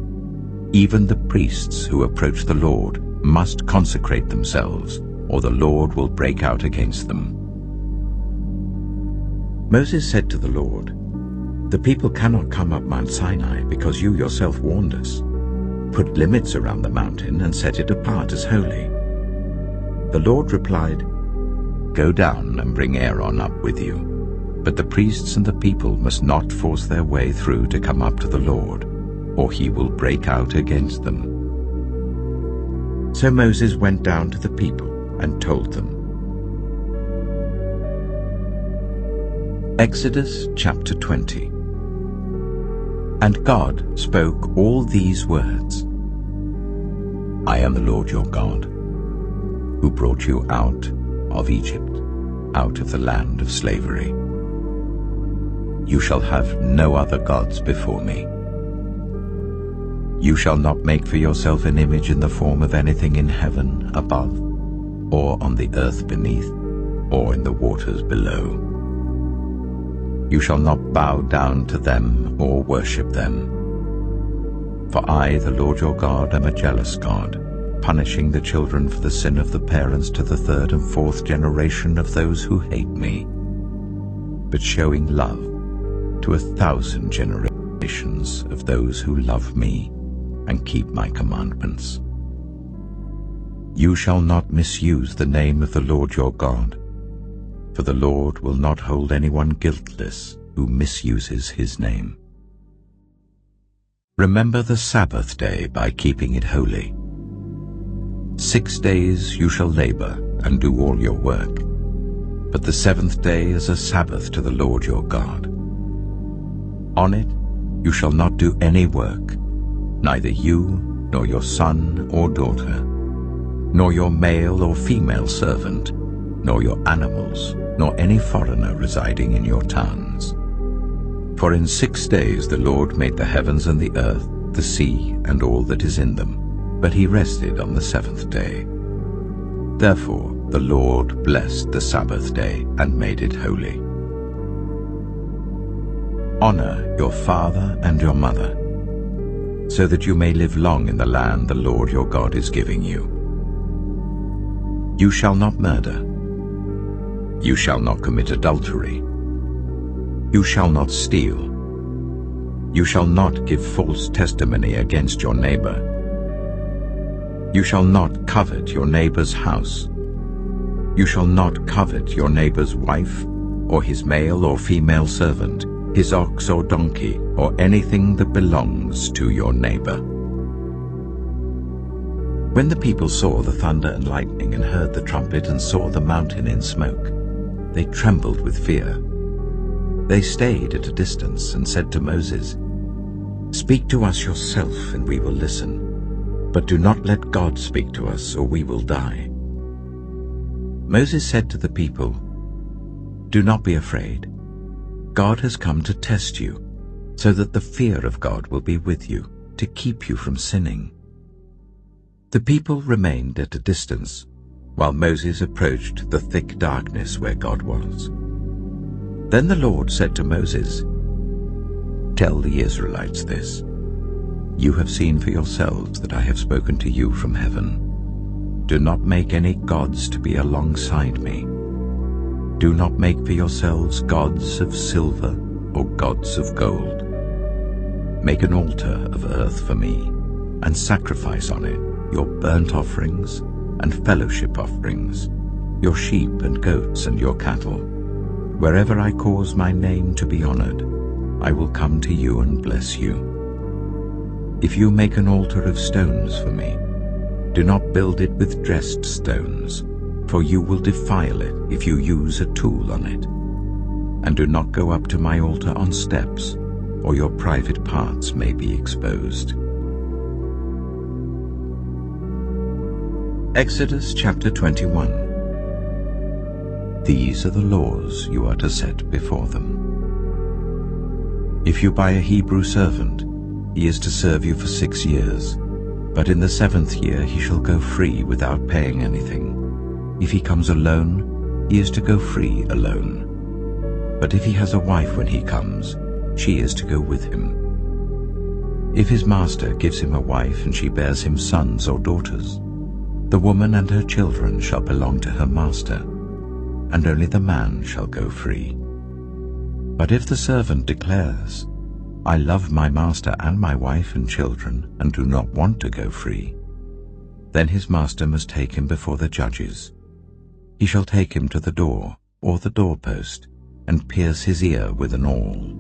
[SPEAKER 1] Even the priests who approach the Lord must consecrate themselves, or the Lord will break out against them." Moses said to the Lord, "The people cannot come up Mount Sinai because you yourself warned us. Put limits around the mountain and set it apart as holy." The Lord replied, "Go down and bring Aaron up with you, but the priests and the people must not force their way through to come up to the Lord, or he will break out against them." So Moses went down to the people and told them. Exodus chapter 20. And God spoke all these words, "I am the Lord your God, who brought you out of Egypt, out of the land of slavery. You shall have no other gods before me. You shall not make for yourself an image in the form of anything in heaven above, or on the earth beneath, or in the waters below. You shall not bow down to them or worship them. For I, the Lord your God, am a jealous God, punishing the children for the sin of the parents to the 3rd and 4th generation of those who hate me, but showing love to 1,000 generations of those who love me and keep my commandments. You shall not misuse the name of the Lord your God, for the Lord will not hold anyone guiltless who misuses his name. Remember the Sabbath day by keeping it holy. 6 days you shall labor and do all your work, but the 7th day is a Sabbath to the Lord your God. On it you shall not do any work, neither you, nor your son or daughter, nor your male or female servant, nor your animals, nor any foreigner residing in your towns. For in 6 days the Lord made the heavens and the earth, the sea, and all that is in them, but he rested on the 7th day. Therefore the Lord blessed the Sabbath day and made it holy. Honor your father and your mother, so that you may live long in the land the Lord your God is giving you. You shall not murder. You shall not commit adultery. You shall not steal. You shall not give false testimony against your neighbor. You shall not covet your neighbor's house. You shall not covet your neighbor's wife, or his male or female servant, his ox or donkey, or anything that belongs to your neighbor. When the people saw the thunder and lightning and heard the trumpet and saw the mountain in smoke, they trembled with fear. They stayed at a distance and said to Moses, "Speak to us yourself and we will listen, but do not let God speak to us or we will die." Moses said to the people, "Do not be afraid. God has come to test you, so that the fear of God will be with you, to keep you from sinning." The people remained at a distance, while Moses approached the thick darkness where God was. Then the Lord said to Moses, "Tell the Israelites this. You have seen for yourselves that I have spoken to you from heaven. Do not make any gods to be alongside me. Do not make for yourselves gods of silver or gods of gold. Make an altar of earth for me, and sacrifice on it your burnt offerings and fellowship offerings, your sheep and goats and your cattle. Wherever I cause my name to be honored, I will come to you and bless you. If you make an altar of stones for me, do not build it with dressed stones, for you will defile it if you use a tool on it. And do not go up to my altar on steps, or your private parts may be exposed." Exodus chapter 21. These are the laws you are to set before them. If you buy a Hebrew servant, he is to serve you for 6 years, but in the 7th year he shall go free without paying anything. If he comes alone, he is to go free alone. But if he has a wife when he comes, she is to go with him. If his master gives him a wife and she bears him sons or daughters, the woman and her children shall belong to her master, and only the man shall go free. But if the servant declares, "I love my master and my wife and children, and do not want to go free," then his master must take him before the judges. He shall take him to the door or the doorpost, and pierce his ear with an awl.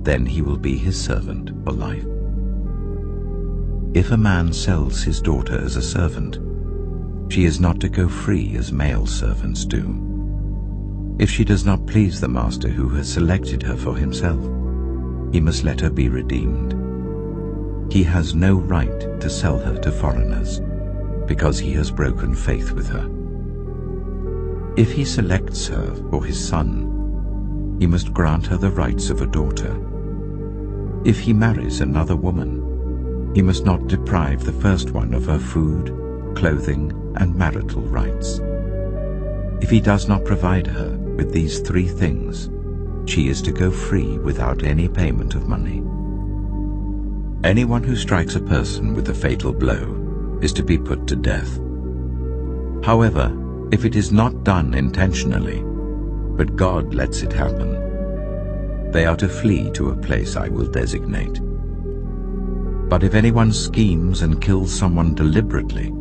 [SPEAKER 1] Then he will be his servant for life. If a man sells his daughter as a servant, she is not to go free as male servants do. If she does not please the master who has selected her for himself, he must let her be redeemed. He has no right to sell her to foreigners, because he has broken faith with her. If he selects her for his son, he must grant her the rights of a daughter. If he marries another woman, he must not deprive the first one of her food, clothing, and marital rights. If he does not provide her with these 3 things, she is to go free without any payment of money. Anyone who strikes a person with a fatal blow is to be put to death. However, if it is not done intentionally, but God lets it happen, they are to flee to a place I will designate. But if anyone schemes and kills someone deliberately,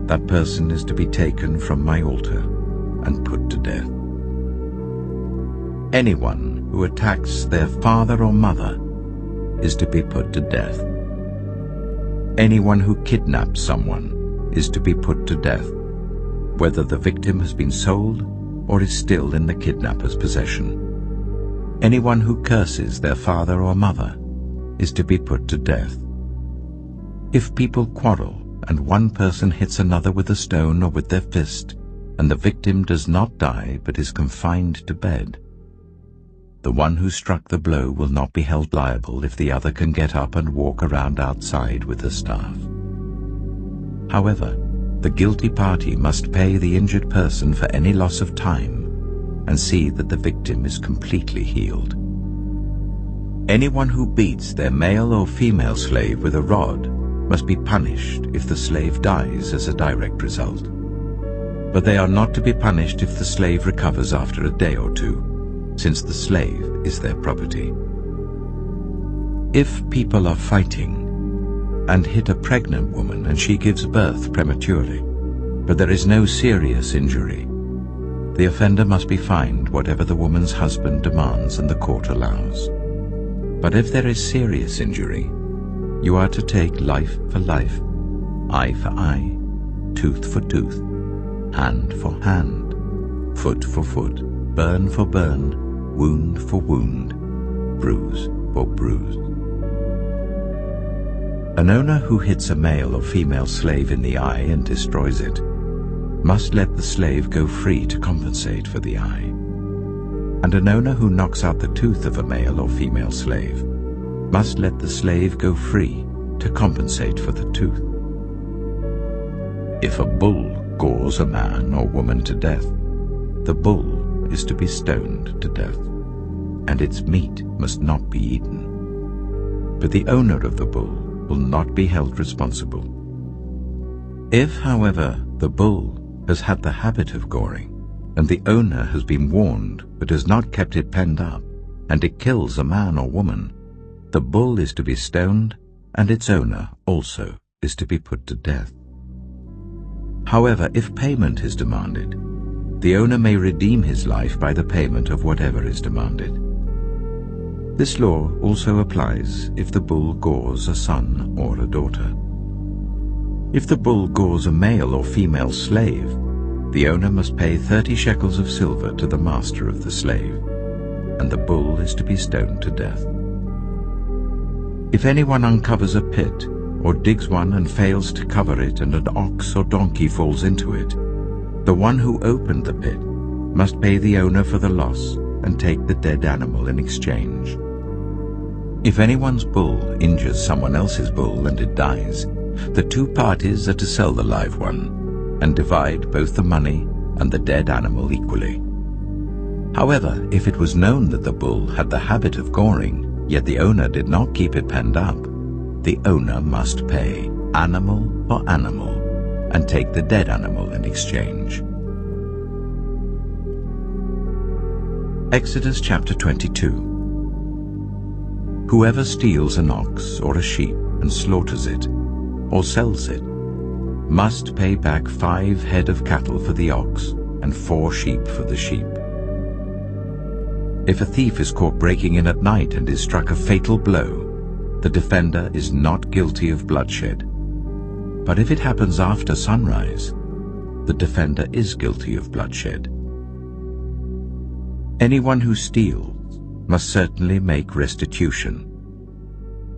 [SPEAKER 1] that person is to be taken from my altar and put to death. Anyone who attacks their father or mother is to be put to death. Anyone who kidnaps someone is to be put to death, whether the victim has been sold or is still in the kidnapper's possession. Anyone who curses their father or mother is to be put to death. If people quarrel and one person hits another with a stone or with their fist, and the victim does not die but is confined to bed, the one who struck the blow will not be held liable if the other can get up and walk around outside with the staff. However, the guilty party must pay the injured person for any loss of time and see that the victim is completely healed. Anyone who beats their male or female slave with a rod must be punished if the slave dies as a direct result. But they are not to be punished if the slave recovers after a day or two, since the slave is their property. If people are fighting and hit a pregnant woman and she gives birth prematurely, but there is no serious injury, the offender must be fined whatever the woman's husband demands and the court allows. But if there is serious injury, you are to take life for life, eye for eye, tooth for tooth, hand for hand, foot for foot, burn for burn, wound for wound, bruise for bruise. An owner who hits a male or female slave in the eye and destroys it must let the slave go free to compensate for the eye. And an owner who knocks out the tooth of a male or female slave must let the slave go free to compensate for the tooth. If a bull gores a man or woman to death, the bull is to be stoned to death, and its meat must not be eaten. But the owner of the bull will not be held responsible. If, however, the bull has had the habit of goring, and the owner has been warned but has not kept it penned up, and it kills a man or woman, the bull is to be stoned, and its owner also is to be put to death. However, if payment is demanded, the owner may redeem his life by the payment of whatever is demanded. This law also applies if the bull gores a son or a daughter. If the bull gores a male or female slave, the owner must pay 30 shekels of silver to the master of the slave, and the bull is to be stoned to death. If anyone uncovers a pit, or digs one and fails to cover it, and an ox or donkey falls into it, the one who opened the pit must pay the owner for the loss and take the dead animal in exchange. If anyone's bull injures someone else's bull and it dies, the two parties are to sell the live one and divide both the money and the dead animal equally. However, if it was known that the bull had the habit of goring, yet the owner did not keep it penned up, the owner must pay animal for animal and take the dead animal in exchange. Exodus chapter 22. Whoever steals an ox or a sheep and slaughters it, or sells it, must pay back 5 head of cattle for the ox and 4 sheep for the sheep. If a thief is caught breaking in at night and is struck a fatal blow, the defender is not guilty of bloodshed. But if it happens after sunrise, the defender is guilty of bloodshed. Anyone who steals must certainly make restitution.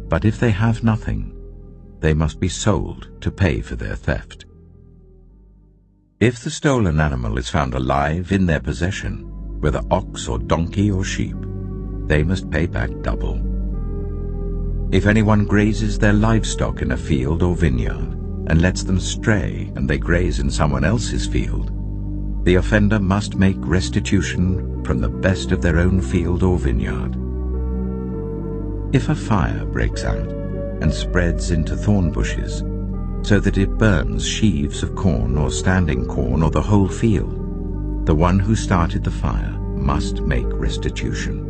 [SPEAKER 1] But if they have nothing, they must be sold to pay for their theft. If the stolen animal is found alive in their possession, whether ox or donkey or sheep, they must pay back double. If anyone grazes their livestock in a field or vineyard and lets them stray and they graze in someone else's field, the offender must make restitution from the best of their own field or vineyard. If a fire breaks out and spreads into thorn bushes, so that it burns sheaves of corn or standing corn or the whole field, the one who started the fire must make restitution.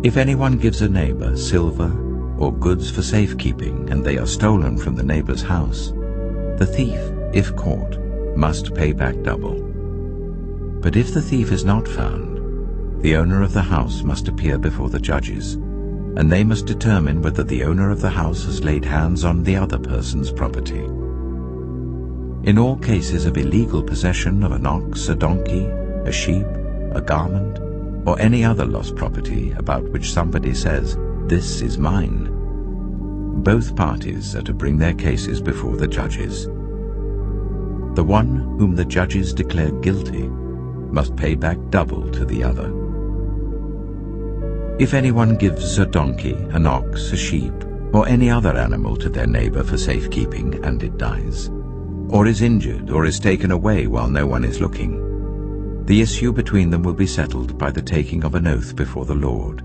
[SPEAKER 1] If anyone gives a neighbor silver or goods for safekeeping, and they are stolen from the neighbor's house, the thief, if caught, must pay back double. But if the thief is not found, the owner of the house must appear before the judges, and they must determine whether the owner of the house has laid hands on the other person's property. In all cases of illegal possession of an ox, a donkey, a sheep, a garment, or any other lost property about which somebody says, "This is mine," both parties are to bring their cases before the judges. The one whom the judges declare guilty must pay back double to the other. If anyone gives a donkey, an ox, a sheep, or any other animal to their neighbor for safekeeping, and it dies, or is injured, or is taken away while no one is looking, the issue between them will be settled by the taking of an oath before the Lord,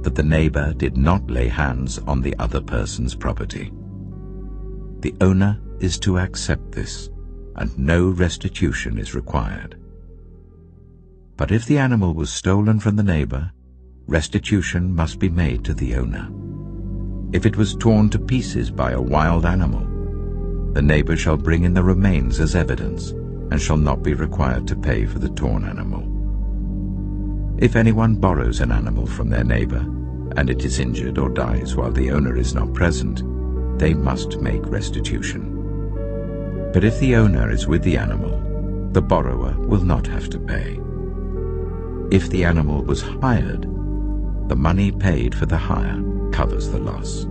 [SPEAKER 1] that the neighbor did not lay hands on the other person's property. The owner is to accept this, and no restitution is required. But if the animal was stolen from the neighbor, restitution must be made to the owner. If it was torn to pieces by a wild animal, the neighbor shall bring in the remains as evidence, and shall not be required to pay for the torn animal. If anyone borrows an animal from their neighbor, and it is injured or dies while the owner is not present, they must make restitution. But if the owner is with the animal, the borrower will not have to pay. If the animal was hired, the money paid for the hire covers the loss.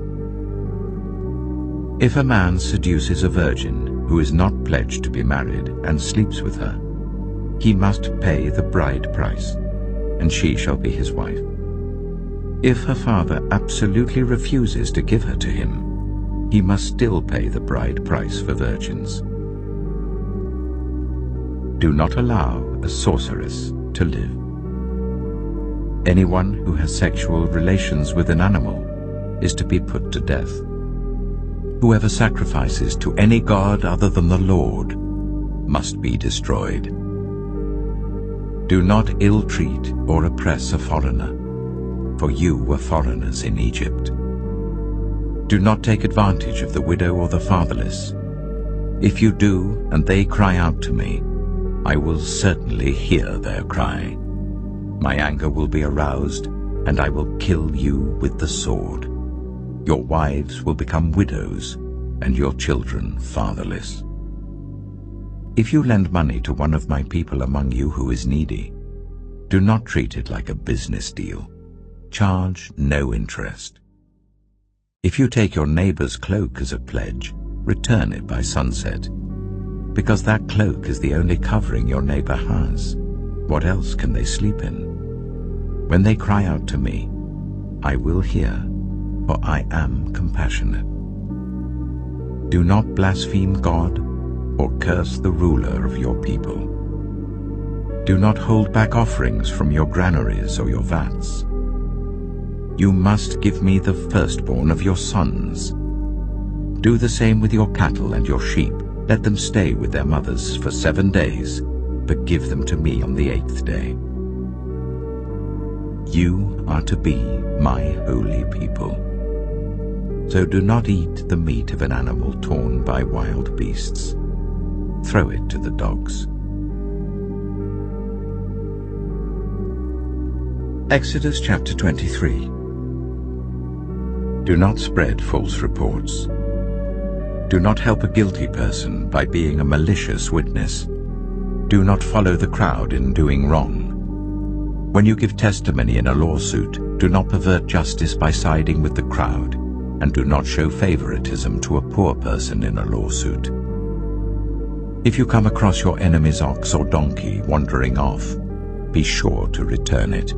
[SPEAKER 1] If a man seduces a virgin who is not pledged to be married and sleeps with her, he must pay the bride price, and she shall be his wife. If her father absolutely refuses to give her to him, he must still pay the bride price for virgins. Do not allow a sorceress to live. Anyone who has sexual relations with an animal is to be put to death. Whoever sacrifices to any god other than the Lord must be destroyed. Do not ill-treat or oppress a foreigner, for you were foreigners in Egypt. Do not take advantage of the widow or the fatherless. If you do, and they cry out to me, I will certainly hear their cry. My anger will be aroused, and I will kill you with the sword. Your wives will become widows, and your children fatherless. If you lend money to one of my people among you who is needy, do not treat it like a business deal. Charge no interest. If you take your neighbor's cloak as a pledge, return it by sunset, because that cloak is the only covering your neighbor has. What else can they sleep in? When they cry out to me, I will hear, for I am compassionate. Do not blaspheme God or curse the ruler of your people. Do not hold back offerings from your granaries or your vats. You must give me the firstborn of your sons. Do the same with your cattle and your sheep. Let them stay with their mothers for 7 days, but give them to me on the 8th day. You are to be my holy people. So do not eat the meat of an animal torn by wild beasts. Throw it to the dogs. Exodus chapter 23. Do not spread false reports. Do not help a guilty person by being a malicious witness. Do not follow the crowd in doing wrong. When you give testimony in a lawsuit, do not pervert justice by siding with the crowd, and do not show favoritism to a poor person in a lawsuit. If you come across your enemy's ox or donkey wandering off, be sure to return it.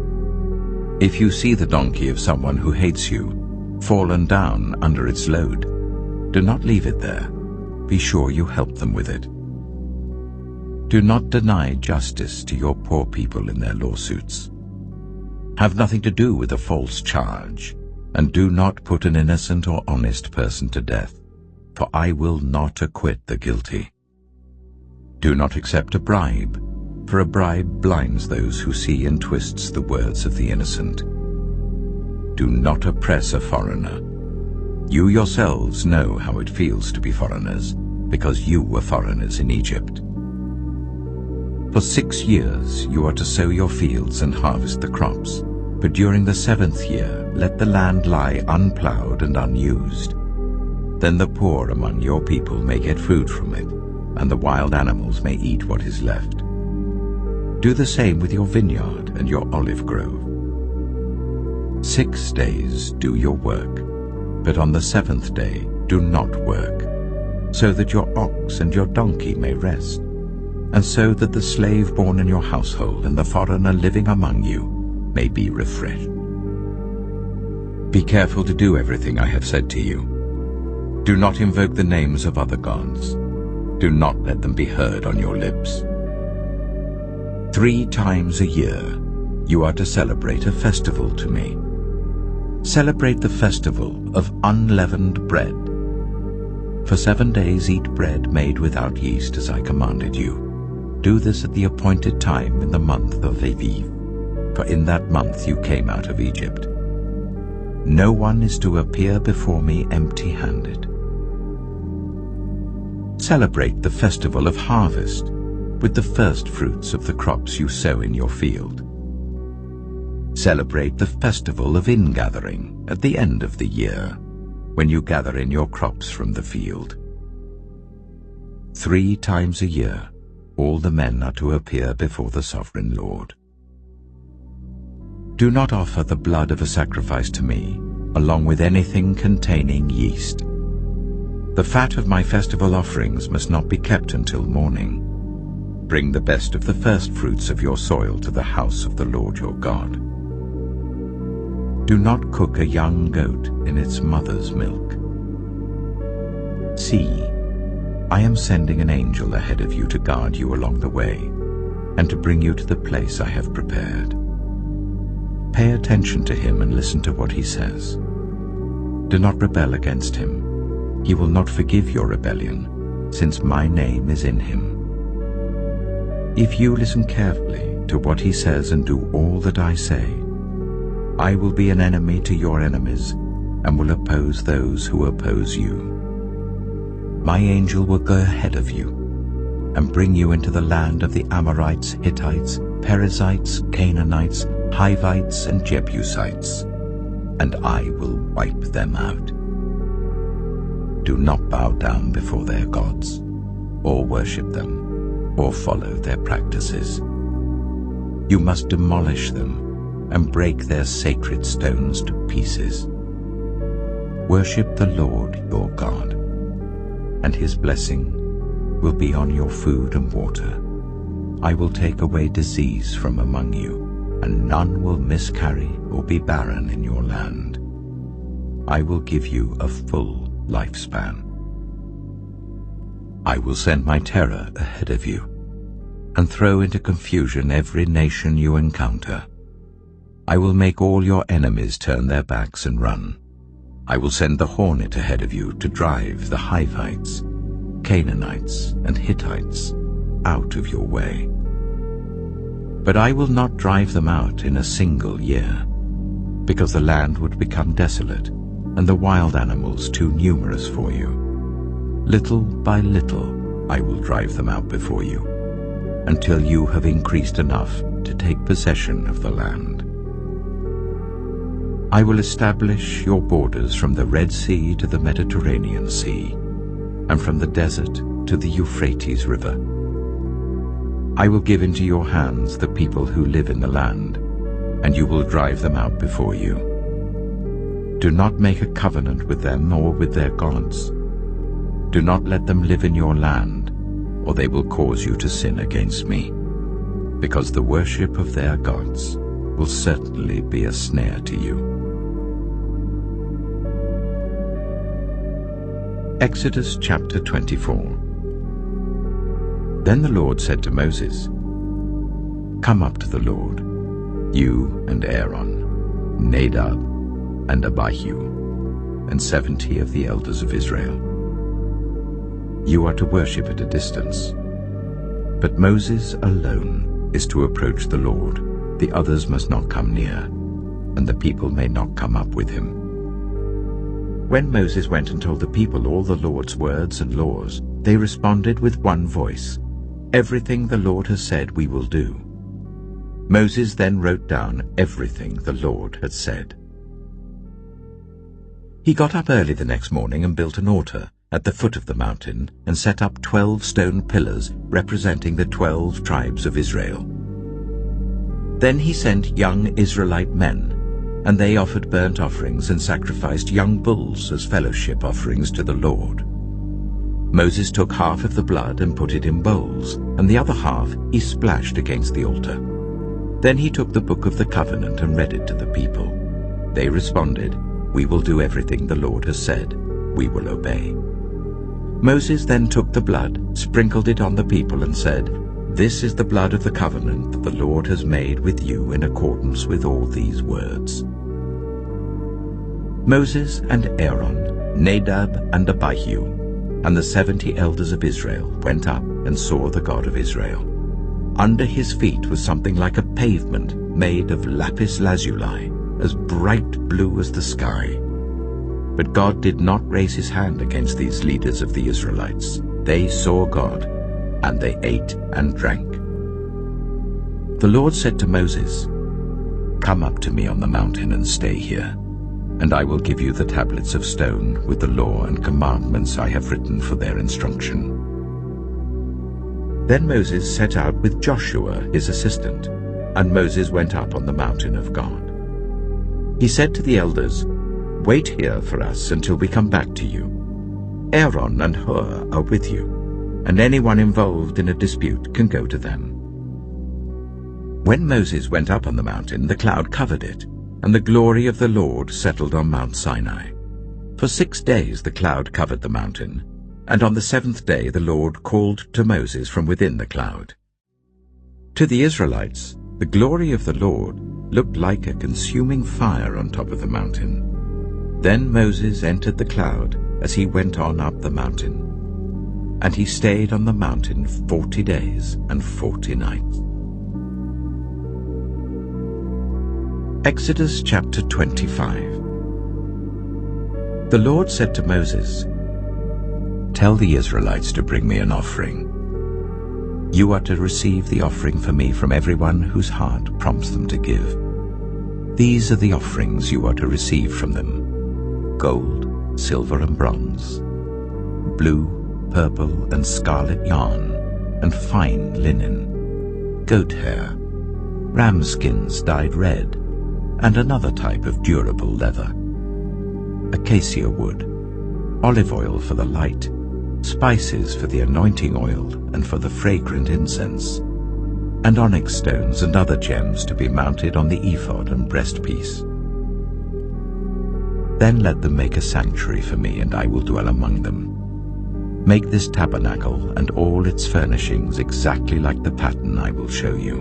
[SPEAKER 1] If you see the donkey of someone who hates you fallen down under its load, do not leave it there. Be sure you help them with it. Do not deny justice to your poor people in their lawsuits. Have nothing to do with a false charge. and do not put an innocent or honest person to death, for I will not acquit the guilty. Do not accept a bribe, for a bribe blinds those who see and twists the words of the innocent. Do not oppress a foreigner. You yourselves know how it feels to be foreigners, because you were foreigners in Egypt. For 6 years you are to sow your fields and harvest the crops, but during the 7th year let the land lie unplowed and unused. Then the poor among your people may get food from it, and the wild animals may eat what is left. Do the same with your vineyard and your olive grove. 6 days do your work, but on the 7th day do not work, so that your ox and your donkey may rest, and so that the slave born in your household and the foreigner living among you may be refreshed. Be careful to do everything I have said to you. Do not invoke the names of other gods. Do not let them be heard on your lips. 3 times a year you are to celebrate a festival to me. Celebrate the festival of unleavened bread. For 7 days eat bread made without yeast as I commanded you. Do this at the appointed time in the month of Aviv, for in that month you came out of Egypt. No one is to appear before me empty-handed. Celebrate the festival of harvest with the first fruits of the crops you sow in your field. Celebrate the festival of ingathering at the end of the year, when you gather in your crops from the field. 3 times a year all the men are to appear before the sovereign Lord. Do not offer the blood of a sacrifice to me, along with anything containing yeast. The fat of my festival offerings must not be kept until morning. Bring the best of the first fruits of your soil to the house of the Lord your God. Do not cook a young goat in its mother's milk. See, I am sending an angel ahead of you to guard you along the way, and to bring you to the place I have prepared. Pay attention to him and listen to what he says. Do not rebel against him. He will not forgive your rebellion, since my name is in him. If you listen carefully to what he says and do all that I say, I will be an enemy to your enemies and will oppose those who oppose you. My angel will go ahead of you and bring you into the land of the Amorites, Hittites, Perizzites, Canaanites, Hivites, and Jebusites, and I will wipe them out. Do not bow down before their gods, or worship them, or follow their practices. You must demolish them and break their sacred stones to pieces. Worship the Lord your God, and his blessing will be on your food and water. I will take away disease from among you, and none will miscarry or be barren in your land. I will give you a full lifespan. I will send my terror ahead of you, and throw into confusion every nation you encounter. I will make all your enemies turn their backs and run. I will send the hornet ahead of you to drive the Hivites, Canaanites, and Hittites out of your way. But I will not drive them out in a single year, because the land would become desolate, and the wild animals too numerous for you. Little by little I will drive them out before you, until you have increased enough to take possession of the land. I will establish your borders from the Red Sea to the Mediterranean Sea, and from the desert to the Euphrates River. I will give into your hands the people who live in the land, and you will drive them out before you. Do not make a covenant with them or with their gods. Do not let them live in your land, or they will cause you to sin against me, because the worship of their gods will certainly be a snare to you. Exodus chapter 24. Then the Lord said to Moses, "Come up to the Lord, you and Aaron, Nadab, and Abihu, and 70 of the elders of Israel. You are to worship at a distance, but Moses alone is to approach the Lord. The others must not come near, and the people may not come up with him. When Moses went and told the people all the Lord's words and laws, they responded with one voice, "Everything the Lord has said we will do." Moses then wrote down everything the Lord had said. He got up early the next morning and built an altar at the foot of the mountain and set up 12 stone pillars representing the 12 tribes of Israel. Then he sent young Israelite men, and they offered burnt offerings and sacrificed young bulls as fellowship offerings to the Lord. Moses took half of the blood and put it in bowls, and the other half he splashed against the altar. Then he took the book of the covenant and read it to the people. They responded, "We will do everything the Lord has said. We will obey." Moses then took the blood, sprinkled it on the people, and said, "This is the blood of the covenant that the Lord has made with you in accordance with all these words." Moses and Aaron, Nadab and Abihu, and the 70 elders of Israel went up and saw the God of Israel. Under his feet was something like a pavement made of lapis lazuli, as bright blue as the sky. But God did not raise his hand against these leaders of the Israelites. They saw God, and they ate and drank. The Lord said to Moses, "Come up to me on the mountain and stay here, and I will give you the tablets of stone with the law and commandments I have written for their instruction." Then Moses set out with Joshua his assistant, and Moses went up on the mountain of God. He said to the elders, "Wait here for us until we come back to you. Aaron and Hur are with you, and anyone involved in a dispute can go to them." When Moses went up on the mountain, the cloud covered it, and the glory of the Lord settled on Mount Sinai. For 6 days the cloud covered the mountain, and on the 7th day the Lord called to Moses from within the cloud. To the Israelites, the glory of the Lord looked like a consuming fire on top of the mountain. Then Moses entered the cloud as he went on up the mountain, and he stayed on the mountain 40 days and 40 nights. Exodus chapter 25. The Lord said to Moses, "Tell the Israelites to bring me an offering. You are to receive the offering for me from everyone whose heart prompts them to give. These are the offerings you are to receive from them: gold, silver and bronze, blue, purple and scarlet yarn, and fine linen, goat hair, ram skins dyed red, and another type of durable leather, acacia wood, olive oil for the light, spices for the anointing oil and for the fragrant incense, and onyx stones and other gems to be mounted on the ephod and breastpiece. Then let them make a sanctuary for me, and I will dwell among them. Make this tabernacle and all its furnishings exactly like the pattern I will show you.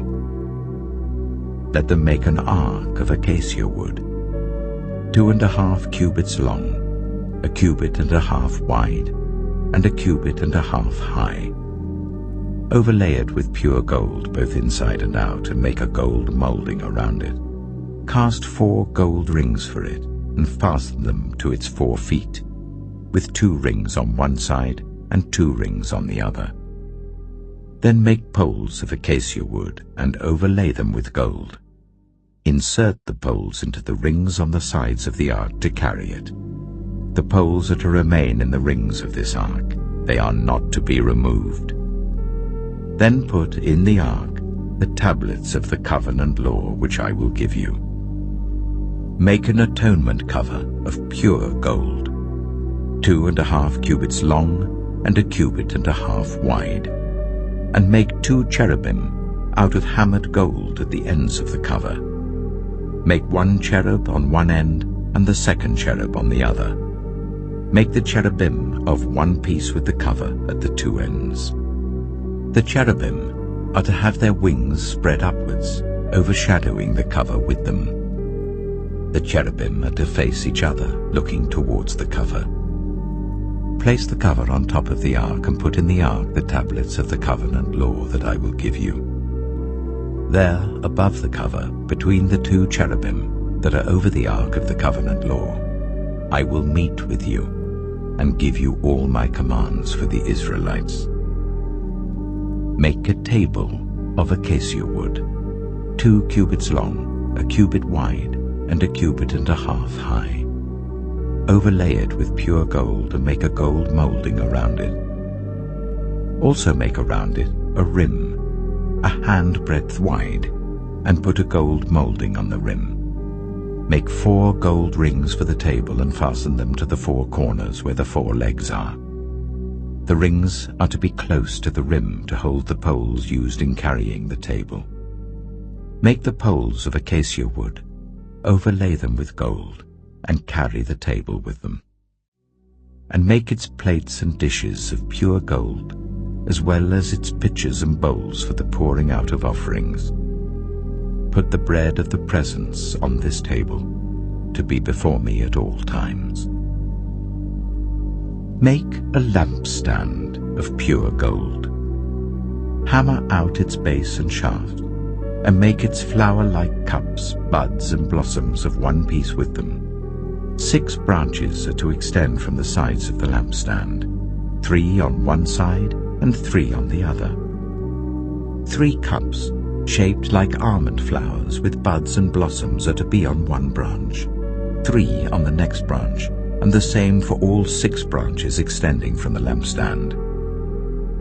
[SPEAKER 1] Let them make an ark of acacia wood, 2.5 cubits long, 1.5 cubits wide, and 1.5 cubits high. Overlay it with pure gold both inside and out, and make a gold molding around it. Cast 4 gold rings for it, and fasten them to its 4 feet, with 2 rings on one side and 2 rings on the other. Then make poles of acacia wood and overlay them with gold. Insert the poles into the rings on the sides of the ark to carry it. The poles are to remain in the rings of this ark. They are not to be removed. Then put in the ark the tablets of the covenant law which I will give you. Make an atonement cover of pure gold, 2.5 cubits long and 1.5 cubits wide, and make 2 cherubim out of hammered gold at the ends of the cover. Make 1 cherub on one end and the 2nd cherub on the other. Make the cherubim of one piece with the cover at the 2 ends. The cherubim are to have their wings spread upwards, overshadowing the cover with them. The cherubim are to face each other, looking towards the cover. Place the cover on top of the ark and put in the ark the tablets of the covenant law that I will give you. There, above the cover, between the two cherubim that are over the ark of the covenant law, I will meet with you and give you all my commands for the Israelites. Make a table of acacia wood, 2 cubits long, a cubit wide, and a cubit and a half high. Overlay it with pure gold and make a gold molding around it. Also make around it a rim, a handbreadth wide, and put a gold molding on the rim. Make 4 gold rings for the table and fasten them to the 4 corners where the 4 legs are. The rings are to be close to the rim to hold the poles used in carrying the table. Make the poles of acacia wood, overlay them with gold, and carry the table with them. And make its plates and dishes of pure gold, as well as its pitchers and bowls for the pouring out of offerings. Put the bread of the presence on this table, to be before me at all times. Make a lampstand of pure gold. Hammer out its base and shaft, and make its flower-like cups, buds, and blossoms of one piece with them. 6 branches are to extend from the sides of the lampstand, 3 on one side and 3 on the other. 3 cups, shaped like almond flowers with buds and blossoms, are to be on one branch, 3 on the next branch, and the same for all 6 branches extending from the lampstand.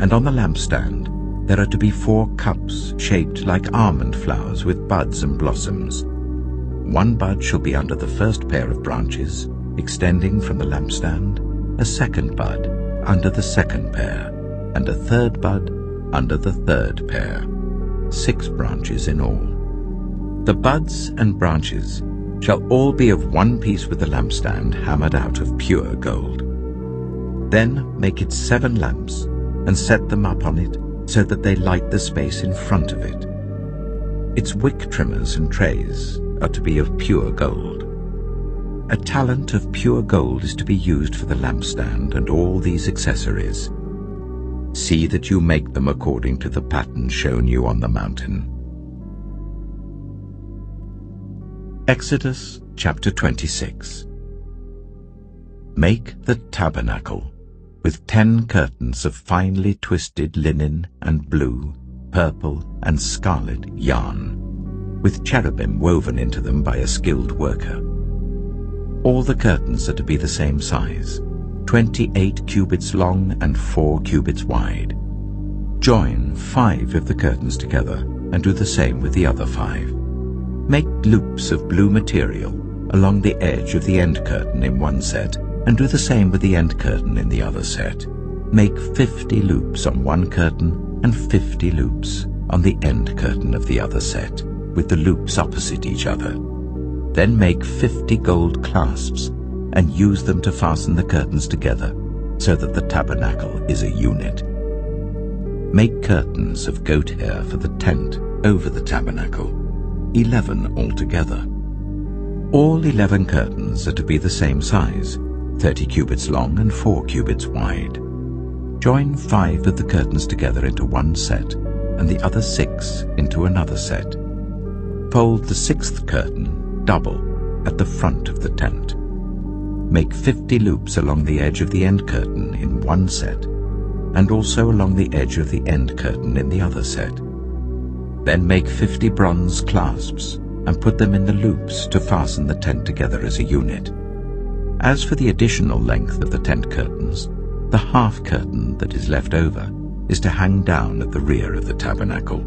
[SPEAKER 1] And on the lampstand there are to be 4 cups shaped like almond flowers with buds and blossoms. 1 bud shall be under the first pair of branches, extending from the lampstand, a 2nd bud under the 2nd pair, and a 3rd bud under the 3rd pair. 6 branches in all. The buds and branches shall all be of one piece with the lampstand hammered out of pure gold. Then make it 7 lamps, and set them up on it, so that they light the space in front of it. Its wick trimmers and trays are to be of pure gold. A talent of pure gold is to be used for the lampstand and all these accessories. See that you make them according to the pattern shown you on the mountain. Exodus chapter 26. Make the tabernacle with 10 curtains of finely twisted linen and blue, purple, and scarlet yarn, with cherubim woven into them by a skilled worker. All the curtains are to be the same size, 28 cubits long and 4 cubits wide. Join 5 of the curtains together and do the same with the other 5. Make loops of blue material along the edge of the end curtain in one set, and do the same with the end curtain in the other set. Make 50 loops on one curtain and 50 loops on the end curtain of the other set, with the loops opposite each other. Then make 50 gold clasps and use them to fasten the curtains together, so that the tabernacle is a unit. Make curtains of goat hair for the tent over the tabernacle, 11 altogether. All 11 curtains are to be the same size, 30 cubits long and 4 cubits wide. Join 5 of the curtains together into one set, and the other 6 into another set. Fold the 6th curtain double at the front of the tent. Make 50 loops along the edge of the end curtain in one set, and also along the edge of the end curtain in the other set. Then make 50 bronze clasps, and put them in the loops to fasten the tent together as a unit. As for the additional length of the tent curtains, the half curtain that is left over is to hang down at the rear of the tabernacle.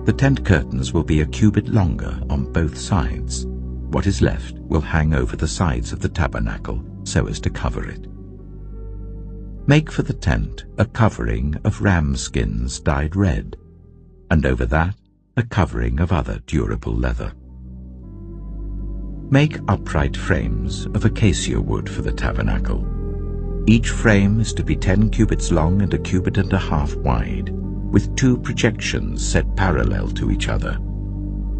[SPEAKER 1] The tent curtains will be a cubit longer on both sides. What is left will hang over the sides of the tabernacle so as to cover it. Make for the tent a covering of ram skins dyed red, and over that a covering of other durable leather. Make upright frames of acacia wood for the tabernacle. Each frame is to be 10 cubits long and a cubit and a half wide, with 2 projections set parallel to each other.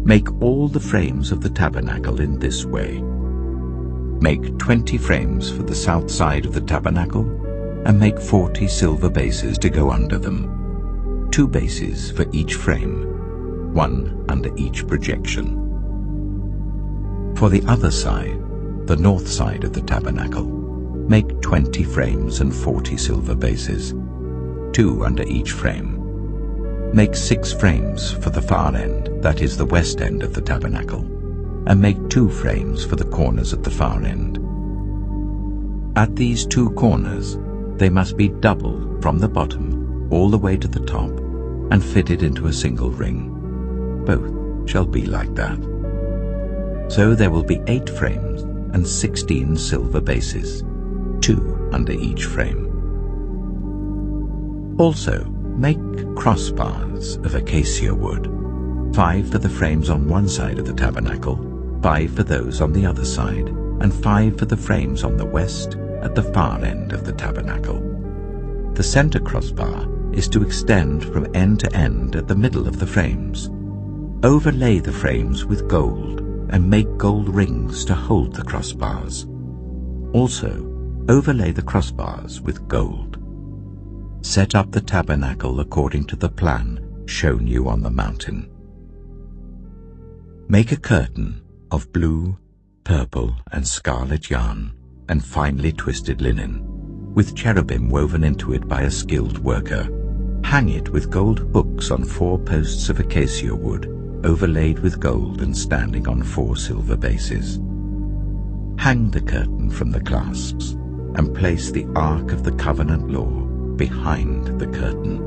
[SPEAKER 1] Make all the frames of the tabernacle in this way. Make 20 frames for the south side of the tabernacle, and make 40 silver bases to go under them, 2 bases for each frame, 1 under each projection. For the other side, the north side of the tabernacle, make 20 frames and 40 silver bases, 2 under each frame. Make 6 frames for the far end, that is the west end of the tabernacle, and make 2 frames for the corners at the far end. At these 2 corners, they must be double from the bottom all the way to the top and fitted into a single ring. Both shall be like that. So there will be 8 frames and 16 silver bases, 2 under each frame. Also, make crossbars of acacia wood, 5 for the frames on one side of the tabernacle, 5 for those on the other side, and 5 for the frames on the west at the far end of the tabernacle. The center crossbar is to extend from end to end at the middle of the frames. Overlay the frames with gold and make gold rings to hold the crossbars. Also, overlay the crossbars with gold. Set up the tabernacle according to the plan shown you on the mountain. Make a curtain of blue, purple, and scarlet yarn and finely twisted linen, with cherubim woven into it by a skilled worker. Hang it with gold hooks on 4 posts of acacia wood, overlaid with gold and standing on 4 silver bases. Hang the curtain from the clasps and place the Ark of the Covenant Law behind the curtain.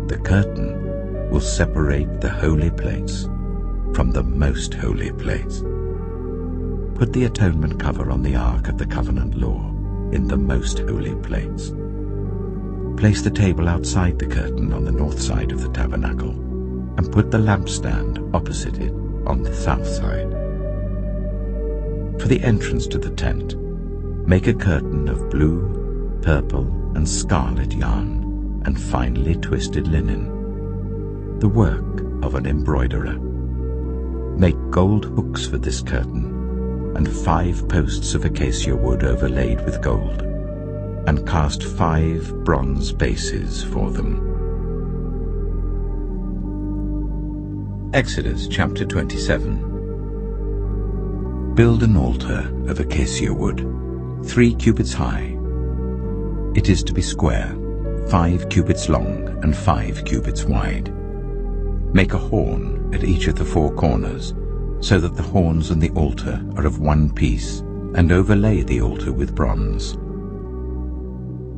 [SPEAKER 1] The curtain will separate the holy place from the most holy place. Put the atonement cover on the Ark of the Covenant Law in the most holy place. Place the table outside the curtain on the north side of the tabernacle, and put the lampstand opposite it on the south side. For the entrance to the tent, make a curtain of blue, purple, and scarlet yarn and finely twisted linen, the work of an embroiderer. Make gold hooks for this curtain, and 5 posts of acacia wood overlaid with gold, and cast 5 bronze bases for them. Exodus chapter 27. Build an altar of acacia wood, 3 cubits high. It is to be square, 5 cubits long and 5 cubits wide. Make a horn at each of the 4 corners, so that the horns and the altar are of one piece, and overlay the altar with bronze.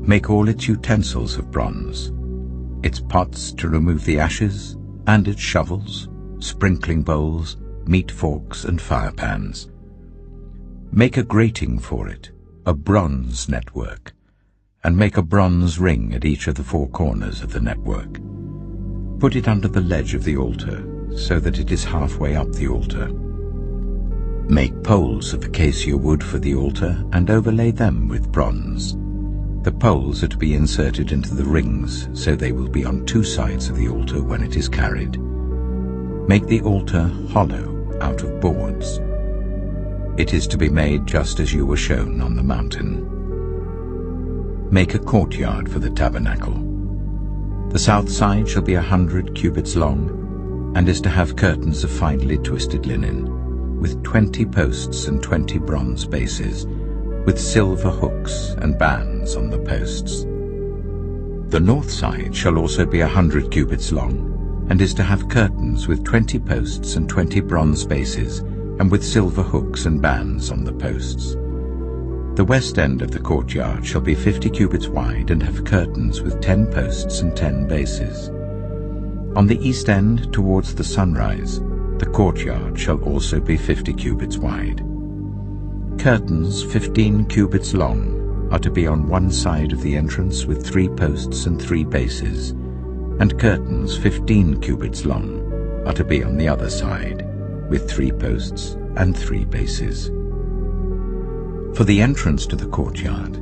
[SPEAKER 1] Make all its utensils of bronze, its pots to remove the ashes, and its shovels, sprinkling bowls, meat forks, and fire pans. Make a grating for it, a bronze network, and make a bronze ring at each of the 4 corners of the network. Put it under the ledge of the altar, so that it is halfway up the altar. Make poles of acacia wood for the altar and overlay them with bronze. The poles are to be inserted into the rings, so they will be on 2 sides of the altar when it is carried. Make the altar hollow out of boards. It is to be made just as you were shown on the mountain. Make a courtyard for the tabernacle. The south side shall be 100 cubits long, and is to have curtains of finely twisted linen, with 20 posts and 20 bronze bases, with silver hooks and bands on the posts. The north side shall also be 100 cubits long, and is to have curtains with 20 posts and 20 bronze bases, and with silver hooks and bands on the posts. The west end of the courtyard shall be 50 cubits wide and have curtains with 10 posts and 10 bases. On the east end, towards the sunrise, the courtyard shall also be 50 cubits wide. Curtains 15 cubits long are to be on one side of the entrance with 3 posts and 3 bases, and curtains 15 cubits long are to be on the other side with 3 posts and 3 bases. For the entrance to the courtyard,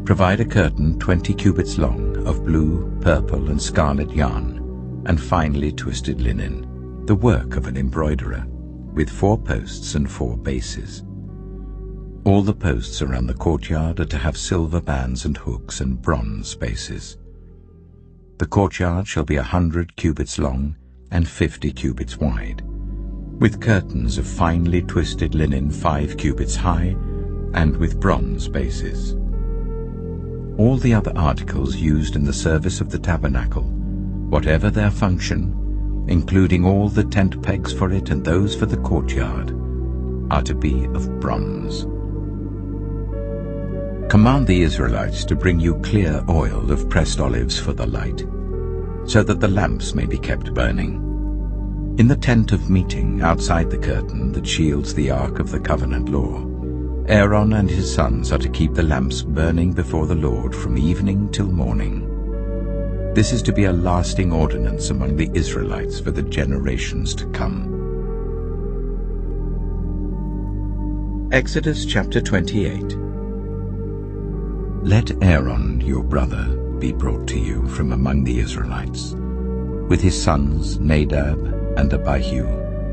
[SPEAKER 1] provide a curtain 20 cubits long of blue, purple, and scarlet yarn, and finely twisted linen, the work of an embroiderer, with 4 posts and 4 bases. All the posts around the courtyard are to have silver bands and hooks and bronze bases. The courtyard shall be 100 cubits long and 50 cubits wide, with curtains of finely twisted linen 5 cubits high, and with bronze bases. All the other articles used in the service of the tabernacle, whatever their function, including all the tent pegs for it and those for the courtyard, are to be of bronze. Command the Israelites to bring you clear oil of pressed olives for the light, so that the lamps may be kept burning. In the tent of meeting outside the curtain that shields the ark of the covenant law, Aaron and his sons are to keep the lamps burning before the Lord from evening till morning. This is to be a lasting ordinance among the Israelites for the generations to come. Exodus chapter 28. Let Aaron your brother be brought to you from among the Israelites, with his sons Nadab and Abihu,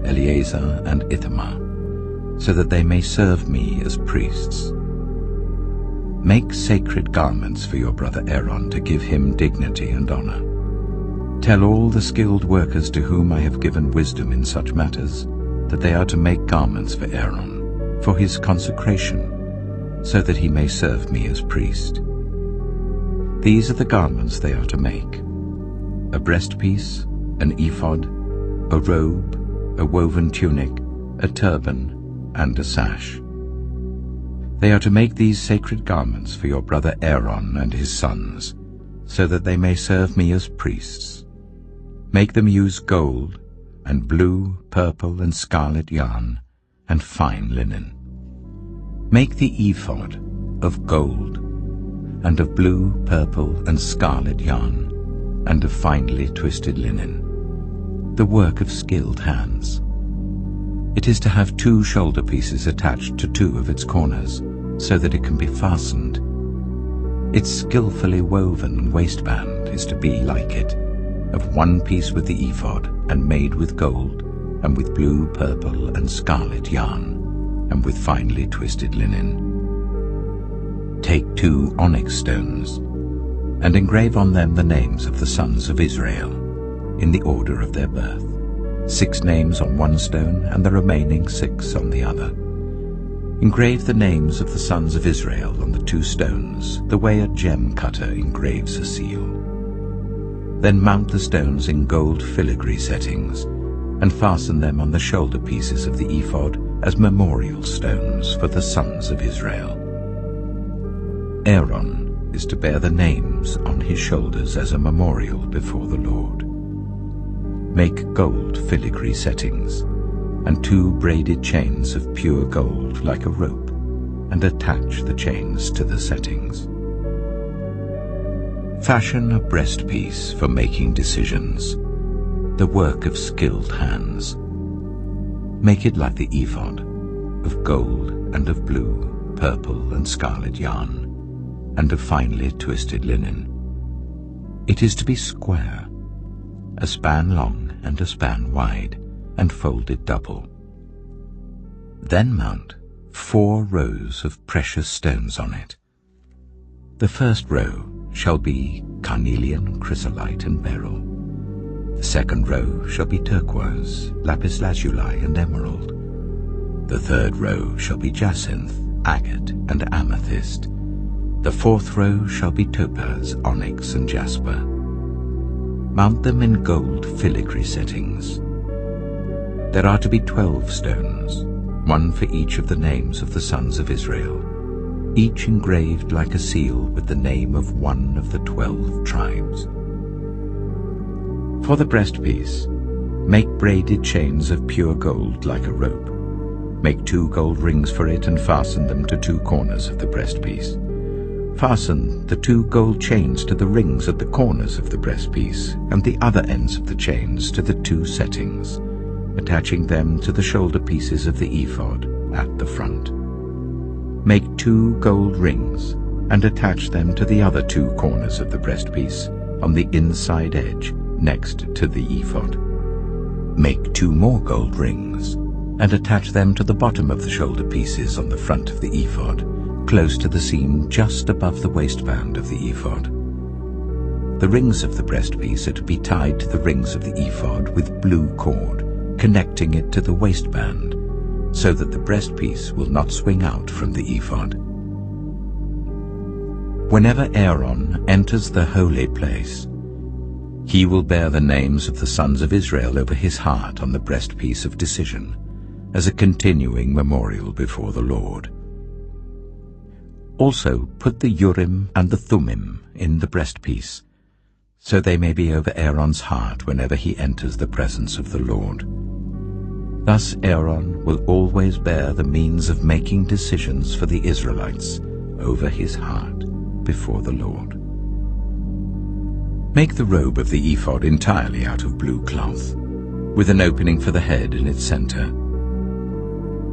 [SPEAKER 1] Eleazar and Ithamar, so that they may serve me as priests. Make sacred garments for your brother Aaron to give him dignity and honor. Tell all the skilled workers to whom I have given wisdom in such matters that they are to make garments for Aaron, for his consecration, so that he may serve me as priest. These are the garments they are to make: a breastpiece, an ephod, a robe, a woven tunic, a turban, and a sash. They are to make these sacred garments for your brother Aaron and his sons, so that they may serve me as priests. Make them use gold, and blue, purple, and scarlet yarn, and fine linen. Make the ephod of gold, and of blue, purple, and scarlet yarn, and of finely twisted linen, the work of skilled hands. It is to have 2 shoulder pieces attached to 2 of its corners, so that it can be fastened. Its skillfully woven waistband is to be like it, of 1 piece with the ephod, and made with gold, and with blue, purple, and scarlet yarn, and with finely twisted linen. Take 2 onyx stones, and engrave on them the names of the sons of Israel, in the order of their birth, 6 names on 1 stone, and the remaining 6 on the other. Engrave the names of the sons of Israel on the 2 stones, the way a gem cutter engraves a seal. Then mount the stones in gold filigree settings, and fasten them on the shoulder pieces of the ephod as memorial stones for the sons of Israel. Aaron is to bear the names on his shoulders as a memorial before the Lord. Make gold filigree settings, and 2 braided chains of pure gold like a rope, and attach the chains to the settings. Fashion a breastpiece for making decisions, the work of skilled hands. Make it like the ephod, of gold and of blue, purple, and scarlet yarn, and of finely twisted linen. It is to be square, a span long and a span wide, and folded double. Then mount 4 rows of precious stones on it. The first row shall be carnelian, chrysolite, and beryl. The second row shall be turquoise, lapis lazuli, and emerald. The third row shall be jacinth, agate, and amethyst. The 4th row shall be topaz, onyx, and jasper. Mount them in gold filigree settings. There are to be 12 stones, 1 for each of the names of the sons of Israel, each engraved like a seal with the name of 1 of the 12 tribes. For the breastpiece, make braided chains of pure gold like a rope. Make 2 gold rings for it and fasten them to 2 corners of the breastpiece. Fasten the 2 gold chains to the rings at the corners of the breastpiece, and the other ends of the chains to the 2 settings, attaching them to the shoulder pieces of the ephod at the front. Make 2 gold rings, and attach them to the other 2 corners of the breastpiece on the inside edge next to the ephod. Make 2 more gold rings, and attach them to the bottom of the shoulder pieces on the front of the ephod, close to the seam just above the waistband of the ephod. The rings of the breastpiece are to be tied to the rings of the ephod with blue cord, connecting it to the waistband, so that the breastpiece will not swing out from the ephod. Whenever Aaron enters the holy place, he will bear the names of the sons of Israel over his heart on the breastpiece of decision, as a continuing memorial before the Lord. Also put the Urim and the Thummim in the breastpiece, so they may be over Aaron's heart whenever he enters the presence of the Lord. Thus Aaron will always bear the means of making decisions for the Israelites over his heart before the Lord. Make the robe of the ephod entirely out of blue cloth, with an opening for the head in its center.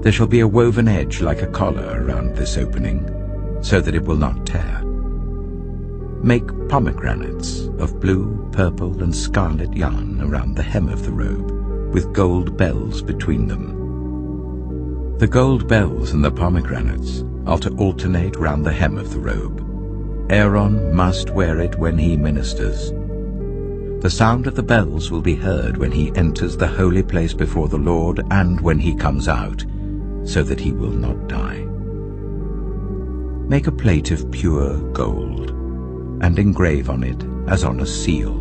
[SPEAKER 1] There shall be a woven edge like a collar around this opening, so that it will not tear. Make pomegranates of blue, purple, and scarlet yarn around the hem of the robe, with gold bells between them. The gold bells and the pomegranates are to alternate round the hem of the robe. Aaron must wear it when he ministers. The sound of the bells will be heard when he enters the holy place before the Lord and when he comes out, so that he will not die. Make a plate of pure gold, and engrave on it as on a seal,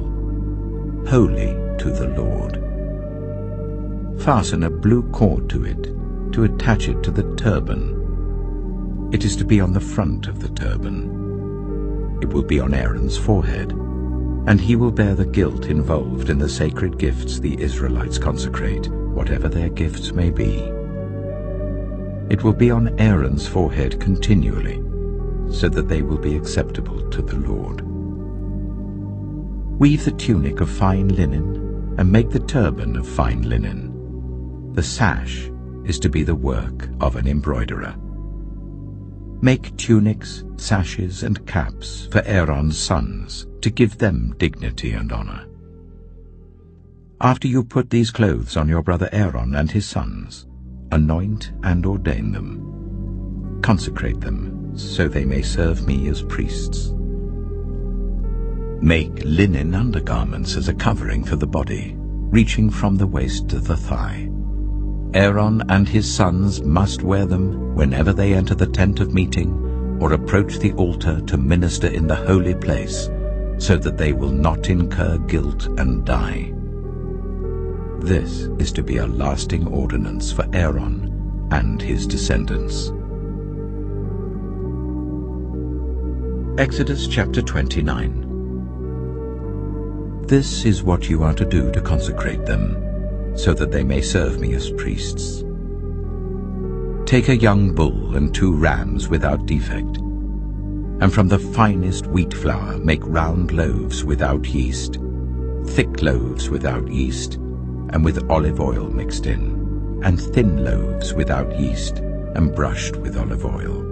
[SPEAKER 1] "Holy to the Lord." Fasten a blue cord to it, to attach it to the turban. It is to be on the front of the turban. It will be on Aaron's forehead, and he will bear the guilt involved in the sacred gifts the Israelites consecrate, whatever their gifts may be. It will be on Aaron's forehead continually, so that they will be acceptable to the Lord. Weave the tunic of fine linen, and make the turban of fine linen. The sash is to be the work of an embroiderer. Make tunics, sashes, and caps for Aaron's sons, to give them dignity and honor. After you put these clothes on your brother Aaron and his sons, anoint and ordain them. Consecrate them, so they may serve me as priests. Make linen undergarments as a covering for the body, reaching from the waist to the thigh. Aaron and his sons must wear them whenever they enter the tent of meeting or approach the altar to minister in the holy place, so that they will not incur guilt and die. This is to be a lasting ordinance for Aaron and his descendants. Exodus chapter 29. This is what you are to do to consecrate them, so that they may serve me as priests. Take a young bull and 2 rams without defect, and from the finest wheat flour make round loaves without yeast, thick loaves without yeast, and with olive oil mixed in, and thin loaves without yeast, and brushed with olive oil.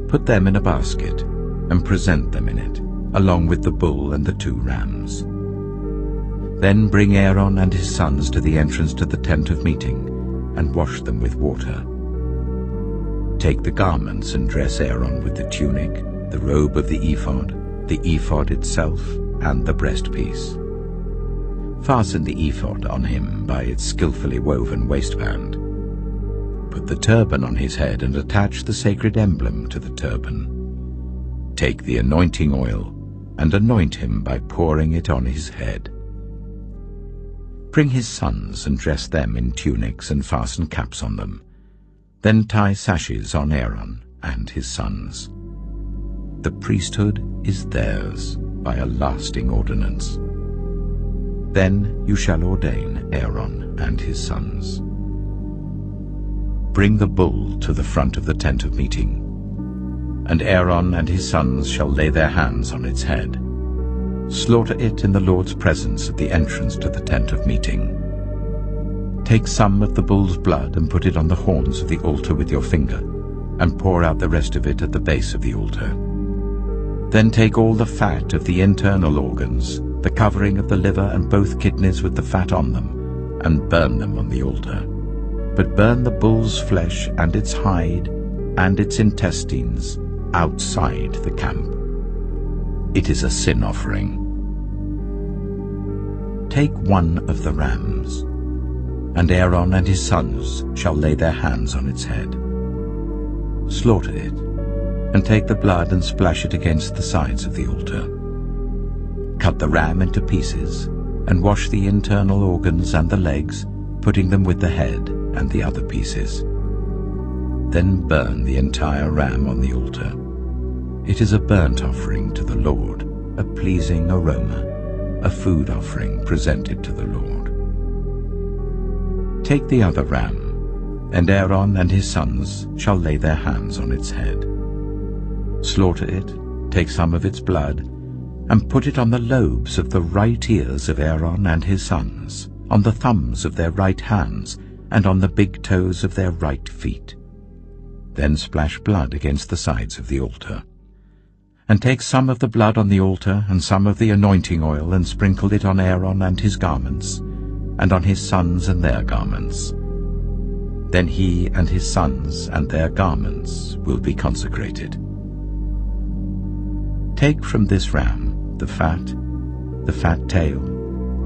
[SPEAKER 1] Put them in a basket, and present them in it, along with the bull and the 2 rams. Then bring Aaron and his sons to the entrance to the tent of meeting, and wash them with water. Take the garments and dress Aaron with the tunic, the robe of the ephod itself, and the breastpiece. Fasten the ephod on him by its skillfully woven waistband. Put the turban on his head and attach the sacred emblem to the turban. Take the anointing oil and anoint him by pouring it on his head. Bring his sons and dress them in tunics and fasten caps on them. Then tie sashes on Aaron and his sons. The priesthood is theirs by a lasting ordinance. Then you shall ordain Aaron and his sons. Bring the bull to the front of the tent of meeting, and Aaron and his sons shall lay their hands on its head. Slaughter it in the Lord's presence at the entrance to the tent of meeting. Take some of the bull's blood and put it on the horns of the altar with your finger, and pour out the rest of it at the base of the altar. Then take all the fat of the internal organs, the covering of the liver and both kidneys with the fat on them, and burn them on the altar. But burn the bull's flesh and its hide and its intestines outside the camp. It is a sin offering. Take one of the rams, and Aaron and his sons shall lay their hands on its head. Slaughter it, and take the blood and splash it against the sides of the altar. Cut the ram into pieces, and wash the internal organs and the legs, putting them with the head and the other pieces. Then burn the entire ram on the altar. It is a burnt offering to the Lord, a pleasing aroma, a food offering presented to the Lord. Take the other ram, and Aaron and his sons shall lay their hands on its head. Slaughter it, take some of its blood, and put it on the lobes of the right ears of Aaron and his sons, on the thumbs of their right hands, and on the big toes of their right feet. Then splash blood against the sides of the altar. And take some of the blood on the altar and some of the anointing oil, and sprinkle it on Aaron and his garments, and on his sons and their garments. Then he and his sons and their garments will be consecrated. Take from this ram the fat tail,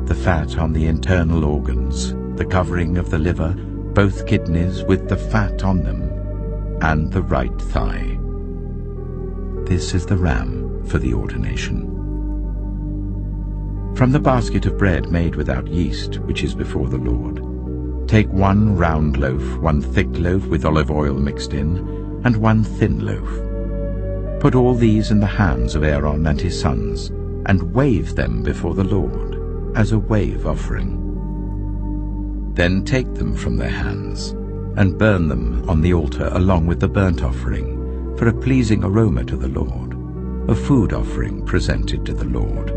[SPEAKER 1] the fat on the internal organs, the covering of the liver, both kidneys with the fat on them, and the right thigh. This is the ram for the ordination. From the basket of bread made without yeast, which is before the Lord, take 1 round loaf, 1 thick loaf with olive oil mixed in, and 1 thin loaf. Put all these in the hands of Aaron and his sons, and wave them before the Lord, as a wave offering. Then take them from their hands, and burn them on the altar along with the burnt offering, for a pleasing aroma to the Lord, a food offering presented to the Lord.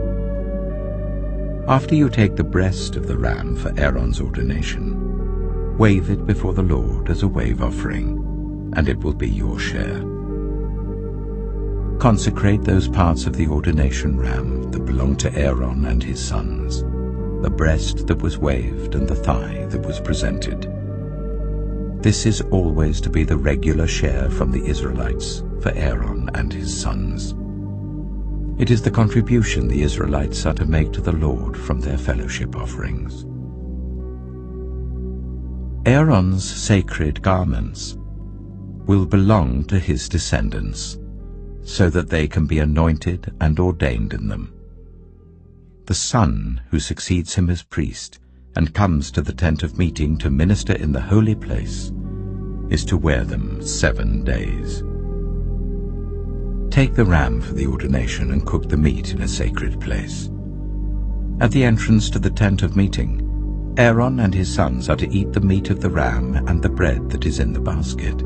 [SPEAKER 1] After you take the breast of the ram for Aaron's ordination, wave it before the Lord as a wave offering, and it will be your share. Consecrate those parts of the ordination ram that belong to Aaron and his sons, the breast that was waved and the thigh that was presented. This is always to be the regular share from the Israelites for Aaron and his sons. It is the contribution the Israelites are to make to the Lord from their fellowship offerings. Aaron's sacred garments will belong to his descendants, so that they can be anointed and ordained in them. The son who succeeds him as priest and comes to the tent of meeting to minister in the holy place is to wear them 7 days. Take the ram for the ordination and cook the meat in a sacred place. At the entrance to the tent of meeting, Aaron and his sons are to eat the meat of the ram and the bread that is in the basket.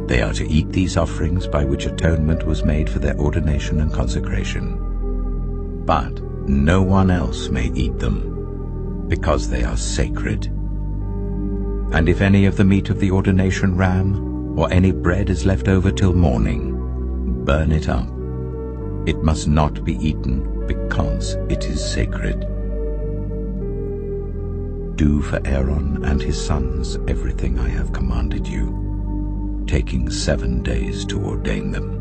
[SPEAKER 1] They are to eat these offerings by which atonement was made for their ordination and consecration. But no one else may eat them, because they are sacred. And if any of the meat of the ordination ram or any bread is left over till morning, burn it up. It must not be eaten, because it is sacred. Do for Aaron and his sons everything I have commanded you, taking 7 days to ordain them.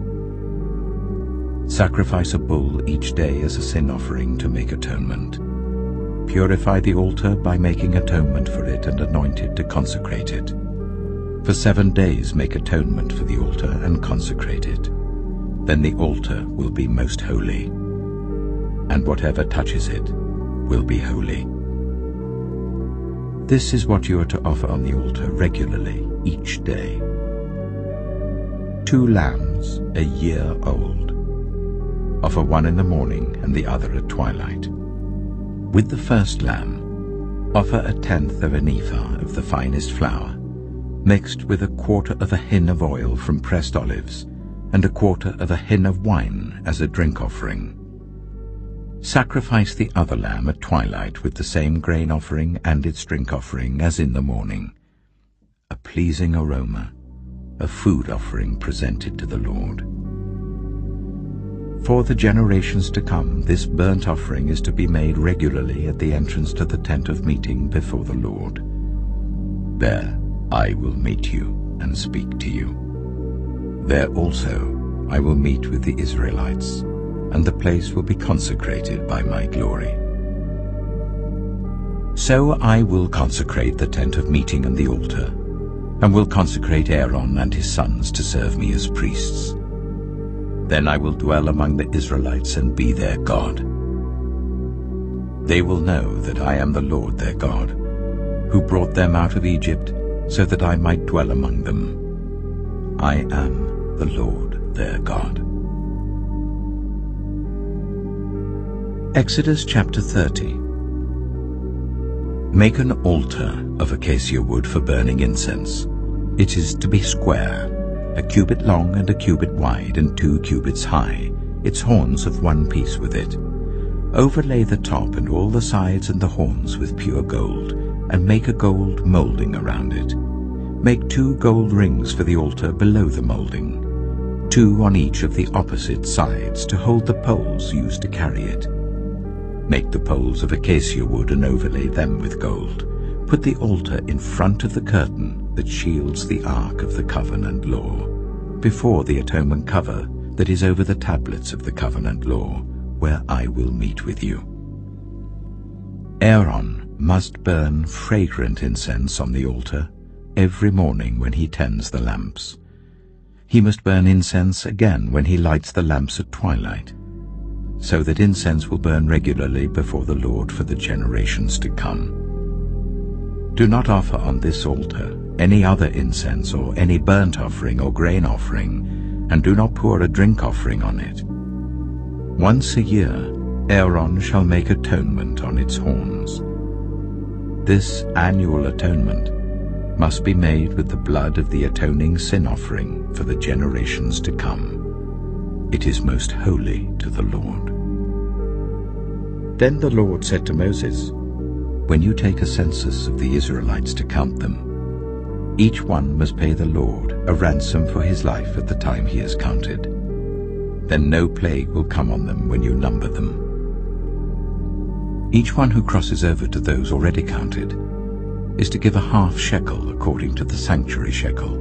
[SPEAKER 1] Sacrifice a bull each day as a sin offering to make atonement. Purify the altar by making atonement for it and anoint it to consecrate it. For 7 days make atonement for the altar and consecrate it. Then the altar will be most holy, and whatever touches it will be holy. This is what you are to offer on the altar regularly each day: 2 lambs a year old. Offer one in the morning and the other at twilight. With the first lamb, offer 1/10 of an ephah of the finest flour, mixed with 1/4 of a hin of oil from pressed olives, and 1/4 of a hin of wine as a drink offering. Sacrifice the other lamb at twilight with the same grain offering and its drink offering as in the morning, a pleasing aroma, a food offering presented to the Lord. For the generations to come, this burnt offering is to be made regularly at the entrance to the tent of meeting before the Lord. There I will meet you and speak to you. There also I will meet with the Israelites, and the place will be consecrated by my glory. So I will consecrate the tent of meeting and the altar, and will consecrate Aaron and his sons to serve me as priests. Then I will dwell among the Israelites and be their God. They will know that I am the Lord their God, who brought them out of Egypt, so that I might dwell among them. I am the Lord their God. Exodus chapter 30. Make an altar of acacia wood for burning incense. It is to be square, a cubit long and a cubit wide and 2 cubits high, its horns of one piece with it. Overlay the top and all the sides and the horns with pure gold, and make a gold molding around it. Make 2 gold rings for the altar below the molding, 2 on each of the opposite sides to hold the poles used to carry it. Make the poles of acacia wood and overlay them with gold. Put the altar in front of the curtain that shields the Ark of the Covenant Law, before the atonement cover that is over the tablets of the Covenant Law, where I will meet with you. Aaron must burn fragrant incense on the altar every morning when he tends the lamps. He must burn incense again when he lights the lamps at twilight, so that incense will burn regularly before the Lord for the generations to come. Do not offer on this altar any other incense or any burnt offering or grain offering, and do not pour a drink offering on it. Once a year Aaron shall make atonement on its horns. This annual atonement must be made with the blood of the atoning sin offering for the generations to come. It is most holy to the Lord. Then the Lord said to Moses, when you take a census of the Israelites to count them, each one must pay the Lord a ransom for his life at the time he is counted. Then no plague will come on them when you number them. Each one who crosses over to those already counted is to give a half shekel according to the sanctuary shekel,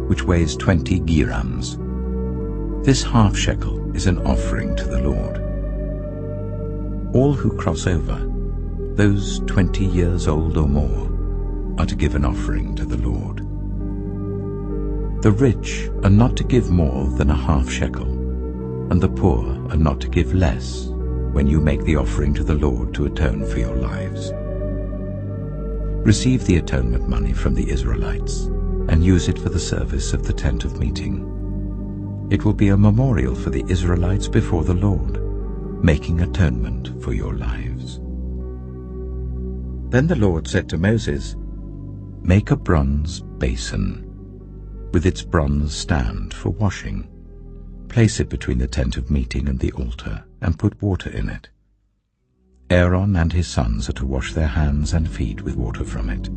[SPEAKER 1] which weighs 20 gerams. This half shekel is an offering to the Lord. All who cross over, those 20 years old or more, are to give an offering to the Lord. The rich are not to give more than a half shekel, and the poor are not to give less when you make the offering to the Lord to atone for your lives. Receive the atonement money from the Israelites and use it for the service of the tent of meeting. It will be a memorial for the Israelites before the Lord, making atonement for your lives. Then the Lord said to Moses, make a bronze basin with its bronze stand for washing. Place it between the tent of meeting and the altar, and put water in it. Aaron and his sons are to wash their hands and feet with water from it.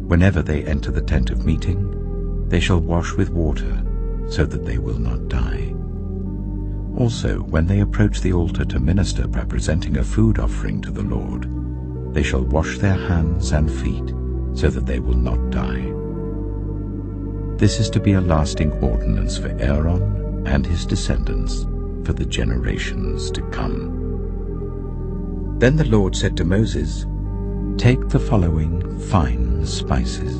[SPEAKER 1] Whenever they enter the tent of meeting, they shall wash with water, so that they will not die. Also, when they approach the altar to minister by presenting a food offering to the Lord, they shall wash their hands and feet, so that they will not die. This is to be a lasting ordinance for Aaron and his descendants for the generations to come. Then the Lord said to Moses, take the following fine spices: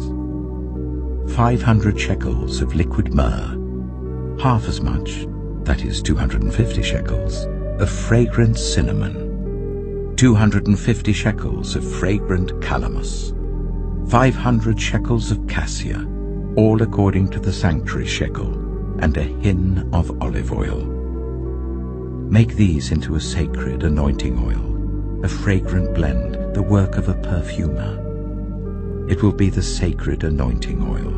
[SPEAKER 1] 500 shekels of liquid myrrh, half as much, that is 250 shekels, of fragrant cinnamon, 250 shekels of fragrant calamus, 500 shekels of cassia, all according to the sanctuary shekel, and a hin of olive oil. Make these into a sacred anointing oil, a fragrant blend, the work of a perfumer. It will be the sacred anointing oil.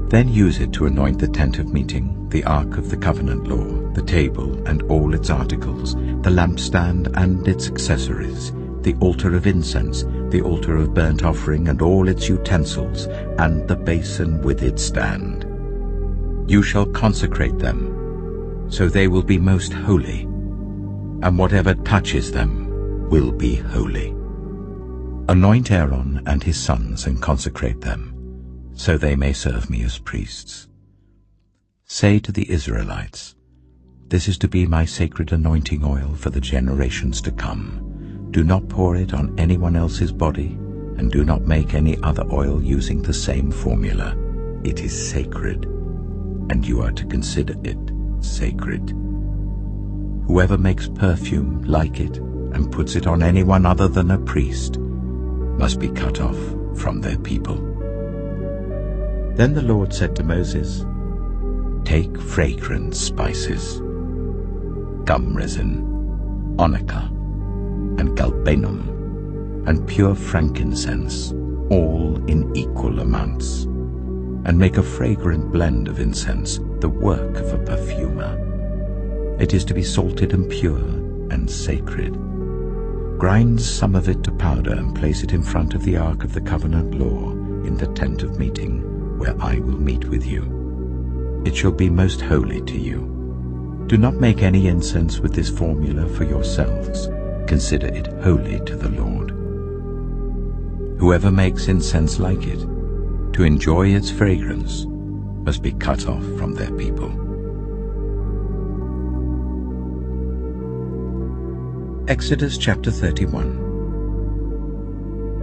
[SPEAKER 1] Then use it to anoint the tent of meeting, the Ark of the Covenant Law, the table and all its articles, the lampstand and its accessories, the altar of incense, the altar of burnt offering and all its utensils, and the basin with its stand. You shall consecrate them, so they will be most holy, and whatever touches them will be holy. Anoint Aaron and his sons and consecrate them, so they may serve me as priests. Say to the Israelites, this is to be my sacred anointing oil for the generations to come. Do not pour it on anyone else's body, and do not make any other oil using the same formula. It is sacred, and you are to consider it sacred. Whoever makes perfume like it and puts it on anyone other than a priest must be cut off from their people. Then the Lord said to Moses, take fragrant spices, gum resin, onycha, and galbanum, and pure frankincense, all in equal amounts, and make a fragrant blend of incense, the work of a perfumer. It is to be salted and pure and sacred. Grind some of it to powder and place it in front of the Ark of the Covenant law in the tent of meeting, where I will meet with you. It shall be most holy to you. Do not make any incense with this formula for yourselves. Consider it holy to the Lord. Whoever makes incense like it, to enjoy its fragrance, must be cut off from their people. Exodus chapter 31.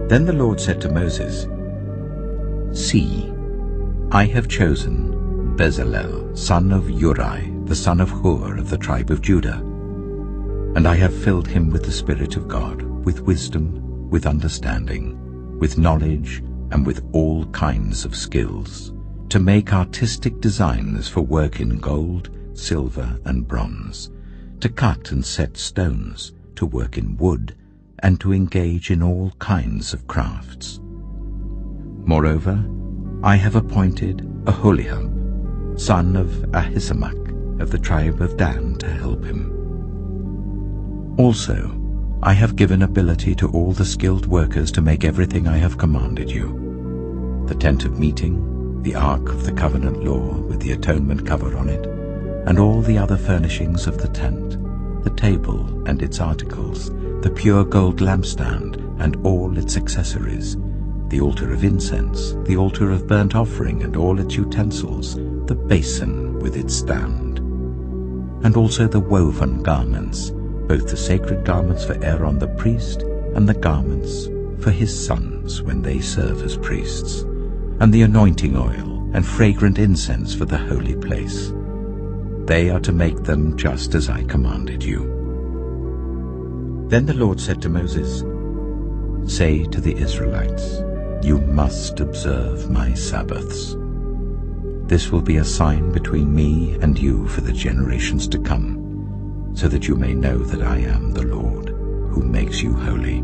[SPEAKER 1] Then the Lord said to Moses, see, I have chosen Bezalel, son of Uri, the son of Hur of the tribe of Judah, and I have filled him with the Spirit of God, with wisdom, with understanding, with knowledge, and with all kinds of skills, to make artistic designs for work in gold, silver, and bronze, to cut and set stones, to work in wood, and to engage in all kinds of crafts. Moreover, I have appointed Aholiab, son of Ahisamach, of the tribe of Dan, to help him. Also, I have given ability to all the skilled workers to make everything I have commanded you: the tent of meeting, the ark of the covenant law with the atonement cover on it, and all the other furnishings of the tent, the table and its articles, the pure gold lampstand and all its accessories, the altar of incense, the altar of burnt offering and all its utensils, the basin with its stand, and also the woven garments, both the sacred garments for Aaron the priest and the garments for his sons when they serve as priests, and the anointing oil and fragrant incense for the holy place. They are to make them just as I commanded you. Then the Lord said to Moses, say to the Israelites, you must observe my Sabbaths. This will be a sign between me and you for the generations to come, so that you may know that I am the Lord, who makes you holy.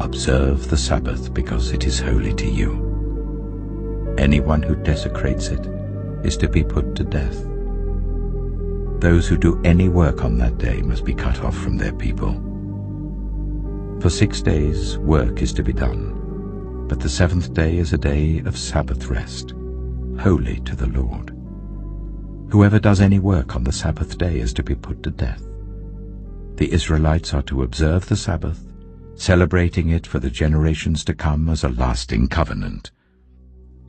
[SPEAKER 1] Observe the Sabbath because it is holy to you. Anyone who desecrates it is to be put to death. Those who do any work on that day must be cut off from their people. For 6 days work is to be done, but the 7th day is a day of Sabbath rest, holy to the Lord. Whoever does any work on the Sabbath day is to be put to death. The Israelites are to observe the Sabbath, celebrating it for the generations to come as a lasting covenant.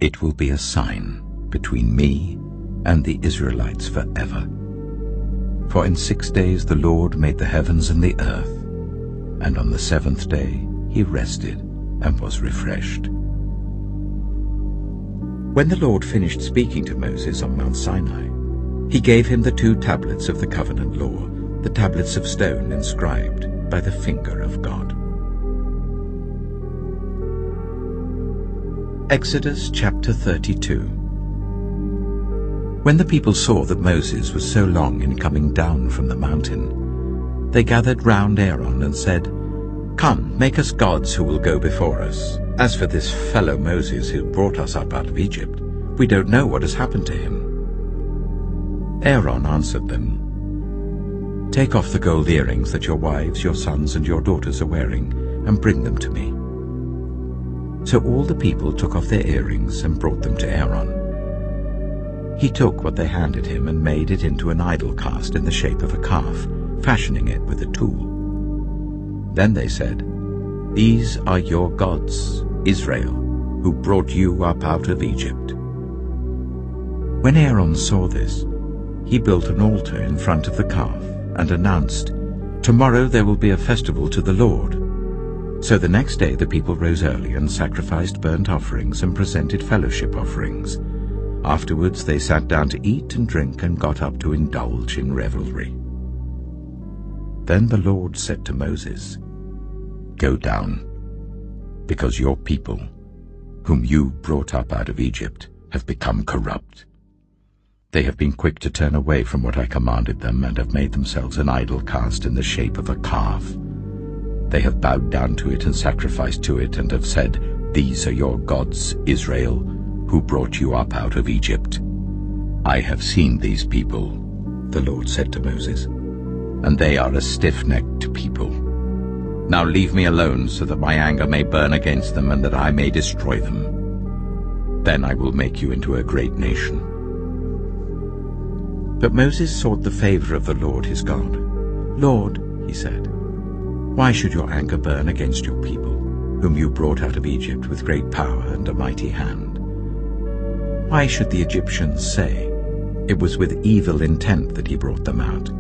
[SPEAKER 1] It will be a sign between me and the Israelites forever. For in 6 days the Lord made the heavens and the earth, and on the 7th day he rested and was refreshed. When the Lord finished speaking to Moses on Mount Sinai, he gave him the 2 tablets of the covenant law, the tablets of stone inscribed by the finger of God. Exodus chapter 32. When the people saw that Moses was so long in coming down from the mountain, they gathered round Aaron and said, come, make us gods who will go before us. As for this fellow Moses who brought us up out of Egypt, we don't know what has happened to him. Aaron answered them, take off the gold earrings that your wives, your sons, and your daughters are wearing, and bring them to me. So all the people took off their earrings and brought them to Aaron. He took what they handed him and made it into an idol cast in the shape of a calf, fashioning it with a tool. Then they said, "These are your gods, Israel, who brought you up out of Egypt." When Aaron saw this, he built an altar in front of the calf and announced, "Tomorrow there will be a festival to the Lord." So the next day the people rose early and sacrificed burnt offerings and presented fellowship offerings. Afterwards they sat down to eat and drink and got up to indulge in revelry. Then the Lord said to Moses, "Go down, because your people, whom you brought up out of Egypt, have become corrupt. They have been quick to turn away from what I commanded them and have made themselves an idol cast in the shape of a calf. They have bowed down to it and sacrificed to it and have said, 'These are your gods, Israel, who brought you up out of Egypt.' I have seen these people," the Lord said to Moses, "and they are a stiff-necked people. Now leave me alone so that my anger may burn against them and that I may destroy them. Then I will make you into a great nation." But Moses sought the favor of the Lord his God. "Lord," he said, "why should your anger burn against your people, whom you brought out of Egypt with great power and a mighty hand? Why should the Egyptians say, 'It was with evil intent that he brought them out,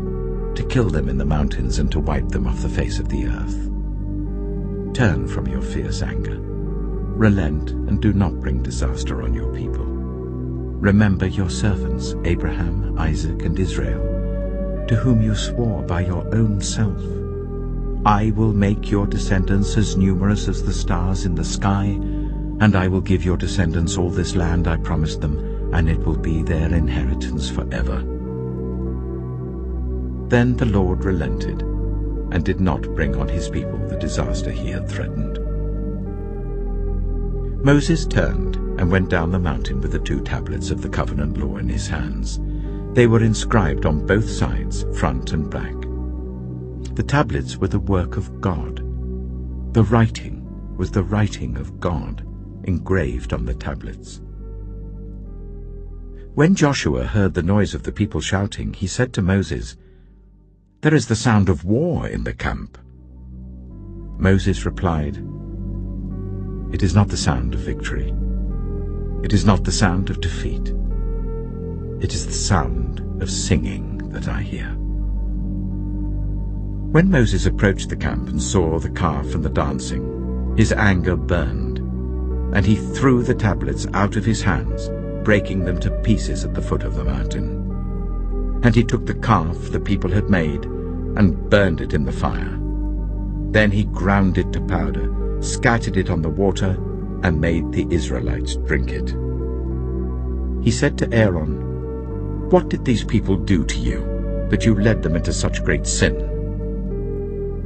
[SPEAKER 1] to kill them in the mountains and to wipe them off the face of the earth?' Turn from your fierce anger. Relent and do not bring disaster on your people. Remember your servants, Abraham, Isaac, and Israel, to whom you swore by your own self. I will make your descendants as numerous as the stars in the sky, and I will give your descendants all this land I promised them, and it will be their inheritance forever." Then the Lord relented, and did not bring on his people the disaster he had threatened. Moses turned and went down the mountain with the 2 tablets of the covenant law in his hands. They were inscribed on both sides, front and back. The tablets were the work of God. The writing was the writing of God, engraved on the tablets. When Joshua heard the noise of the people shouting, he said to Moses, "There is the sound of war in the camp." Moses replied, "It is not the sound of victory. It is not the sound of defeat. It is the sound of singing that I hear." When Moses approached the camp and saw the calf and the dancing, his anger burned, and he threw the tablets out of his hands, breaking them to pieces at the foot of the mountain. And he took the calf the people had made and burned it in the fire. Then he ground it to powder, scattered it on the water, and made the Israelites drink it. He said to Aaron, "What did these people do to you, that you led them into such great sin?"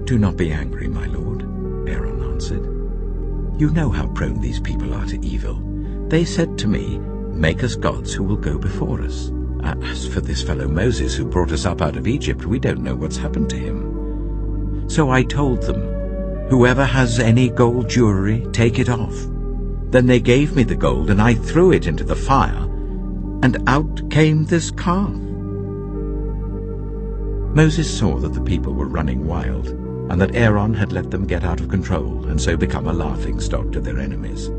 [SPEAKER 1] "Do not be angry, my lord," Aaron answered. "You know how prone these people are to evil. They said to me, 'Make us gods who will go before us.' As for this fellow Moses who brought us up out of Egypt, we don't know what's happened to him." So I told them, 'Whoever has any gold jewelry, take it off.' Then they gave me the gold, and I threw it into the fire, and out came this calf." Moses saw that the people were running wild, and that Aaron had let them get out of control and so become a laughingstock to their enemies.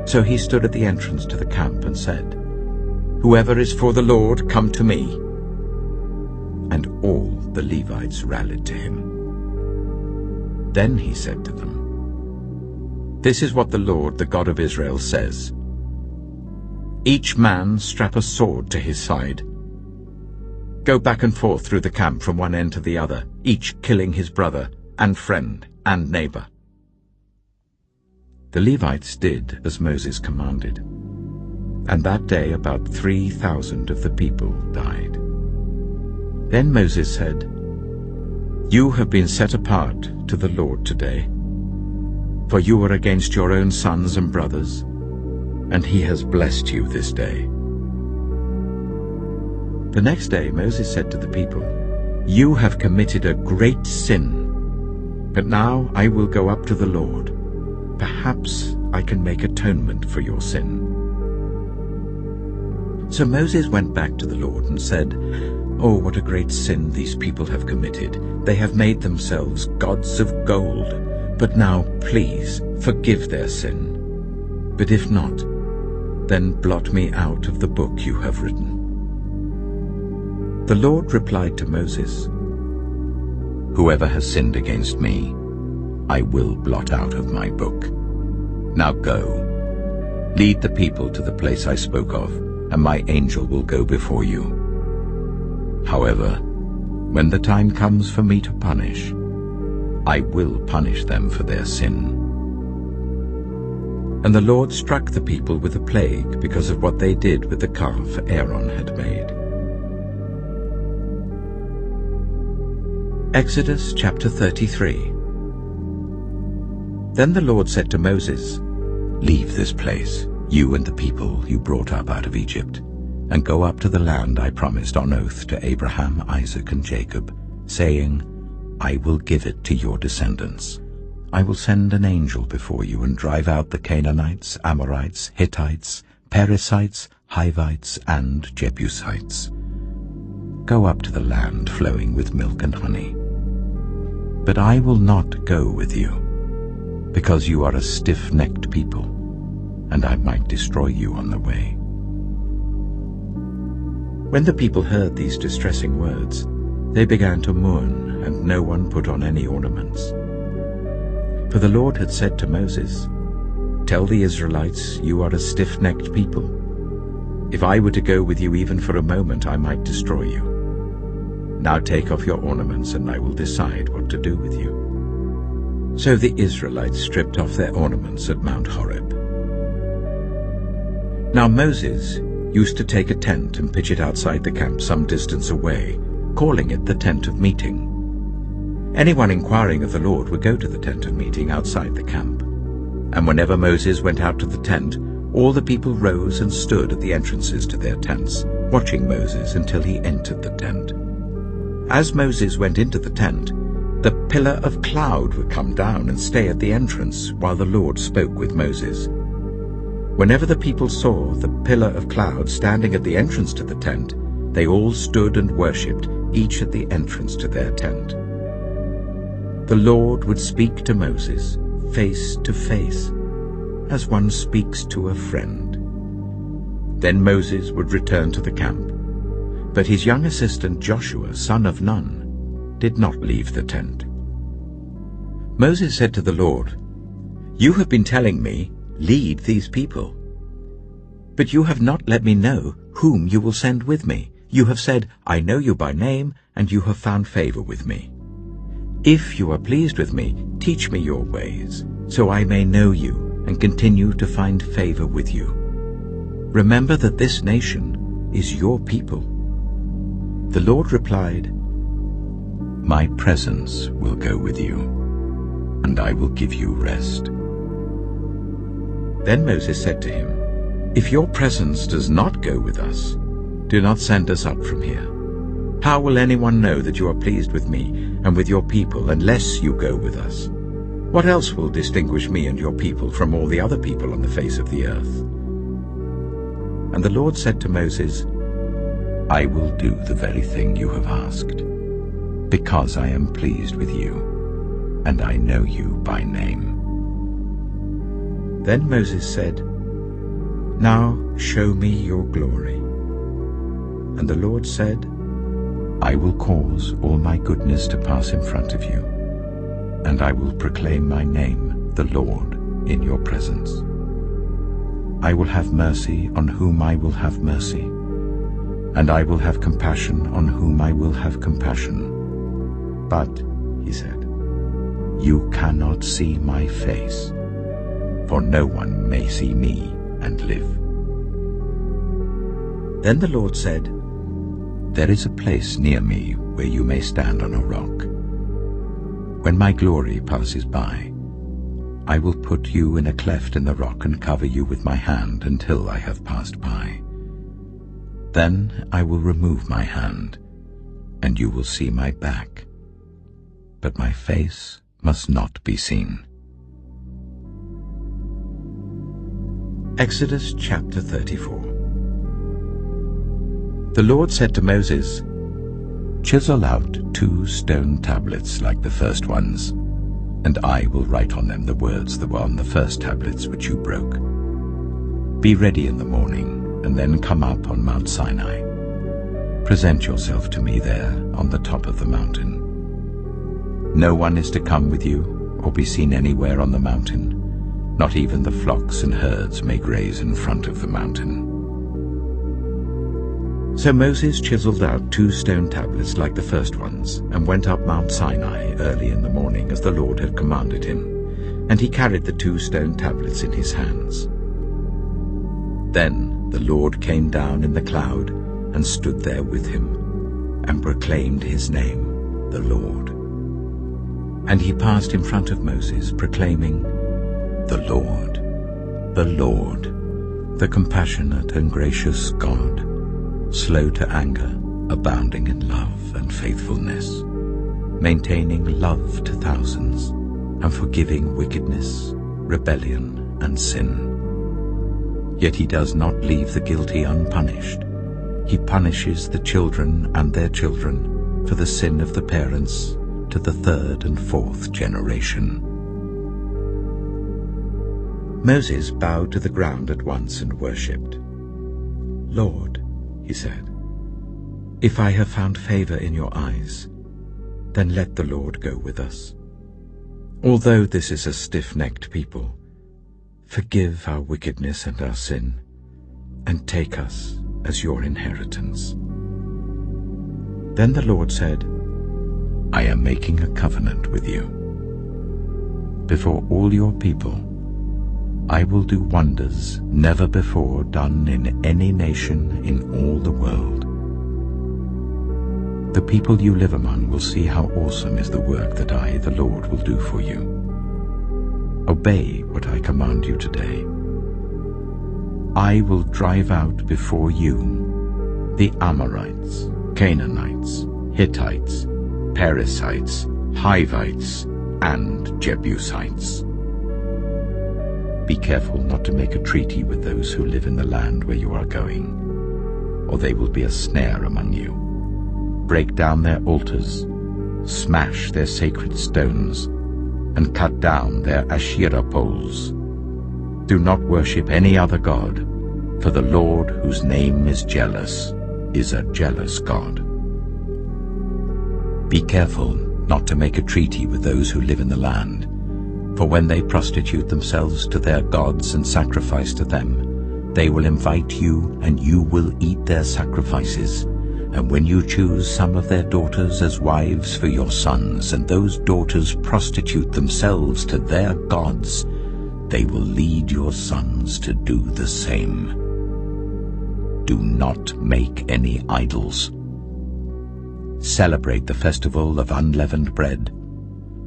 [SPEAKER 1] So he stood at the entrance to the camp and said, "Whoever is for the Lord, come to me." And all the Levites rallied to him. Then he said to them, "This is what the Lord, the God of Israel, says. Each man strap a sword to his side. Go back and forth through the camp from one end to the other, each killing his brother and friend and neighbor." The Levites did as Moses commanded, and that day about 3,000 of the people died. Then Moses said, "You have been set apart to the Lord today, for you were against your own sons and brothers, and he has blessed you this day." The next day Moses said to the people, "You have committed a great sin, but now I will go up to the Lord. Perhaps I can make atonement for your sin." So Moses went back to the Lord and said, "Oh, what a great sin these people have committed. They have made themselves gods of gold. But now, please, forgive their sin. But if not, then blot me out of the book you have written." The Lord replied to Moses, "Whoever has sinned against me, I will blot out of my book. Now go, lead the people to the place I spoke of, and my angel will go before you. However, when the time comes for me to punish, I will punish them for their sin." And the Lord struck the people with a plague because of what they did with the calf Aaron had made. Exodus chapter 33. Then the Lord said to Moses, "Leave this place, you and the people you brought up out of Egypt, and go up to the land I promised on oath to Abraham, Isaac, and Jacob, saying, I will give it to your descendants. I will send an angel before you and drive out the Canaanites, Amorites, Hittites, Perizzites, Hivites, and Jebusites. Go up to the land flowing with milk and honey. But I will not go with you, because you are a stiff-necked people, and I might destroy you on the way." When the people heard these distressing words, they began to mourn, and no one put on any ornaments. For the Lord had said to Moses, "Tell the Israelites, you are a stiff-necked people. If I were to go with you even for a moment, I might destroy you. Now take off your ornaments, and I will decide what to do with you." So the Israelites stripped off their ornaments at Mount Horeb. Now Moses used to take a tent and pitch it outside the camp some distance away, calling it the tent of meeting. Anyone inquiring of the Lord would go to the tent of meeting outside the camp. And whenever Moses went out to the tent, all the people rose and stood at the entrances to their tents, watching Moses until he entered the tent. As Moses went into the tent, the pillar of cloud would come down and stay at the entrance while the Lord spoke with Moses. Whenever the people saw the pillar of cloud standing at the entrance to the tent, they all stood and worshipped, each at the entrance to their tent. The Lord would speak to Moses face to face, as one speaks to a friend. Then Moses would return to the camp, but his young assistant Joshua, son of Nun, did not leave the tent. Moses said to the Lord, "You have been telling me, 'Lead these people.' But you have not let me know whom you will send with me. You have said, 'I know you by name, and you have found favor with me.' If you are pleased with me, teach me your ways, so I may know you and continue to find favor with you. Remember that this nation is your people." The Lord replied, "My presence will go with you, and I will give you rest." Then Moses said to him, "If your presence does not go with us, do not send us up from here. How will anyone know that you are pleased with me and with your people unless you go with us? What else will distinguish me and your people from all the other people on the face of the earth?" And the Lord said to Moses, "I will do the very thing you have asked, because I am pleased with you, and I know you by name." Then Moses said, "Now show me your glory." And the Lord said, "I will cause all my goodness to pass in front of you, and I will proclaim my name, the Lord, in your presence. I will have mercy on whom I will have mercy, and I will have compassion on whom I will have compassion. But," he said, "you cannot see my face, for no one may see me and live." Then the Lord said, "There is a place near me where you may stand on a rock. When my glory passes by, I will put you in a cleft in the rock and cover you with my hand until I have passed by. Then I will remove my hand, and you will see my back, but my face must not be seen." Exodus chapter 34. The Lord said to Moses, "Chisel out 2 stone tablets like the first ones, and I will write on them the words that were on the first tablets which you broke. Be ready in the morning, and then come up on Mount Sinai. Present yourself to me there on the top of the mountain. No one is to come with you or be seen anywhere on the mountain. Not even the flocks and herds may graze in front of the mountain." So Moses chiseled out 2 stone tablets like the first ones, and went up Mount Sinai early in the morning as the Lord had commanded him, and he carried the 2 stone tablets in his hands. Then the Lord came down in the cloud and stood there with him, and proclaimed his name, the Lord. And he passed in front of Moses, proclaiming, "The Lord, the compassionate and gracious God, slow to anger, abounding in love and faithfulness, maintaining love to thousands, and forgiving wickedness, rebellion, and sin. Yet he does not leave the guilty unpunished. He punishes the children and their children for the sin of the parents to the 3rd and 4th generation." Moses bowed to the ground at once and worshipped. "Lord," he said, "if I have found favor in your eyes, then let the Lord go with us. Although this is a stiff-necked people, forgive our wickedness and our sin, and take us as your inheritance." Then the Lord said, "I am making a covenant with you. Before all your people, I will do wonders never before done in any nation in all the world. The people you live among will see how awesome is the work that I, the Lord, will do for you. Obey what I command you today. I will drive out before you the Amorites, Canaanites, Hittites, Perizzites, Hivites, and Jebusites. Be careful not to make a treaty with those who live in the land where you are going, or they will be a snare among you. Break down their altars, smash their sacred stones, and cut down their Asherah poles. Do not worship any other god, for the Lord, whose name is jealous, is a jealous God. Be careful not to make a treaty with those who live in the land, for when they prostitute themselves to their gods and sacrifice to them, they will invite you, and you will eat their sacrifices. And when you choose some of their daughters as wives for your sons, and those daughters prostitute themselves to their gods, they will lead your sons to do the same. Do not make any idols. Celebrate the festival of unleavened bread.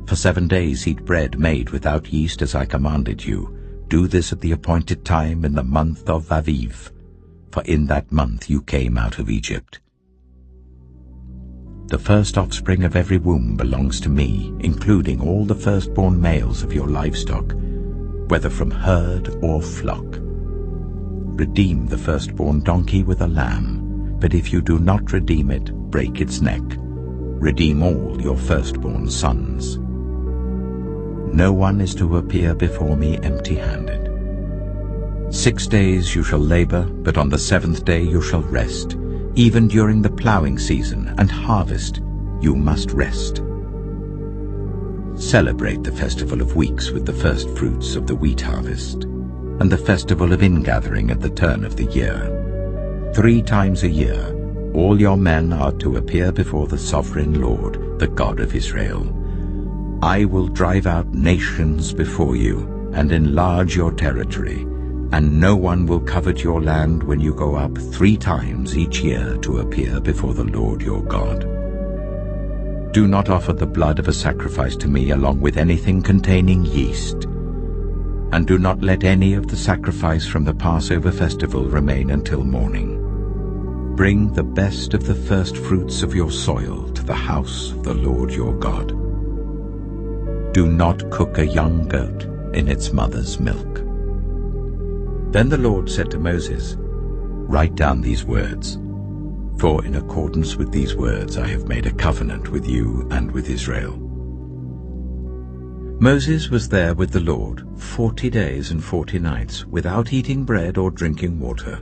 [SPEAKER 1] For 7 days eat bread made without yeast as I commanded you. Do this at the appointed time in the month of Aviv, for in that month you came out of Egypt. The first offspring of every womb belongs to me, including all the firstborn males of your livestock, whether from herd or flock. Redeem the firstborn donkey with a lamb, but if you do not redeem it, break its neck. Redeem all your firstborn sons. No one is to appear before me empty-handed. 6 days you shall labor, but on the 7th day you shall rest. Even during the plowing season and harvest, you must rest. Celebrate the festival of weeks with the first fruits of the wheat harvest, and the festival of ingathering at the turn of the year. 3 times a year, all your men are to appear before the sovereign Lord, the God of Israel. I will drive out nations before you and enlarge your territory, and no one will covet your land when you go up 3 times each year to appear before the Lord your God. Do not offer the blood of a sacrifice to me along with anything containing yeast, and do not let any of the sacrifice from the Passover festival remain until morning. Bring the best of the first fruits of your soil to the house of the Lord your God. Do not cook a young goat in its mother's milk. Then the Lord said to Moses, "Write down these words, For in accordance with these words I have made a covenant with you and with Israel. Moses was there with the Lord 40 days and 40 nights, without eating bread or drinking water.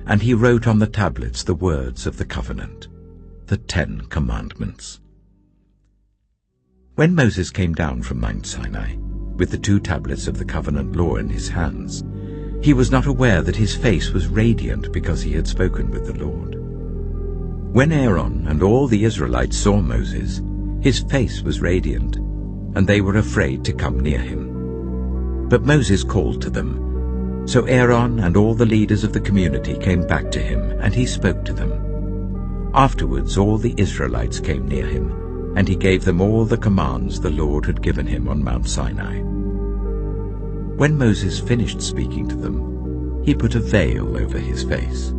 [SPEAKER 1] And he wrote on the tablets the words of the covenant, the 10 Commandments. When Moses came down from Mount Sinai, with the 2 tablets of the covenant law in his hands, he was not aware that his face was radiant because he had spoken with the Lord. When Aaron and all the Israelites saw Moses, his face was radiant, and they were afraid to come near him. But Moses called to them. So Aaron and all the leaders of the community came back to him, and he spoke to them. Afterwards all the Israelites came near him, and he gave them all the commands the Lord had given him on Mount Sinai. When Moses finished speaking to them, he put a veil over his face.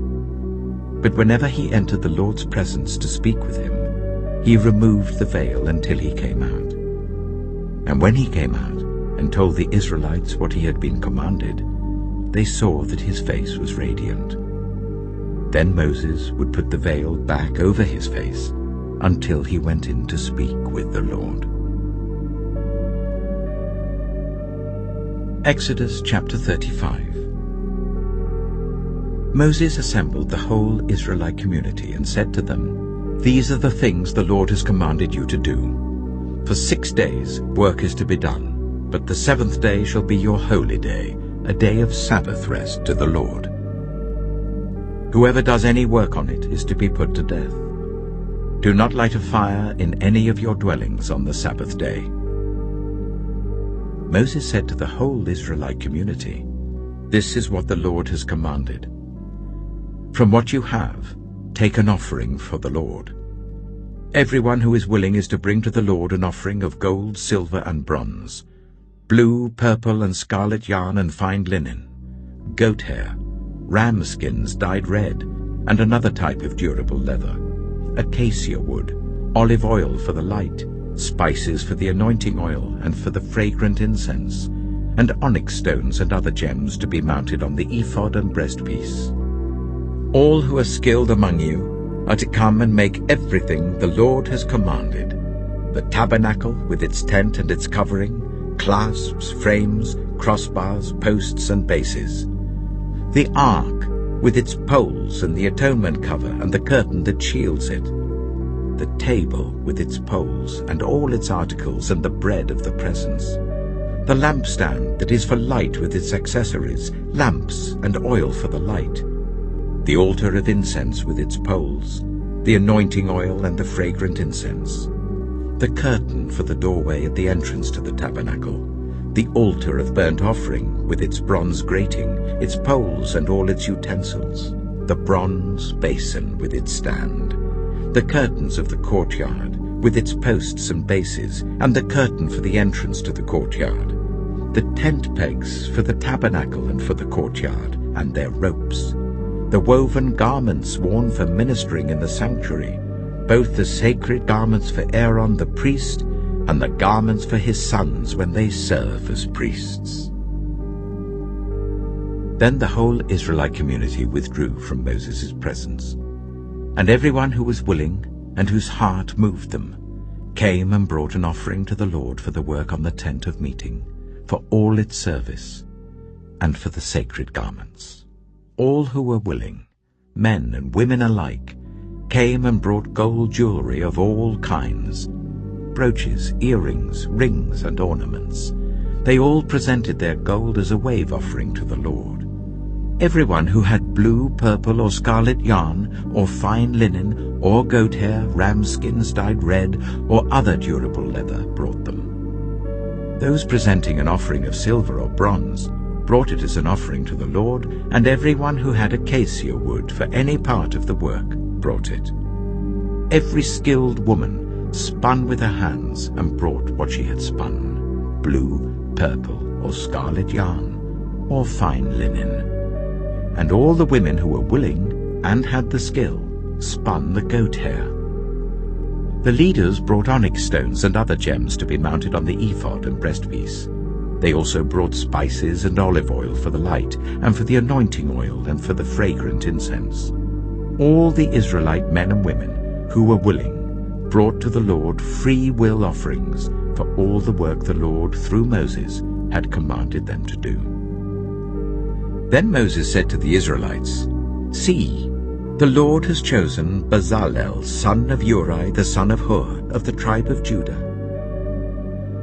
[SPEAKER 1] But whenever he entered the Lord's presence to speak with him, he removed the veil until he came out. And when he came out and told the Israelites what he had been commanded, they saw that his face was radiant. Then Moses would put the veil back over his face until he went in to speak with the Lord. Exodus chapter 35. Moses assembled the whole Israelite community and said to them, "These are the things the Lord has commanded you to do. For 6 days work is to be done, but the 7th day shall be your holy day, a day of Sabbath rest to the Lord. Whoever does any work on it is to be put to death. Do not light a fire in any of your dwellings on the Sabbath day." Moses said to the whole Israelite community, "This is what the Lord has commanded. From what you have, take an offering for the Lord. Everyone who is willing is to bring to the Lord an offering of gold, silver, and bronze, blue, purple, and scarlet yarn and fine linen, goat hair, ram skins dyed red, and another type of durable leather, acacia wood, olive oil for the light, spices for the anointing oil and for the fragrant incense, and onyx stones and other gems to be mounted on the ephod and breastpiece. All who are skilled among you are to come and make everything the Lord has commanded: the tabernacle with its tent and its covering, clasps, frames, crossbars, posts, and bases; the ark with its poles and the atonement cover and the curtain that shields it; the table with its poles and all its articles and the bread of the presence; the lampstand that is for light with its accessories, lamps and oil for the light; the altar of incense with its poles, the anointing oil and the fragrant incense; the curtain for the doorway at the entrance to the tabernacle; the altar of burnt offering with its bronze grating, its poles and all its utensils; the bronze basin with its stand; the curtains of the courtyard with its posts and bases, and the curtain for the entrance to the courtyard; the tent pegs for the tabernacle and for the courtyard, and their ropes; the woven garments worn for ministering in the sanctuary, both the sacred garments for Aaron the priest and the garments for his sons when they serve as priests. Then the whole Israelite community withdrew from Moses' presence, and everyone who was willing and whose heart moved them came and brought an offering to the Lord for the work on the tent of meeting, for all its service, and for the sacred garments. All who were willing, men and women alike, came and brought gold jewelry of all kinds, brooches, earrings, rings, and ornaments. They all presented their gold as a wave offering to the Lord. Everyone who had blue, purple, or scarlet yarn, or fine linen, or goat hair, ram skins dyed red, or other durable leather brought them. Those presenting an offering of silver or bronze brought it as an offering to the Lord, and everyone who had acacia wood for any part of the work brought it. Every skilled woman spun with her hands and brought what she had spun, blue, purple, or scarlet yarn, or fine linen. And all the women who were willing and had the skill spun the goat hair. The leaders brought onyx stones and other gems to be mounted on the ephod and breastpiece. They also brought spices and olive oil for the light, and for the anointing oil, and for the fragrant incense. all the Israelite men and women who were willing brought to the Lord free will offerings for all the work the Lord, through Moses, had commanded them to do. Then Moses said to the Israelites, "See, the Lord has chosen Bezalel, son of Uri, the son of Hur, of the tribe of Judah.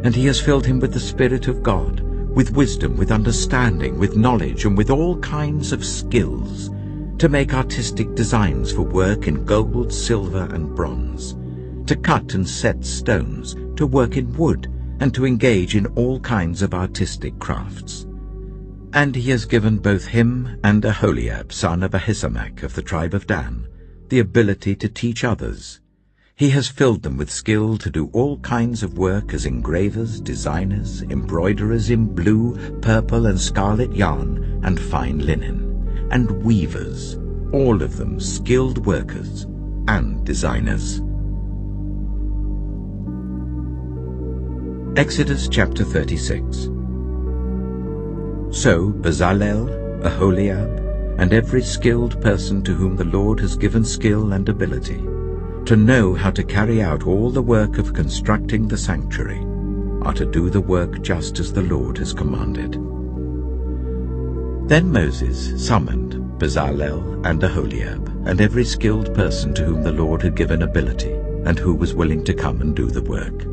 [SPEAKER 1] And he has filled him with the Spirit of God, with wisdom, with understanding, with knowledge, and with all kinds of skills, to make artistic designs for work in gold, silver, and bronze, to cut and set stones, to work in wood, and to engage in all kinds of artistic crafts. And he has given both him and Aholiab, son of Ahisamach of the tribe of Dan, the ability to teach others. He has filled them with skill to do all kinds of work as engravers, designers, embroiderers in blue, purple, and scarlet yarn and fine linen, and weavers, all of them skilled workers and designers." Exodus chapter 36. So Bezalel, Aholiab, and every skilled person to whom the Lord has given skill and ability, to know how to carry out all the work of constructing the sanctuary, are to do the work just as the Lord has commanded. Then Moses summoned Bezalel and Aholiab, and every skilled person to whom the Lord had given ability, and who was willing to come and do the work.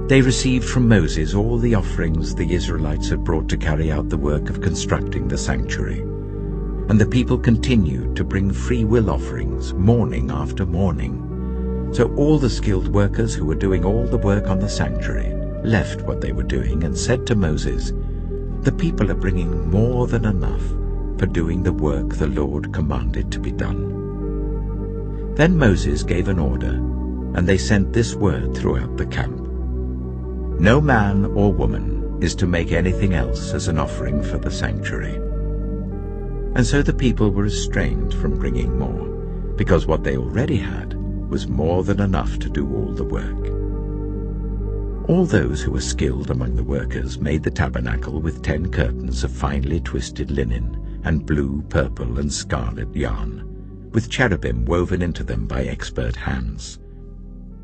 [SPEAKER 1] They received from Moses all the offerings the Israelites had brought to carry out the work of constructing the sanctuary. And the people continued to bring free will offerings morning after morning. So all the skilled workers who were doing all the work on the sanctuary left what they were doing and said to Moses, "The people are bringing more than enough for doing the work the Lord commanded to be done." Then Moses gave an order, and they sent this word throughout the camp: "No man or woman is to make anything else as an offering for the sanctuary." And so the people were restrained from bringing more, because what they already had was more than enough to do all the work. All those who were skilled among the workers made the tabernacle with 10 curtains of finely twisted linen and blue, purple, and scarlet yarn, with cherubim woven into them by expert hands.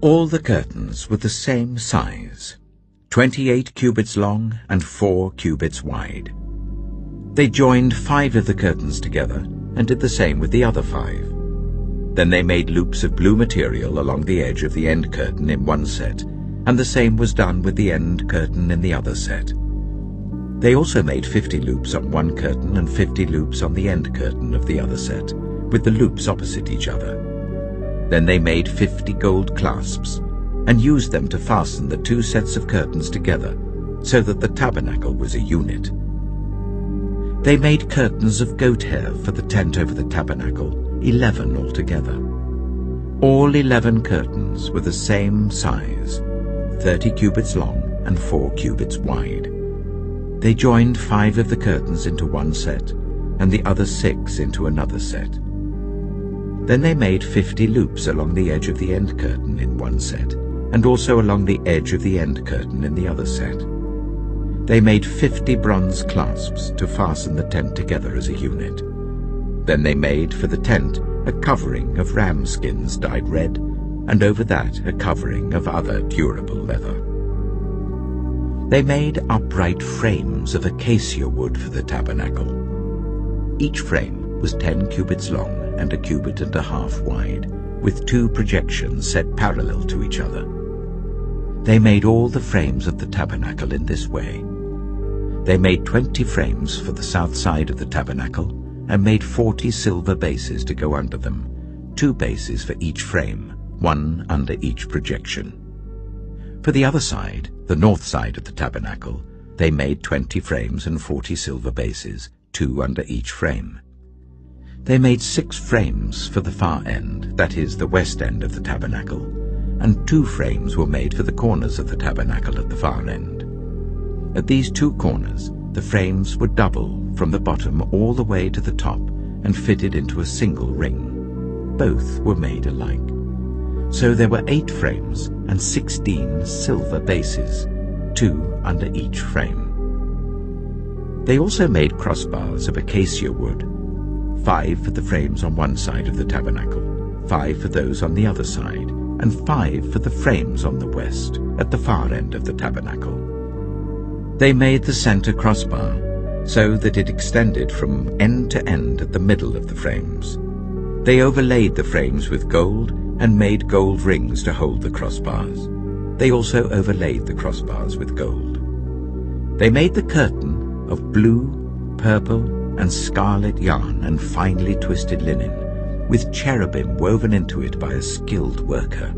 [SPEAKER 1] All the curtains were the same size, 28 cubits long and 4 cubits wide. They joined 5 of the curtains together and did the same with the other 5. Then they made loops of blue material along the edge of the end curtain in one set, and the same was done with the end curtain in the other set. They also made 50 loops on one curtain and 50 loops on the end curtain of the other set, with the loops opposite each other. Then they made 50 gold clasps, and used them to fasten the 2 sets of curtains together, so that the tabernacle was a unit. They made curtains of goat hair for the tent over the tabernacle, 11 altogether. All 11 curtains were the same size, 30 cubits long and 4 cubits wide. They joined 5 of the curtains into one set, and the other 6 into another set. Then they made 50 loops along the edge of the end curtain in one set, and also along the edge of the end curtain in the other set. They made 50 bronze clasps to fasten the tent together as a unit. Then they made for the tent a covering of ram skins dyed red, and over that a covering of other durable leather. They made upright frames of acacia wood for the tabernacle. Each frame was 10 cubits long and 1.5 cubits wide, with 2 projections set parallel to each other. They made all the frames of the tabernacle in this way. They made 20 frames for the south side of the tabernacle, and made 40 silver bases to go under them, 2 bases for each frame, 1 under each projection. For the other side, the north side of the tabernacle, they made 20 frames and 40 silver bases, 2 under each frame. They made 6 frames for the far end, that is, the west end of the tabernacle, and 2 frames were made for the corners of the tabernacle at the far end. At these 2 corners, the frames were double from the bottom all the way to the top and fitted into a single ring. Both were made alike. So there were 8 frames and 16 silver bases, 2 under each frame. They also made crossbars of acacia wood. 5 for the frames on one side of the tabernacle, 5 for those on the other side, and 5 for the frames on the west, at the far end of the tabernacle. They made the center crossbar, so that it extended from end to end at the middle of the frames. They overlaid the frames with gold and made gold rings to hold the crossbars. They also overlaid the crossbars with gold. They made the curtain of blue, purple, and scarlet yarn and finely twisted linen, with cherubim woven into it by a skilled worker.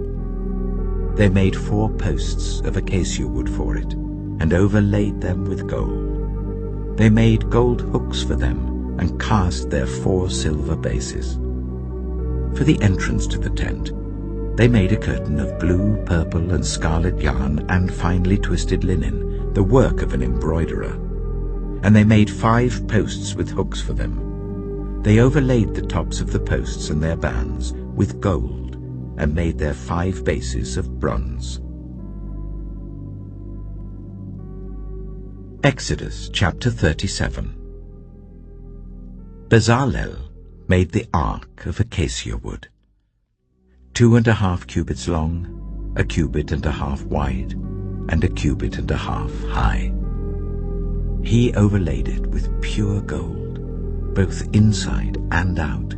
[SPEAKER 1] They made 4 posts of acacia wood for it, and overlaid them with gold. They made gold hooks for them, and cast their 4 silver bases. For the entrance to the tent, they made a curtain of blue, purple, and scarlet yarn and finely twisted linen, the work of an embroiderer. And they made 5 posts with hooks for them. They overlaid the tops of the posts and their bands with gold, and made their 5 bases of bronze. Exodus chapter 37. Bezalel made the ark of acacia wood, 2.5 cubits long, 1.5 cubits wide, and 1.5 cubits high. He overlaid it with pure gold, both inside and out,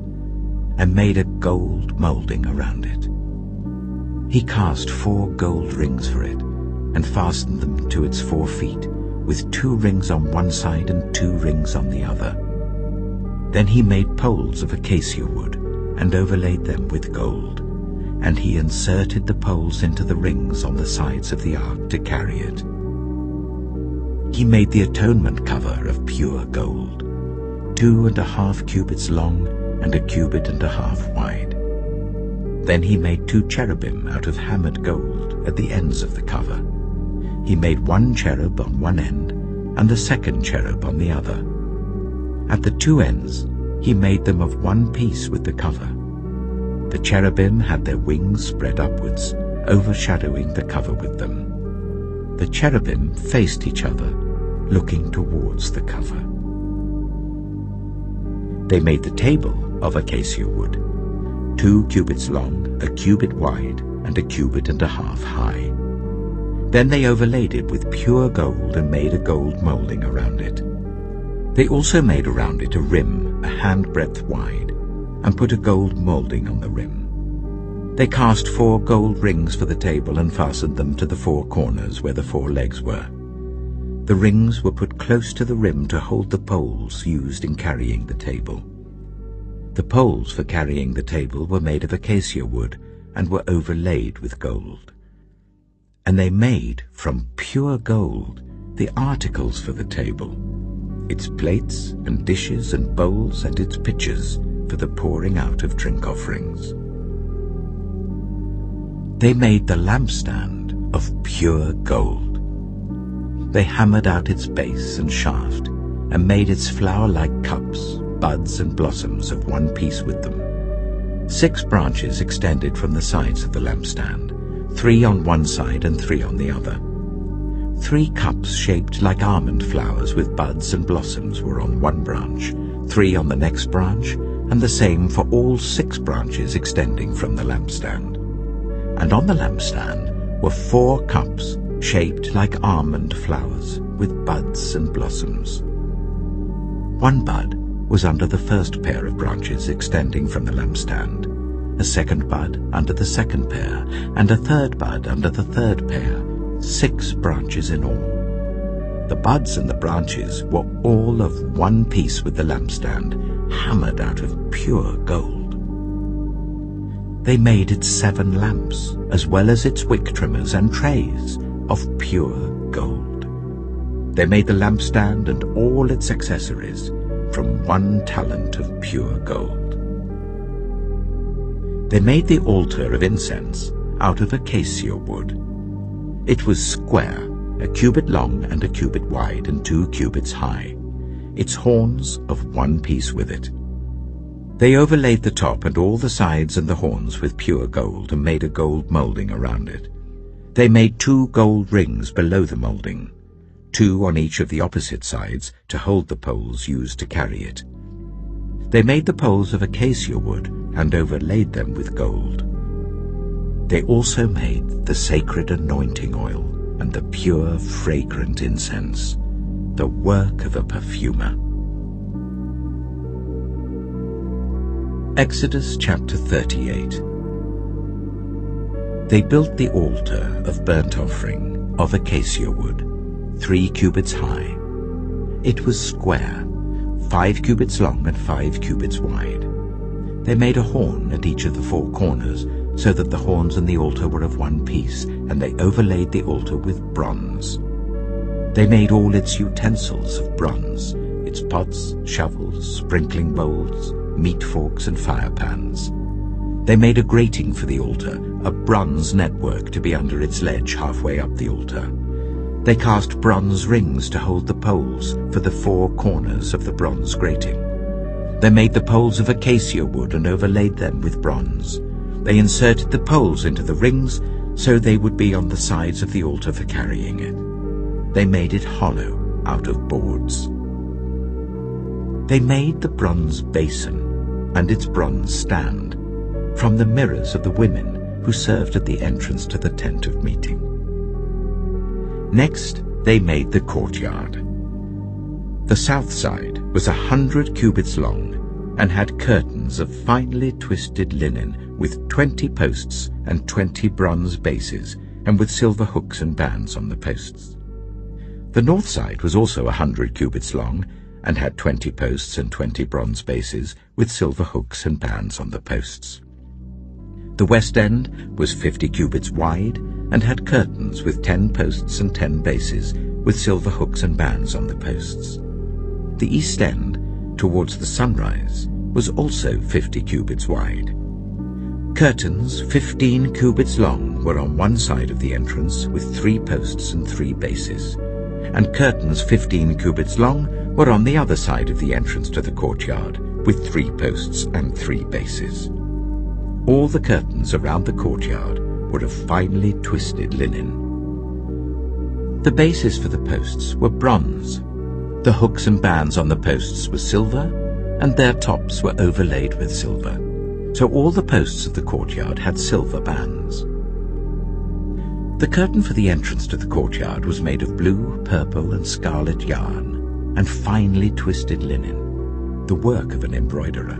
[SPEAKER 1] and made a gold molding around it. He cast 4 gold rings for it, and fastened them to its 4 feet, with 2 rings on one side and 2 rings on the other. Then he made poles of acacia wood, and overlaid them with gold, and he inserted the poles into the rings on the sides of the ark to carry it. He made the atonement cover of pure gold, 2.5 cubits long and 1.5 cubits wide. Then he made 2 cherubim out of hammered gold at the ends of the cover. He made 1 cherub on one end and the second cherub on the other. At the 2 ends he made them of one piece with the cover. The cherubim had their wings spread upwards, overshadowing the cover with them. The cherubim faced each other, looking towards the cover. They made the table of acacia wood, 2 cubits long, 1 cubit wide, and 1.5 cubits high. Then they overlaid it with pure gold and made a gold molding around it. They also made around it a rim 1 handbreadth wide, and put a gold molding on the rim. They cast 4 gold rings for the table and fastened them to the 4 corners where the 4 legs were. The rings were put close to the rim to hold the poles used in carrying the table. The poles for carrying the table were made of acacia wood and were overlaid with gold. And they made from pure gold the articles for the table, its plates and dishes and bowls and its pitchers for the pouring out of drink offerings. They made the lampstand of pure gold. They hammered out its base and shaft, and made its flower-like cups, buds and blossoms of one piece with them. 6 branches extended from the sides of the lampstand, 3 on one side and 3 on the other. 3 cups shaped like almond flowers with buds and blossoms were on one branch, 3 on the next branch, and the same for all 6 branches extending from the lampstand. And on the lampstand were 4 cups shaped like almond flowers with buds and blossoms. 1 bud was under the first pair of branches extending from the lampstand, a 2nd bud under the 2nd pair, and a 3rd bud under the 3rd pair, 6 branches in all. The buds and the branches were all of one piece with the lampstand, hammered out of pure gold. They made it 7 lamps, as well as its wick trimmers and trays, of pure gold. They made the lampstand and all its accessories from 1 talent of pure gold. They made the altar of incense out of acacia wood. It was square, 1 cubit long and 1 cubit wide and 2 cubits high, its horns of one piece with it. They overlaid the top and all the sides and the horns with pure gold and made a gold molding around it. They made 2 gold rings below the molding, 2 on each of the opposite sides to hold the poles used to carry it. They made the poles of acacia wood and overlaid them with gold. They also made the sacred anointing oil and the pure, fragrant incense, the work of a perfumer. Exodus chapter 38. They built the altar of burnt offering of acacia wood, 3 cubits high. It was square, 5 cubits long and 5 cubits wide. They made a horn at each of the 4 corners, so that the horns and the altar were of one piece, and they overlaid the altar with bronze. They made all its utensils of bronze, its pots, shovels, sprinkling bowls, meat forks and fire pans. They made a grating for the altar, a bronze network to be under its ledge halfway up the altar. They cast bronze rings to hold the poles for the 4 corners of the bronze grating. They made the poles of acacia wood and overlaid them with bronze. They inserted the poles into the rings so they would be on the sides of the altar for carrying it. They made it hollow out of boards. They made the bronze basin and its bronze stand from the mirrors of the women who served at the entrance to the tent of meeting. Next, they made the courtyard. The south side was 100 cubits long and had curtains of finely twisted linen with 20 posts and 20 bronze bases, and with silver hooks and bands on the posts. The north side was also 100 cubits long and had 20 posts and 20 bronze bases, with silver hooks and bands on the posts. The west end was 50 cubits wide and had curtains with 10 posts and 10 bases, with silver hooks and bands on the posts. The east end, towards the sunrise, was also 50 cubits wide. Curtains 15 cubits long were on one side of the entrance with 3 posts and 3 bases, and curtains 15 cubits long were on the other side of the entrance to the courtyard with 3 posts and 3 bases. All the curtains around the courtyard were of finely twisted linen. The bases for the posts were bronze. The hooks and bands on the posts were silver, and their tops were overlaid with silver. So all the posts of the courtyard had silver bands. The curtain for the entrance to the courtyard was made of blue, purple, and scarlet yarn, and finely twisted linen, the work of an embroiderer.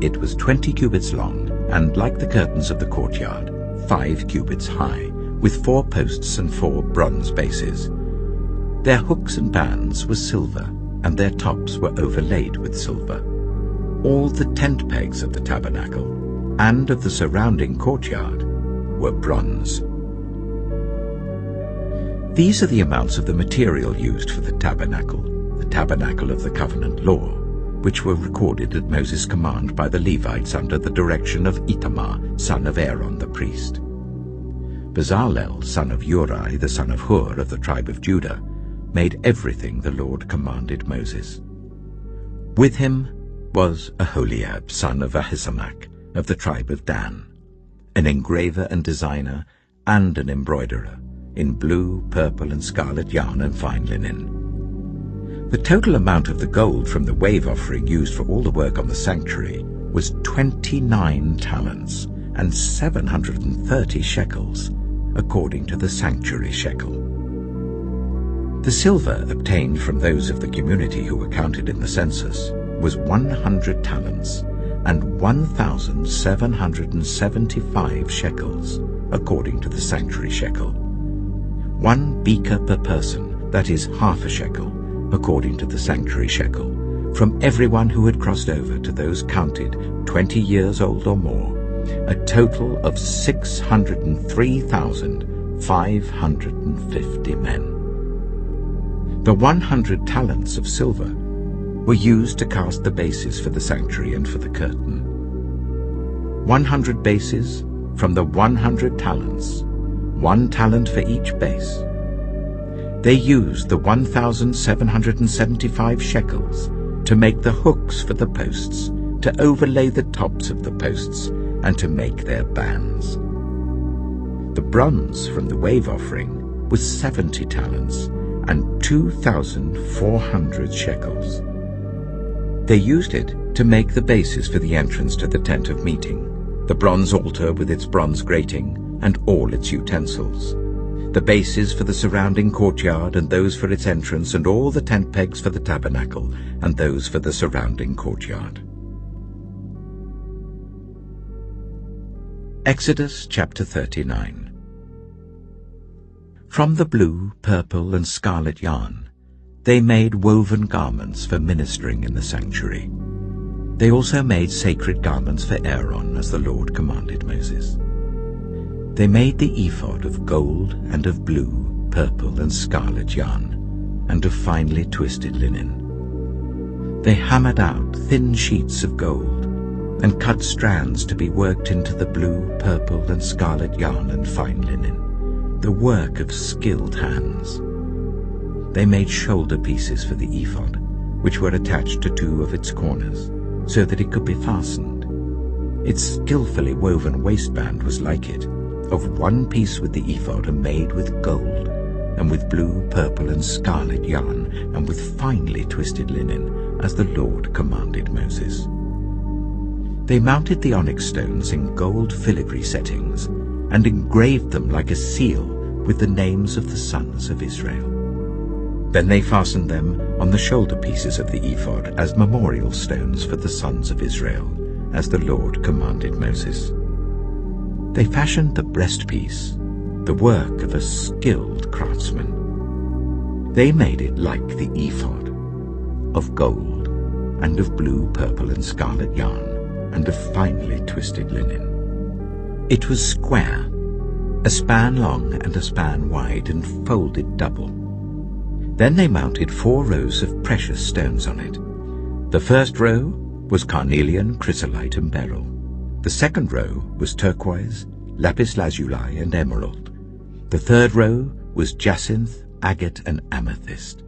[SPEAKER 1] It was 20 cubits long, and, like the curtains of the courtyard, 5 cubits high, with 4 posts and 4 bronze bases. Their hooks and bands were silver, and their tops were overlaid with silver. All the tent pegs of the tabernacle and of the surrounding courtyard were bronze. These are the amounts of the material used for the tabernacle of the covenant law, which were recorded at Moses' command by the Levites under the direction of Itamar, son of Aaron the priest. Bezalel, son of Uri, the son of Hur of the tribe of Judah, made everything the Lord commanded Moses. With him was Aholiab, son of Ahisamach, of the tribe of Dan, an engraver and designer and an embroiderer, in blue, purple, and scarlet yarn and fine linen. The total amount of the gold from the wave offering used for all the work on the sanctuary was 29 talents and 730 shekels, according to the sanctuary shekel. The silver obtained from those of the community who were counted in the census was 100 talents and 1,775 shekels, according to the sanctuary shekel. 1 beker per person, that is half a shekel, according to the sanctuary shekel, from everyone who had crossed over to those counted 20 years old or more, a total of 603,550 men. The 100 talents of silver were used to cast the bases for the sanctuary and for the curtain. 100 bases from the 100 talents, 1 talent for each base. They used the 1,775 shekels to make the hooks for the posts, to overlay the tops of the posts, and to make their bands. The bronze from the wave offering was 70 talents and 2,400 shekels. They used it to make the bases for the entrance to the tent of meeting, the bronze altar with its bronze grating and all its utensils, the bases for the surrounding courtyard and those for its entrance, and all the tent pegs for the tabernacle and those for the surrounding courtyard. Exodus chapter 39. From the blue, purple, and scarlet yarn, they made woven garments for ministering in the sanctuary. They also made sacred garments for Aaron, as the Lord commanded Moses. They made the ephod of gold and of blue, purple, and scarlet yarn, and of finely twisted linen. They hammered out thin sheets of gold, and cut strands to be worked into the blue, purple, and scarlet yarn and fine linen, the work of skilled hands. They made shoulder pieces for the ephod, which were attached to 2 of its corners, so that it could be fastened. Its skillfully woven waistband was like it, of 1 piece with the ephod and made with gold, and with blue, purple, and scarlet yarn, and with finely twisted linen, as the Lord commanded Moses. They mounted the onyx stones in gold filigree settings, and engraved them like a seal with the names of the sons of Israel. Then they fastened them on the shoulder pieces of the ephod as memorial stones for the sons of Israel, as the Lord commanded Moses. They fashioned the breastpiece, the work of a skilled craftsman. They made it like the ephod, of gold, and of blue, purple, and scarlet yarn, and of finely twisted linen. It was square, a span long and a span wide, and folded double. Then they mounted 4 rows of precious stones on it. The first row was carnelian, chrysolite, and beryl. The second row was turquoise, lapis lazuli, and emerald. The third row was jacinth, agate, and amethyst.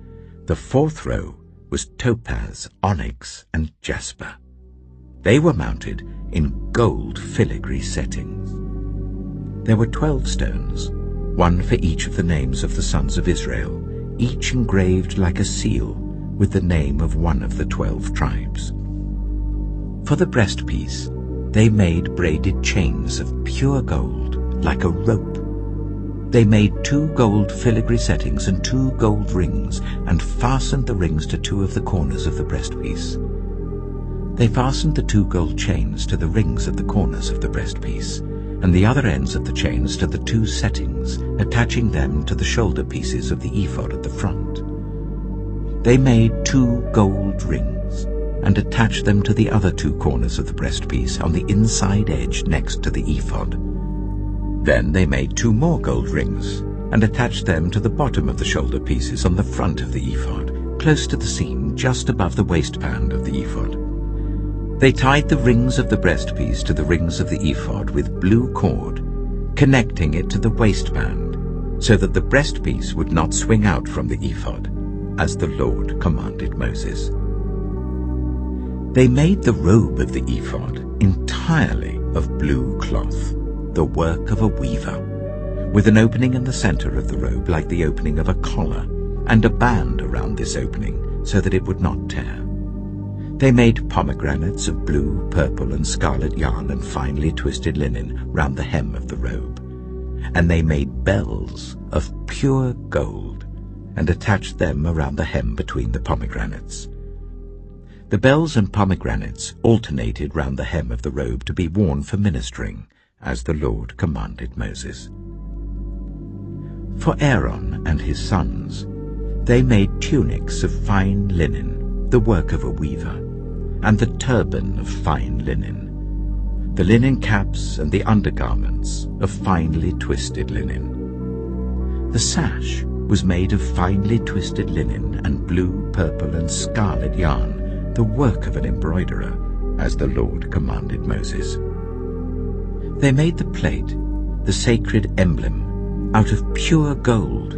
[SPEAKER 1] The fourth row was topaz, onyx, and jasper. They were mounted in gold filigree settings. There were 12 stones, 1 for each of the names of the sons of Israel, each engraved like a seal with the name of 1 of the 12 tribes. For the breastpiece, they made braided chains of pure gold, like a rope. They made 2 gold filigree settings and 2 gold rings, and fastened the rings to 2 of the corners of the breastpiece. They fastened the 2 gold chains to the rings at the corners of the breastpiece, and the other ends of the chains to the 2 settings, attaching them to the shoulder pieces of the ephod at the front. They made 2 gold rings, and attached them to the other 2 corners of the breastpiece on the inside edge next to the ephod. Then they made 2 more gold rings, and attached them to the bottom of the shoulder pieces on the front of the ephod, close to the seam just above the waistband of the ephod. They tied the rings of the breastpiece to the rings of the ephod with blue cord, connecting it to the waistband, so that the breastpiece would not swing out from the ephod, as the Lord commanded Moses. They made the robe of the ephod entirely of blue cloth, the work of a weaver, with an opening in the center of the robe like the opening of a collar, and a band around this opening so that it would not tear. They made pomegranates of blue, purple, and scarlet yarn and finely twisted linen round the hem of the robe. And they made bells of pure gold, and attached them around the hem between the pomegranates. The bells and pomegranates alternated round the hem of the robe to be worn for ministering, as the Lord commanded Moses. For Aaron and his sons, they made tunics of fine linen, the work of a weaver, and the turban of fine linen, the linen caps and the undergarments of finely twisted linen. The sash was made of finely twisted linen and blue, purple, and scarlet yarn, the work of an embroiderer, as the Lord commanded Moses. They made the plate, the sacred emblem, out of pure gold,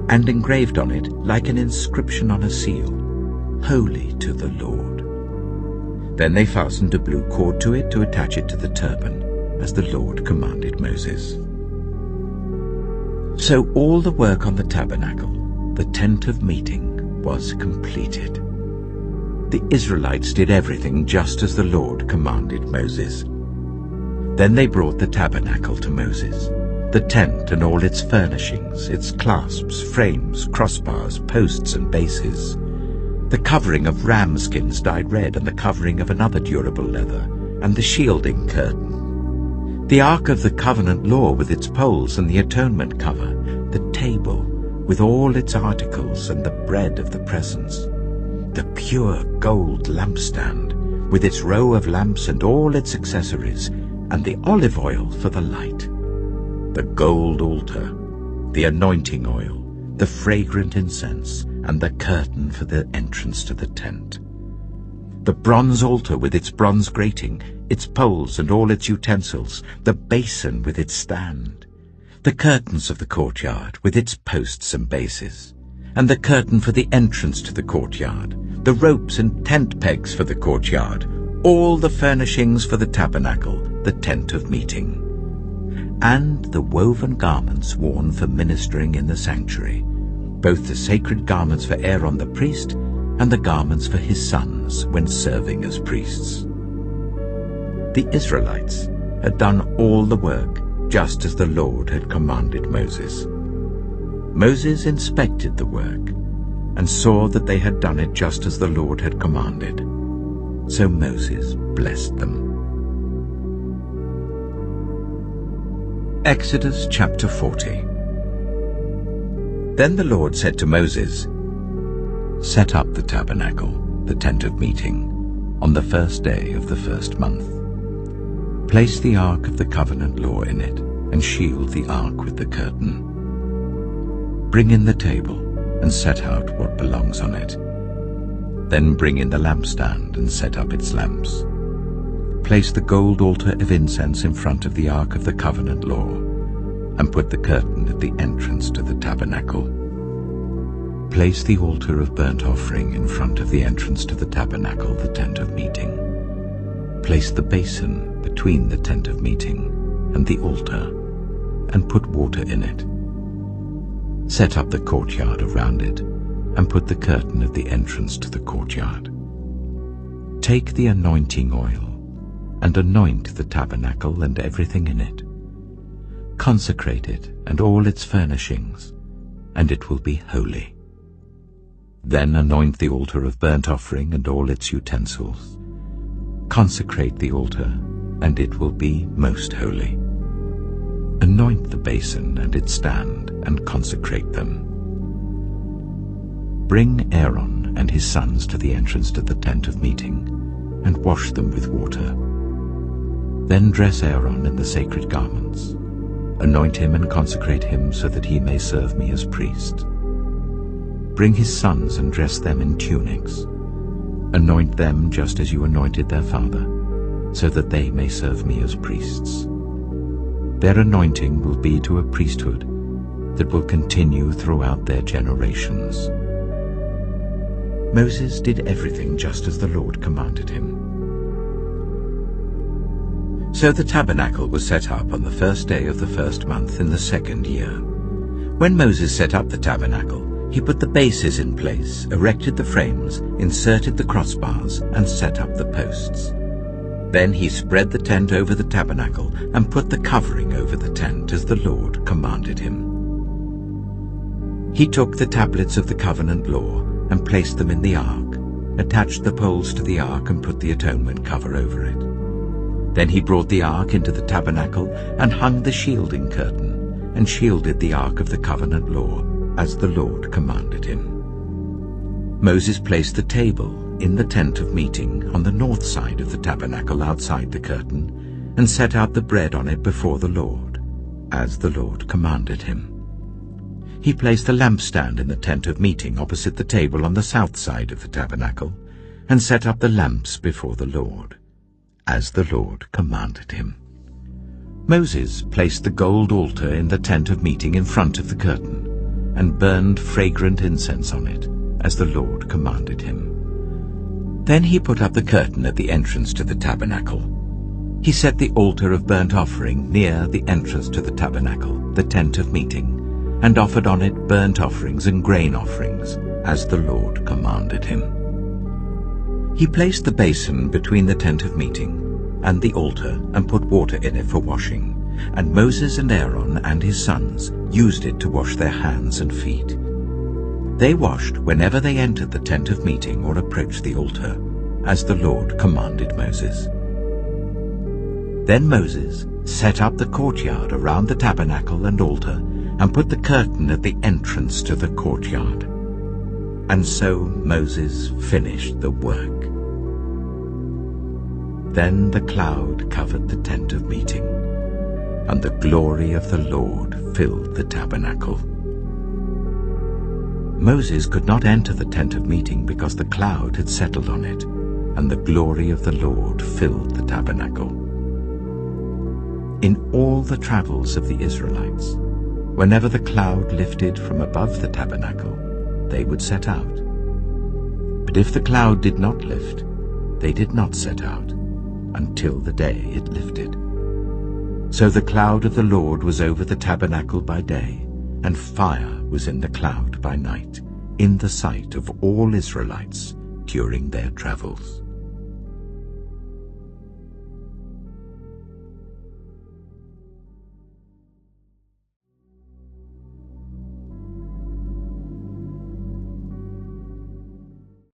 [SPEAKER 1] and engraved on it like an inscription on a seal, "Holy to the Lord." Then they fastened a blue cord to it to attach it to the turban, as the Lord commanded Moses. So all the work on the tabernacle, the tent of meeting, was completed. the Israelites did everything just as the Lord commanded Moses. Then they brought the tabernacle to Moses, the tent and all its furnishings, its clasps, frames, crossbars, posts and bases, the covering of ram skins dyed red and the covering of another durable leather, and the shielding curtain, the ark of the covenant law with its poles and the atonement cover, the table with all its articles and the bread of the presence, the pure gold lampstand with its row of lamps and all its accessories, and the olive oil for the light, the gold altar, the anointing oil, the fragrant incense, and the curtain for the entrance to the tent, the bronze altar with its bronze grating, its poles and all its utensils, the basin with its stand, the curtains of the courtyard with its posts and bases, and the curtain for the entrance to the courtyard, the ropes and tent pegs for the courtyard, all the furnishings for the tabernacle, the tent of meeting, and the woven garments worn for ministering in the sanctuary, both the sacred garments for Aaron the priest and the garments for his sons when serving as priests. The Israelites had done all the work just as the Lord had commanded Moses. Moses inspected the work and saw that they had done it just as the Lord had commanded. So Moses blessed them. Exodus chapter 40. Then the Lord said to Moses, "Set up the tabernacle, the tent of meeting, on the first day of the first month. Place the ark of the covenant law in it, and shield the ark with the curtain. Bring in the table, and set out what belongs on it. Then bring in the lampstand, and set up its lamps. Place the gold altar of incense in front of the ark of the covenant law, and put the curtain at the entrance to the tabernacle. Place the altar of burnt offering in front of the entrance to the tabernacle, the tent of meeting. Place the basin between the tent of meeting and the altar, and put water in it. Set up the courtyard around it, and put the curtain at the entrance to the courtyard. Take the anointing oil, and anoint the tabernacle and everything in it. Consecrate it and all its furnishings, and it will be holy. Then anoint the altar of burnt offering and all its utensils. Consecrate the altar, and it will be most holy. Anoint the basin and its stand, and consecrate them. Bring Aaron and his sons to the entrance to the tent of meeting, and wash them with water. Then dress Aaron in the sacred garments. Anoint him and consecrate him so that he may serve me as priest. Bring his sons and dress them in tunics. Anoint them just as you anointed their father, so that they may serve me as priests. Their anointing will be to a priesthood that will continue throughout their generations." Moses did everything just as the Lord commanded him. So the tabernacle was set up on the first day of the first month in the second year. When Moses set up the tabernacle, he put the bases in place, erected the frames, inserted the crossbars, and set up the posts. Then he spread the tent over the tabernacle and put the covering over the tent as the Lord commanded him. He took the tablets of the covenant law and placed them in the ark, attached the poles to the ark and put the atonement cover over it. Then he brought the ark into the tabernacle and hung the shielding curtain and shielded the ark of the covenant law as the Lord commanded him. Moses placed the table in the tent of meeting on the north side of the tabernacle outside the curtain and set out the bread on it before the Lord, as the Lord commanded him. He placed the lampstand in the tent of meeting opposite the table on the south side of the tabernacle and set up the lamps before the Lord, as the Lord commanded him. Moses placed the gold altar in the tent of meeting in front of the curtain and burned fragrant incense on it, as the Lord commanded him. Then he put up the curtain at the entrance to the tabernacle. He set the altar of burnt offering near the entrance to the tabernacle, the tent of meeting, and offered on it burnt offerings and grain offerings, as the Lord commanded him. He placed the basin between the tent of meeting and the altar and put water in it for washing, and Moses and Aaron and his sons used it to wash their hands and feet. They washed whenever they entered the tent of meeting or approached the altar, as the Lord commanded Moses. Then Moses set up the courtyard around the tabernacle and altar and put the curtain at the entrance to the courtyard. And so Moses finished the work. Then the cloud covered the tent of meeting, and the glory of the Lord filled the tabernacle. Moses could not enter the tent of meeting because the cloud had settled on it, and the glory of the Lord filled the tabernacle. In all the travels of the Israelites, whenever the cloud lifted from above the tabernacle, they would set out. But if the cloud did not lift, they did not set out until the day it lifted. So the cloud of the Lord was over the tabernacle by day, and fire was in the cloud by night, in the sight of all Israelites during their travels.